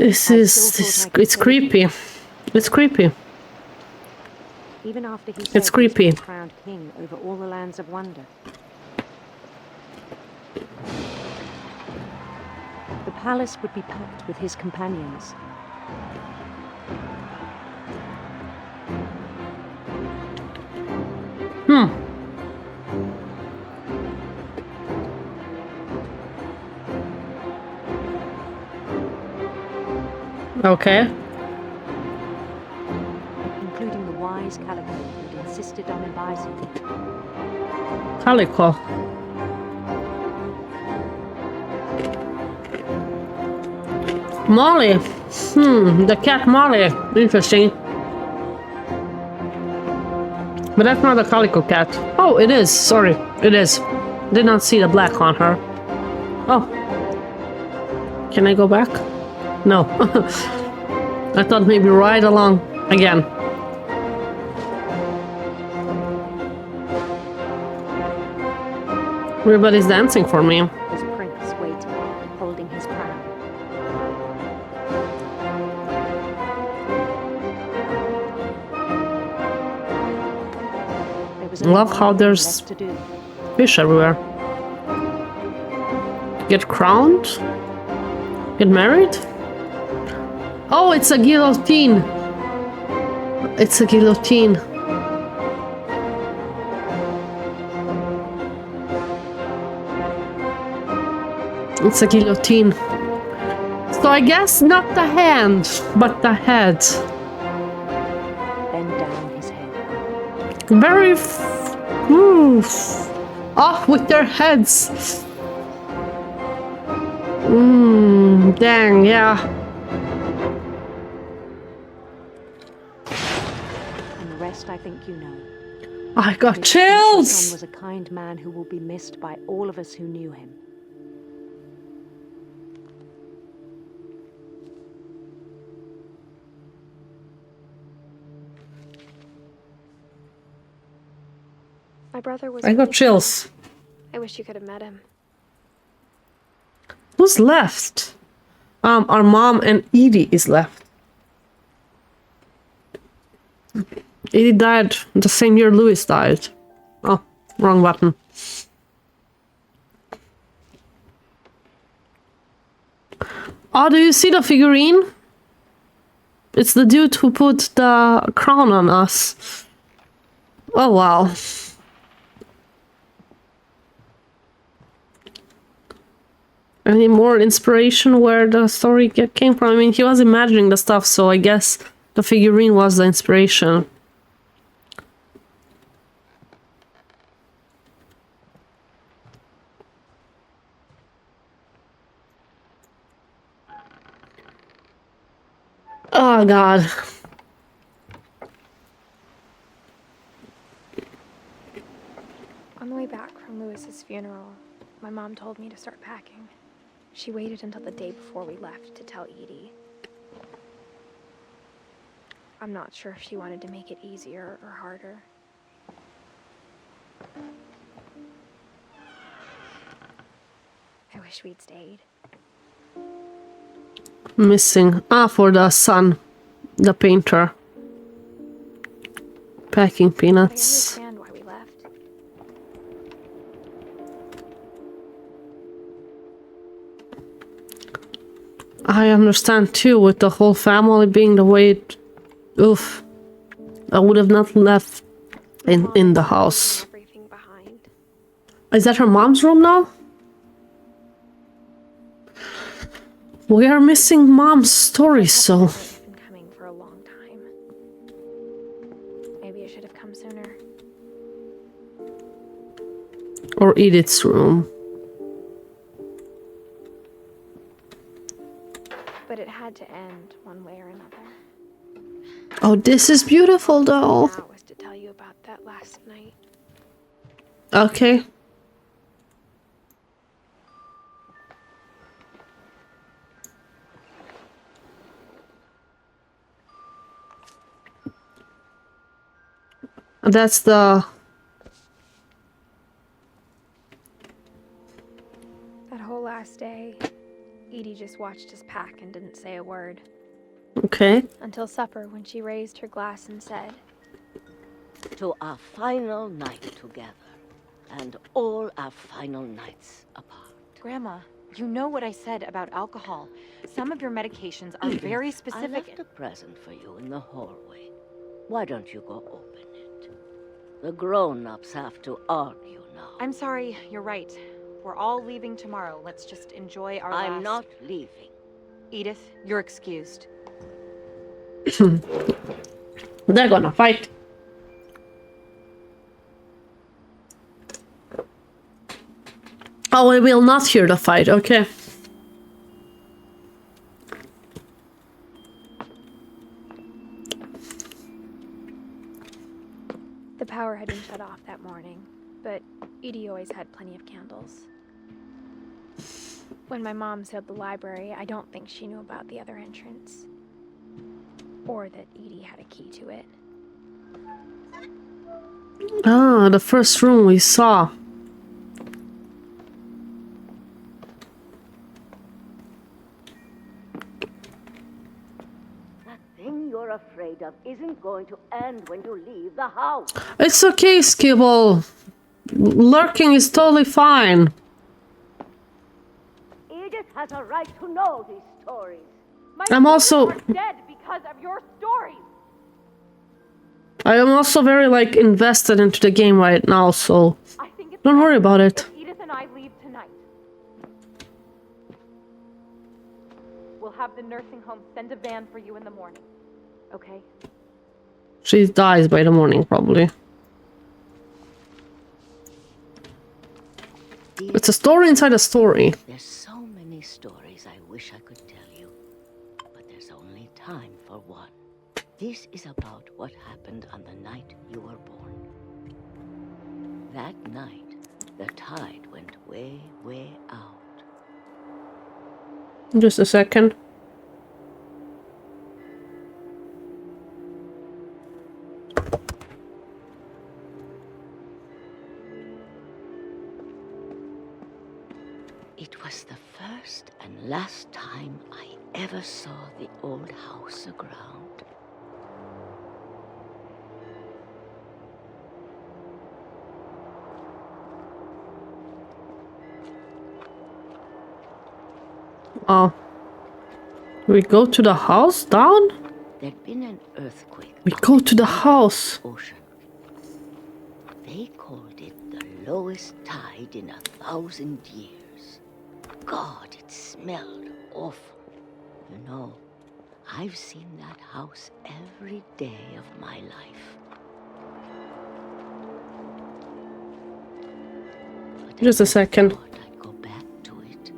It's creepy. It's creepy. Even after he It's creepy. He was crowned king over all the lands of wonder. The palace would be packed with his companions. Okay. Including the wise Calico who'd insisted on advising me. Calico. Molly. The cat Molly. Interesting. But that's not a Calico cat. Oh, it is. Sorry. It is. Did not see the black on her. Oh. Can I go back? No. I thought maybe ride along again. Everybody's dancing for me. His prince waiting, holding his crown. Love how there's fish everywhere. Get crowned? Get married? Oh, it's a guillotine. It's a guillotine. It's a guillotine. So I guess not the hand, but the head. Bend down his head. Very off with their heads. Dang, yeah. And the rest I think you know. I got Son chills. was a kind man who will be missed by all of us who knew him. My brother was. I got chills. I wish you could have met him. Who's left? Our mom and Edie is left. Edie died the same year Louis died. Oh, wrong button. Oh, do you see the figurine? It's the dude who put the crown on us. Oh, wow. Any more inspiration where the story came from? I mean, he was imagining the stuff, so I guess The figurine was the inspiration. Oh god. On the way back from Lewis's funeral, my mom told me to start packing. She waited until the day before we left to tell Edie. I'm not sure if she wanted to make it easier or harder. I wish we'd stayed. Missing. For the son. The painter. Packing peanuts. I understand why we left. I understand too, with the whole family being the way it... Oof. I would have not left in the house. Everything behind. Is that her mom's room now? We are missing mom's story, so... I've been coming for a long time. Maybe I should have come sooner. Or Edith's room. But it had to end one way or another. Oh, this is beautiful though. That was to tell you about that last night. Okay. That's the... That whole last day, Edie just watched us pack and didn't say a word. Okay. Until supper, when she raised her glass and said, "To our final night together, and all our final nights apart." Grandma, you know what I said about alcohol. Some of your medications are very I specific. left a present for you in the hallway. Why don't you go open it? The grown-ups have to argue now. I'm sorry, you're right. We're all leaving tomorrow. Let's just enjoy our last... I'm not leaving. Edith, you're excused. They're gonna fight. Oh, we will not hear the fight, okay. the power had been shut off that morning, but Edie always had plenty of candles. When my mom sealed the library, I don't think she knew about the other entrance. Or that Edie had a key to it. Ah, the first room we saw. That thing you're afraid of isn't going to end when you leave the house. It's okay, Skibble. Lurking is totally fine. Edith has a right to know these stories. I'm also... dead because of your stories. I am also very, like, invested into the game right now, so... Don't worry about it. Edith and I leave tonight. We'll have the nursing home send a van for you in the morning. Okay? She dies by the morning, probably. It's a story inside a story. There's so many stories I wish I could tell you, but there's only time for one. This is about what happened on the night you were born. That night, the tide went way, way out. Just a second. It was the first and last time I ever saw the old house aground. Oh. We go to the house down? There'd been an earthquake. We go to the house. Ocean. They called it the lowest tide in 1,000 years. God, it smelled awful. You know, I've seen that house every day of my life. But Just a second. I'd go back to it.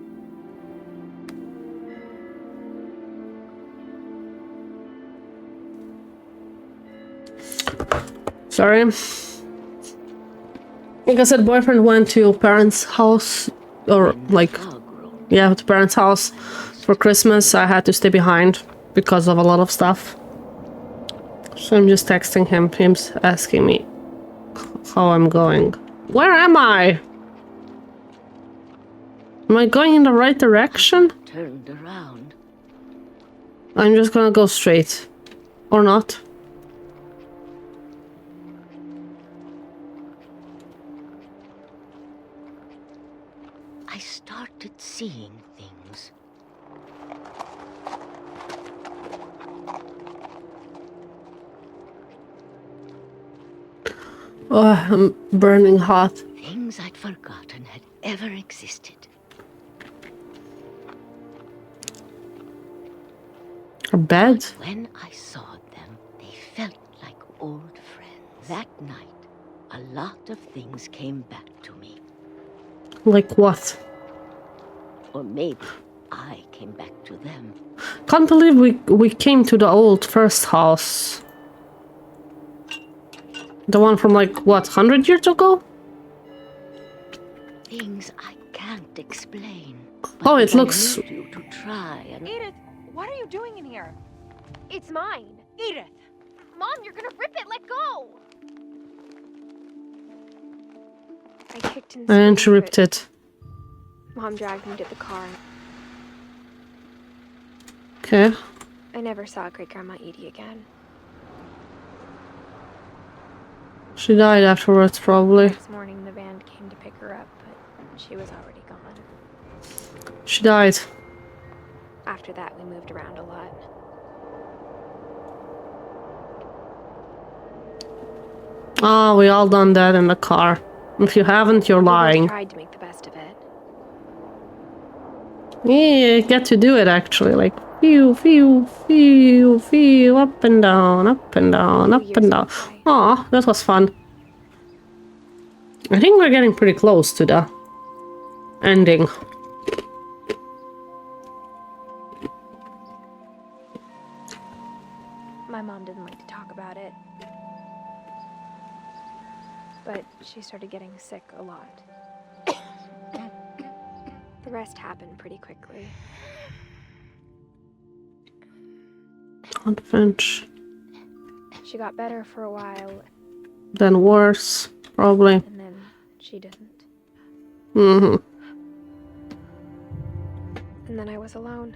Sorry. Like I said, boyfriend went to parents' house, or like, yeah, to parents' house for Christmas. I had to stay behind because of a lot of stuff. So I'm just texting him. Him's asking me how I'm going. Where am I? Am I going in the right direction? Turned around. I'm just gonna go straight. Or not. I started seeing things. Oh, I'm burning hot. Things I'd forgotten had ever existed. A bed? When I saw them, they felt like old friends. That night, a lot of things came back to me. Like what? Or maybe I came back to them. Can't believe we came to the old first house. The one from like, what, 100 years ago? Things I can't explain. Oh, it looks... I need you to try and... Edith, what are you doing in here? It's mine. Edith! Mom, you're gonna rip it. Let go. I kicked and And she screamed, ripped but it. Mom dragged me to the car. Okay. I never saw Great Grandma Edie again. She died afterwards, probably. Next morning, the van came to pick her up, but she was already gone. She died. After that, we moved around a lot. Ah, we all done that in the car. If you haven't, you're We both lying. tried to make the best of it. Yeah, you get to do it actually. Like, phew, phew, phew, phew, up and down, up and down, up and down. Aw, that was fun. I think we're getting pretty close to the ending. My mom didn't like to talk about it. But she started getting sick a lot. The rest happened pretty quickly. Aunt Finch. She got better for a while, Then worse, probably. and then she didn't. Mm-hmm. And then I was alone.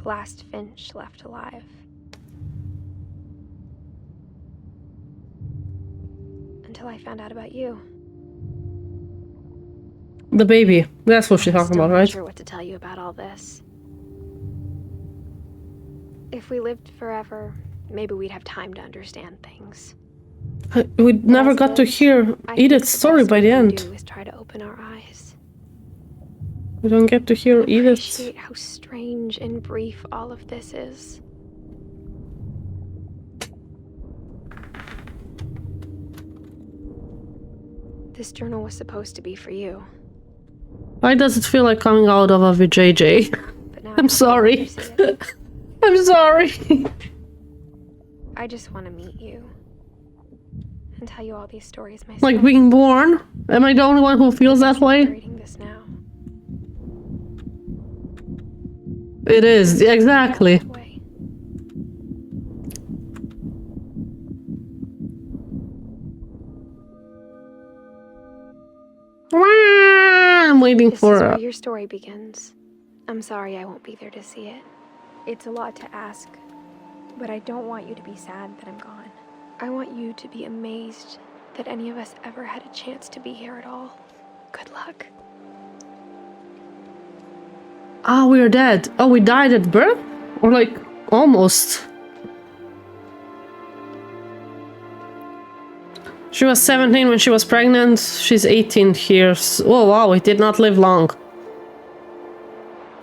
The last Finch left alive. Until I found out about you. The baby. That's what she's I'm talking still about, not right? sure what to tell you about all this. If we lived forever, maybe we'd have time to understand things. We never got to hear Edith's story by the end. Do is try to open our eyes. We don't get to hear Edith's. Appreciate how strange and brief all of this is. This journal was supposed to be for you. Why does it feel like coming out of a VJJ? I'm sorry. I'm sorry. I just want to meet you and tell you all these stories myself. Like being born? Am I the only one who feels that way? Reading this now. It is, exactly. I'm waiting This is for where your story begins. I'm sorry I won't be there to see it. It's a lot to ask, but I don't want you to be sad that I'm gone. I want you to be amazed that any of us ever had a chance to be here at all. Good luck. Ah, we are dead. Oh, we died at birth? Or like, almost. She was 17 when she was pregnant. She's 18 here. Oh wow, we did not live long.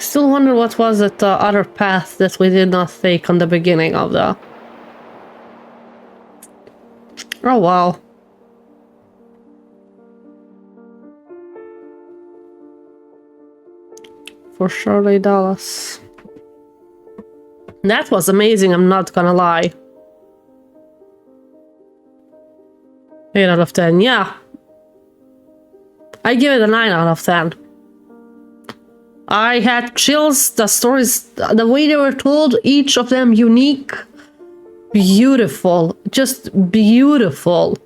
Still wonder what was it, the other path that we did not take on the beginning of the... Oh wow. For Shirley Dallas. That was amazing, I'm not gonna lie. 8 out of 10, yeah. I give it a 9 out of 10. I had chills, the stories, the way they were told, each of them unique, beautiful, just beautiful.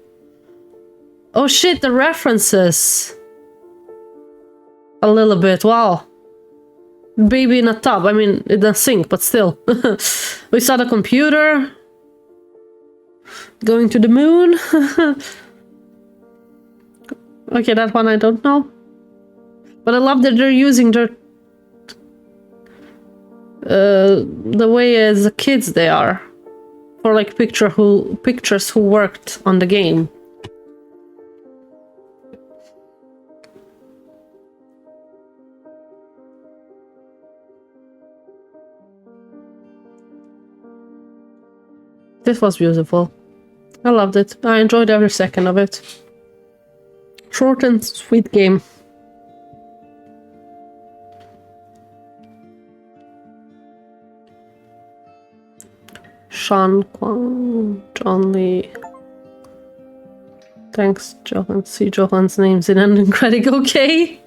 Oh shit, the references. A little bit, wow. Baby in a tub, I mean, in a sink, but still. We saw the computer. Going to the moon. Okay, that one I don't know. But I love that they're using their... the way as kids they are. For like pictures who worked on the game. This was beautiful. I loved it. I enjoyed every second of it. Short and sweet game. Sean Kwang, John Lee. Thanks, Johan. See Johan's names in ending credit. Okay.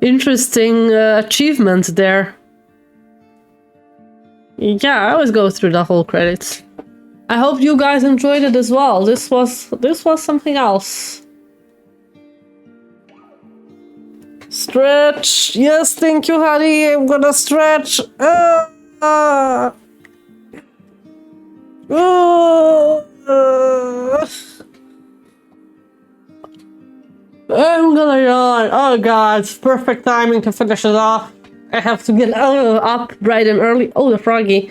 Interesting achievement there. Yeah, I always go through the whole credits. I hope you guys enjoyed it as well. This was something else. Stretch. Yes, thank you, Harry. I'm gonna stretch. I'm gonna yawn. Oh god, it's perfect timing to finish it off. I have to get up bright and early. Oh, the froggy.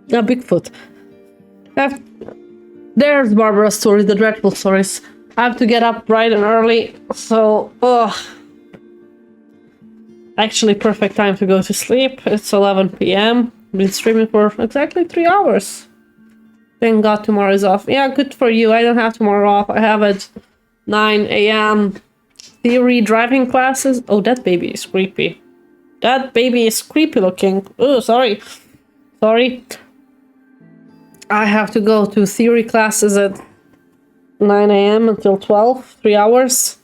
The Bigfoot. There's Barbara's story, the dreadful stories. I have to get up bright and early, so actually perfect time to go to sleep. It's 11 p.m. Been streaming for exactly 3 hours. Thank God tomorrow is off. Yeah, good for you. I don't have tomorrow off. I have at 9 a.m. theory driving classes. Oh, that baby is creepy. That baby is creepy looking. Oh, sorry. Sorry. I have to go to theory classes at 9 a.m. until 12, 3 hours.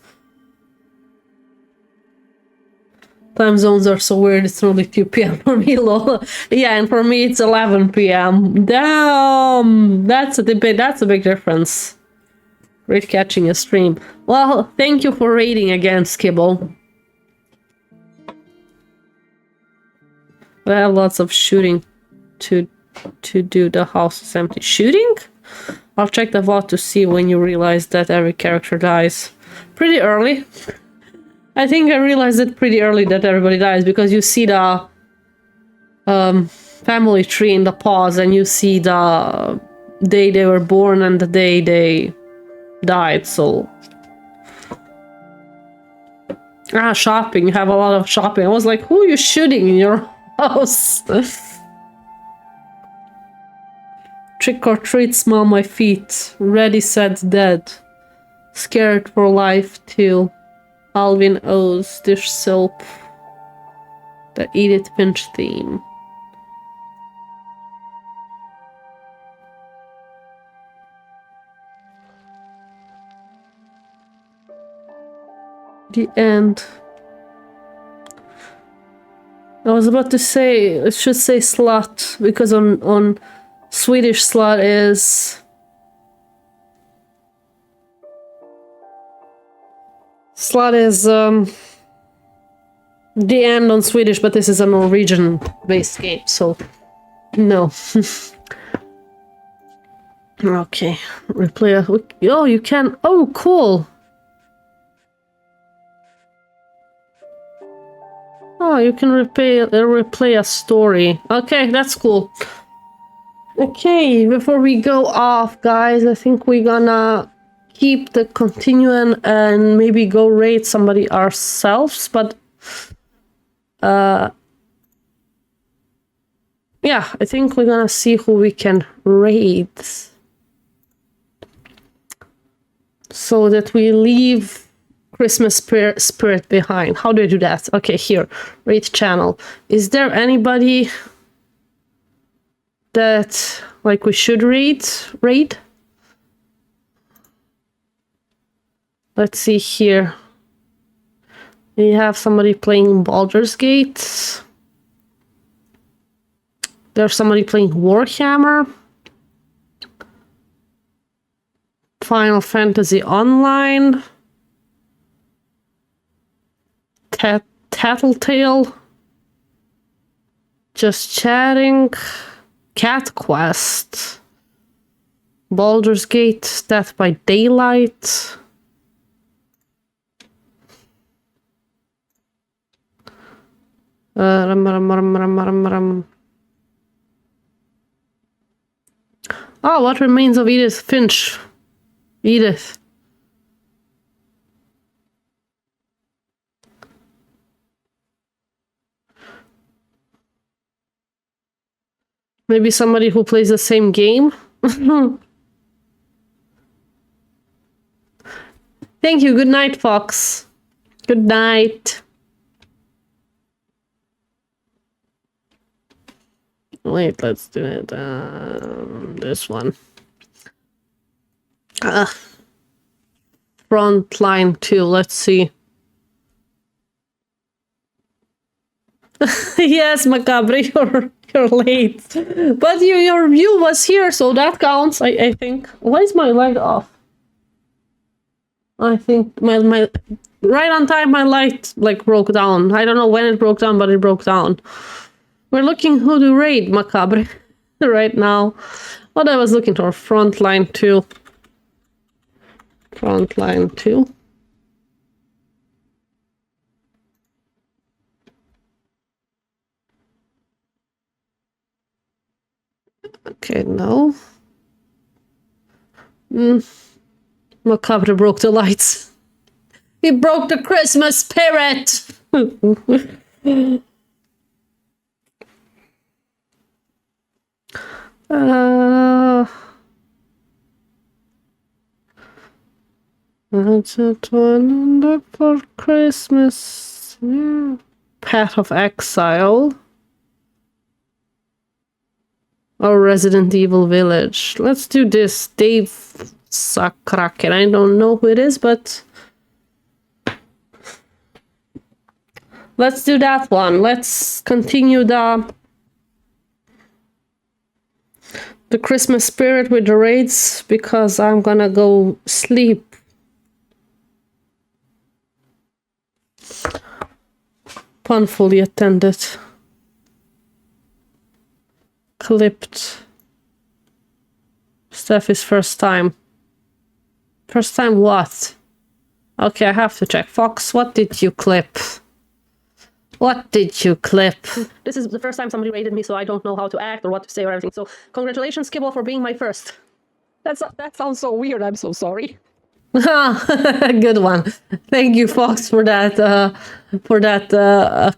Time zones are so weird, it's only 2 p.m. for me, lol. Yeah, and for me it's 11 p.m. Damn! That's a big difference. Great catching a stream. Well, thank you for raiding again, Skibble. I have lots of shooting to do. The house is empty. Shooting? I'll check the VOD to see when you realize that every character dies. Pretty early. I think I realized it pretty early that everybody dies because you see the family tree in the pause and you see the day they were born and the day they died, so... shopping. You have a lot of shopping. I was like, who are you shooting in your house? Trick or treat, smell my feet. Ready, set, dead. Scared for life too. Alvin O's dish soap. The Edith Finch theme. The end. I was about to say, it should say slut, because on Swedish slut is... Slut is the end on Swedish, but this is a Norwegian-based game, so no. Okay, replay. Oh, you can. Oh, cool. Oh, you can replay a story. Okay, that's cool. Okay, before we go off, guys, I think we're gonna keep the continuing and maybe go raid somebody ourselves, but Yeah, I think we're gonna see who we can raid. So that we leave Christmas spirit behind. How do I do that? Okay, here. Raid channel. Is there anybody that like we should raid? Let's see here. We have somebody playing Baldur's Gate. There's somebody playing Warhammer. Final Fantasy Online. Tattletale. Just Chatting. Cat Quest. Baldur's Gate. Death by Daylight. Oh, what remains of Edith Finch? Edith. Maybe somebody who plays the same game? Thank you. Good night, Fox. Good night. Wait, let's do it. This one. Frontline 2, let's see. Yes, Macabre, you're late. But your view was here, so that counts, I think. Why is my light off? I think my right on time my light like broke down. I don't know when it broke down, but it broke down. We're looking who to raid, Macabre, right now. What I was looking for, Frontline 2. Frontline 2. Okay, no. Macabre broke the lights. He broke the Christmas spirit! I just wanna look for Christmas. Yeah. Path of Exile. Or Resident Evil Village. Let's do this. Dave Sakraken. I don't know who it is, but let's do that one. Let's continue the Christmas spirit with the raids because I'm gonna go sleep. Pun fully attended. Clipped. Steffi's first time. First time what? Okay, I have to check. Fox, what did you clip? What did you clip? This is the first time somebody raided me, so I don't know how to act or what to say or everything. So, congratulations, Kibble, for being my first. That sounds so weird. I'm so sorry. Good one. Thank you, Fox, for that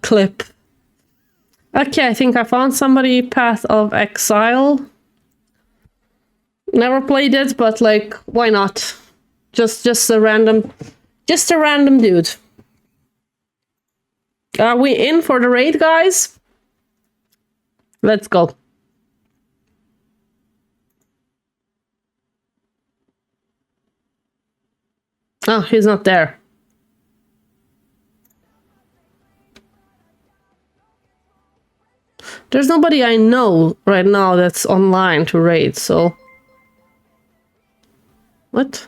clip. Okay, I think I found somebody. Path of Exile. Never played it, but like, why not? Just a random dude. Are we in for the raid, guys? Let's go. Oh, he's not there. There's nobody I know right now that's online to raid, so... What?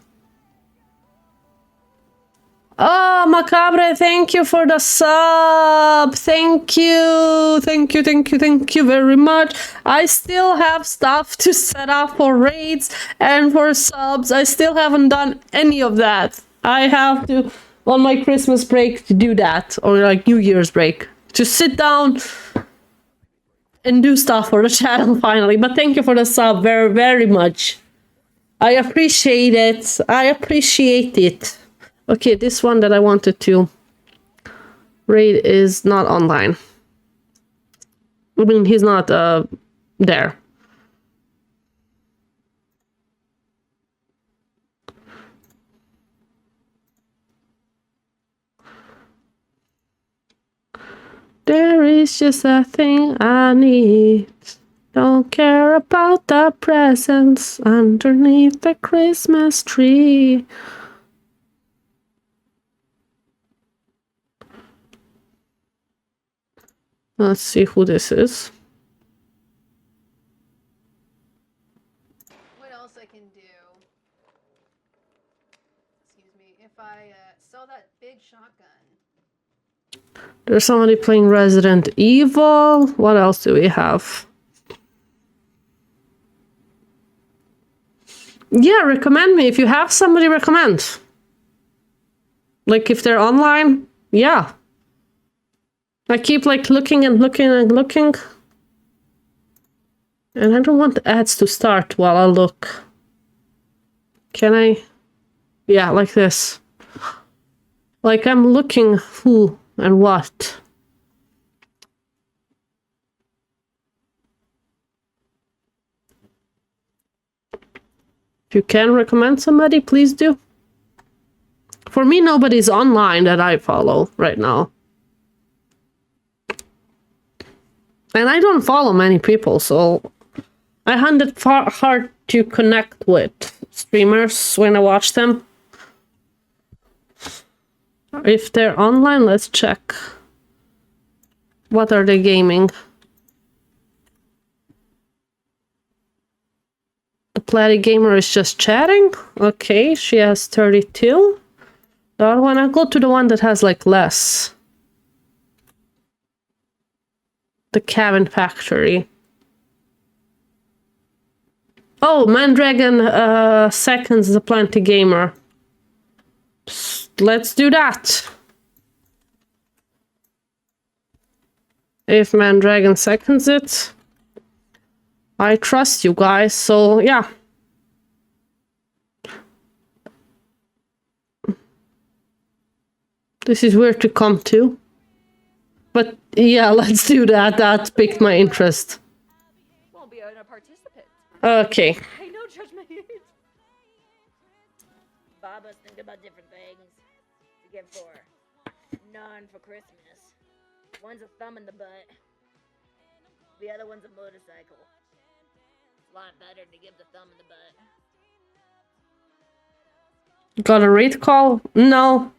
Oh, Macabre, thank you for the sub. Thank you. Thank you very much. I still have stuff to set up for raids and for subs. I still haven't done any of that. I have to, on my Christmas break, to do that. Or like New Year's break. To sit down and do stuff for the channel finally. But thank you for the sub very, very much. I appreciate it. I appreciate it. Okay, this one that I wanted to raid is not online. I mean, he's not there. There is just a thing I need. Don't care about the presents underneath the Christmas tree. Let's see who this is. What else I can do? Excuse me. If I sell that big shotgun. There's somebody playing Resident Evil. What else do we have? Yeah, recommend me. If you have somebody, recommend. Like, if they're online, yeah. I keep, like, looking and looking and looking. And I don't want the ads to start while I look. Can I? Yeah, like this. Like, I'm looking who and what. If you can recommend somebody, please do. For me, nobody's online that I follow right now. And I don't follow many people, so I find it hard to connect with streamers when I watch them. If they're online, let's check. What are they gaming? The Platy Gamer is just chatting. Okay, she has 32. The other one, I'll go to the one that has like less. The Cabin Factory. Oh, Mandragon seconds the Platy Gamer. Let's do that. If Mandragon seconds it, I trust you guys, so yeah. This is where to come to. But yeah, let's do that. That piqued my interest. Won't be a participant. Okay. Hey, no judgment. Baba's thinking about different things to give for. None for Christmas. One's a thumb in the butt. The other one's a motorcycle. It's a lot better to give the thumb in the butt. Got a rate call? No.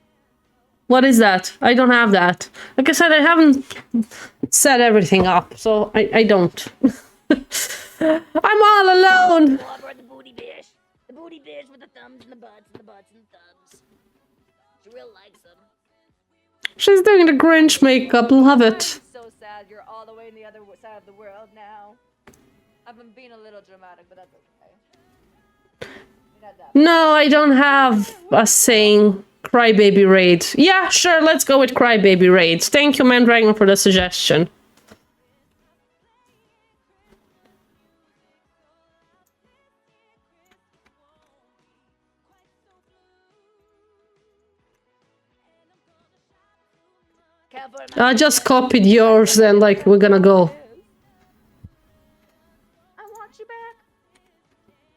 What is that? I don't have that. Like I said, I haven't set everything up, so I don't. I'm all alone. The booty bitch. The booty bitch with the thumbs and the butts and the butts and the thumbs. She real likes them. She's doing the Grinch makeup. Love it. So sad you're all the way in the other side of the world now. I've been being a little dramatic, but that's okay. No, I don't have a saying. Crybaby raid. Yeah, sure, let's go with Crybaby raid. Thank you, Mandragon, for the suggestion. I just copied yours and like we're gonna go. I want you back.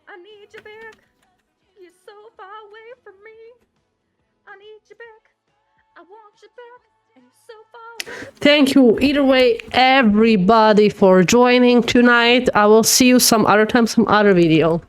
I need you back. You're so far away from me. I need you back. I want you back. And you're so far away. Thank you either way, everybody, for joining tonight. I will see you some other time, some other video.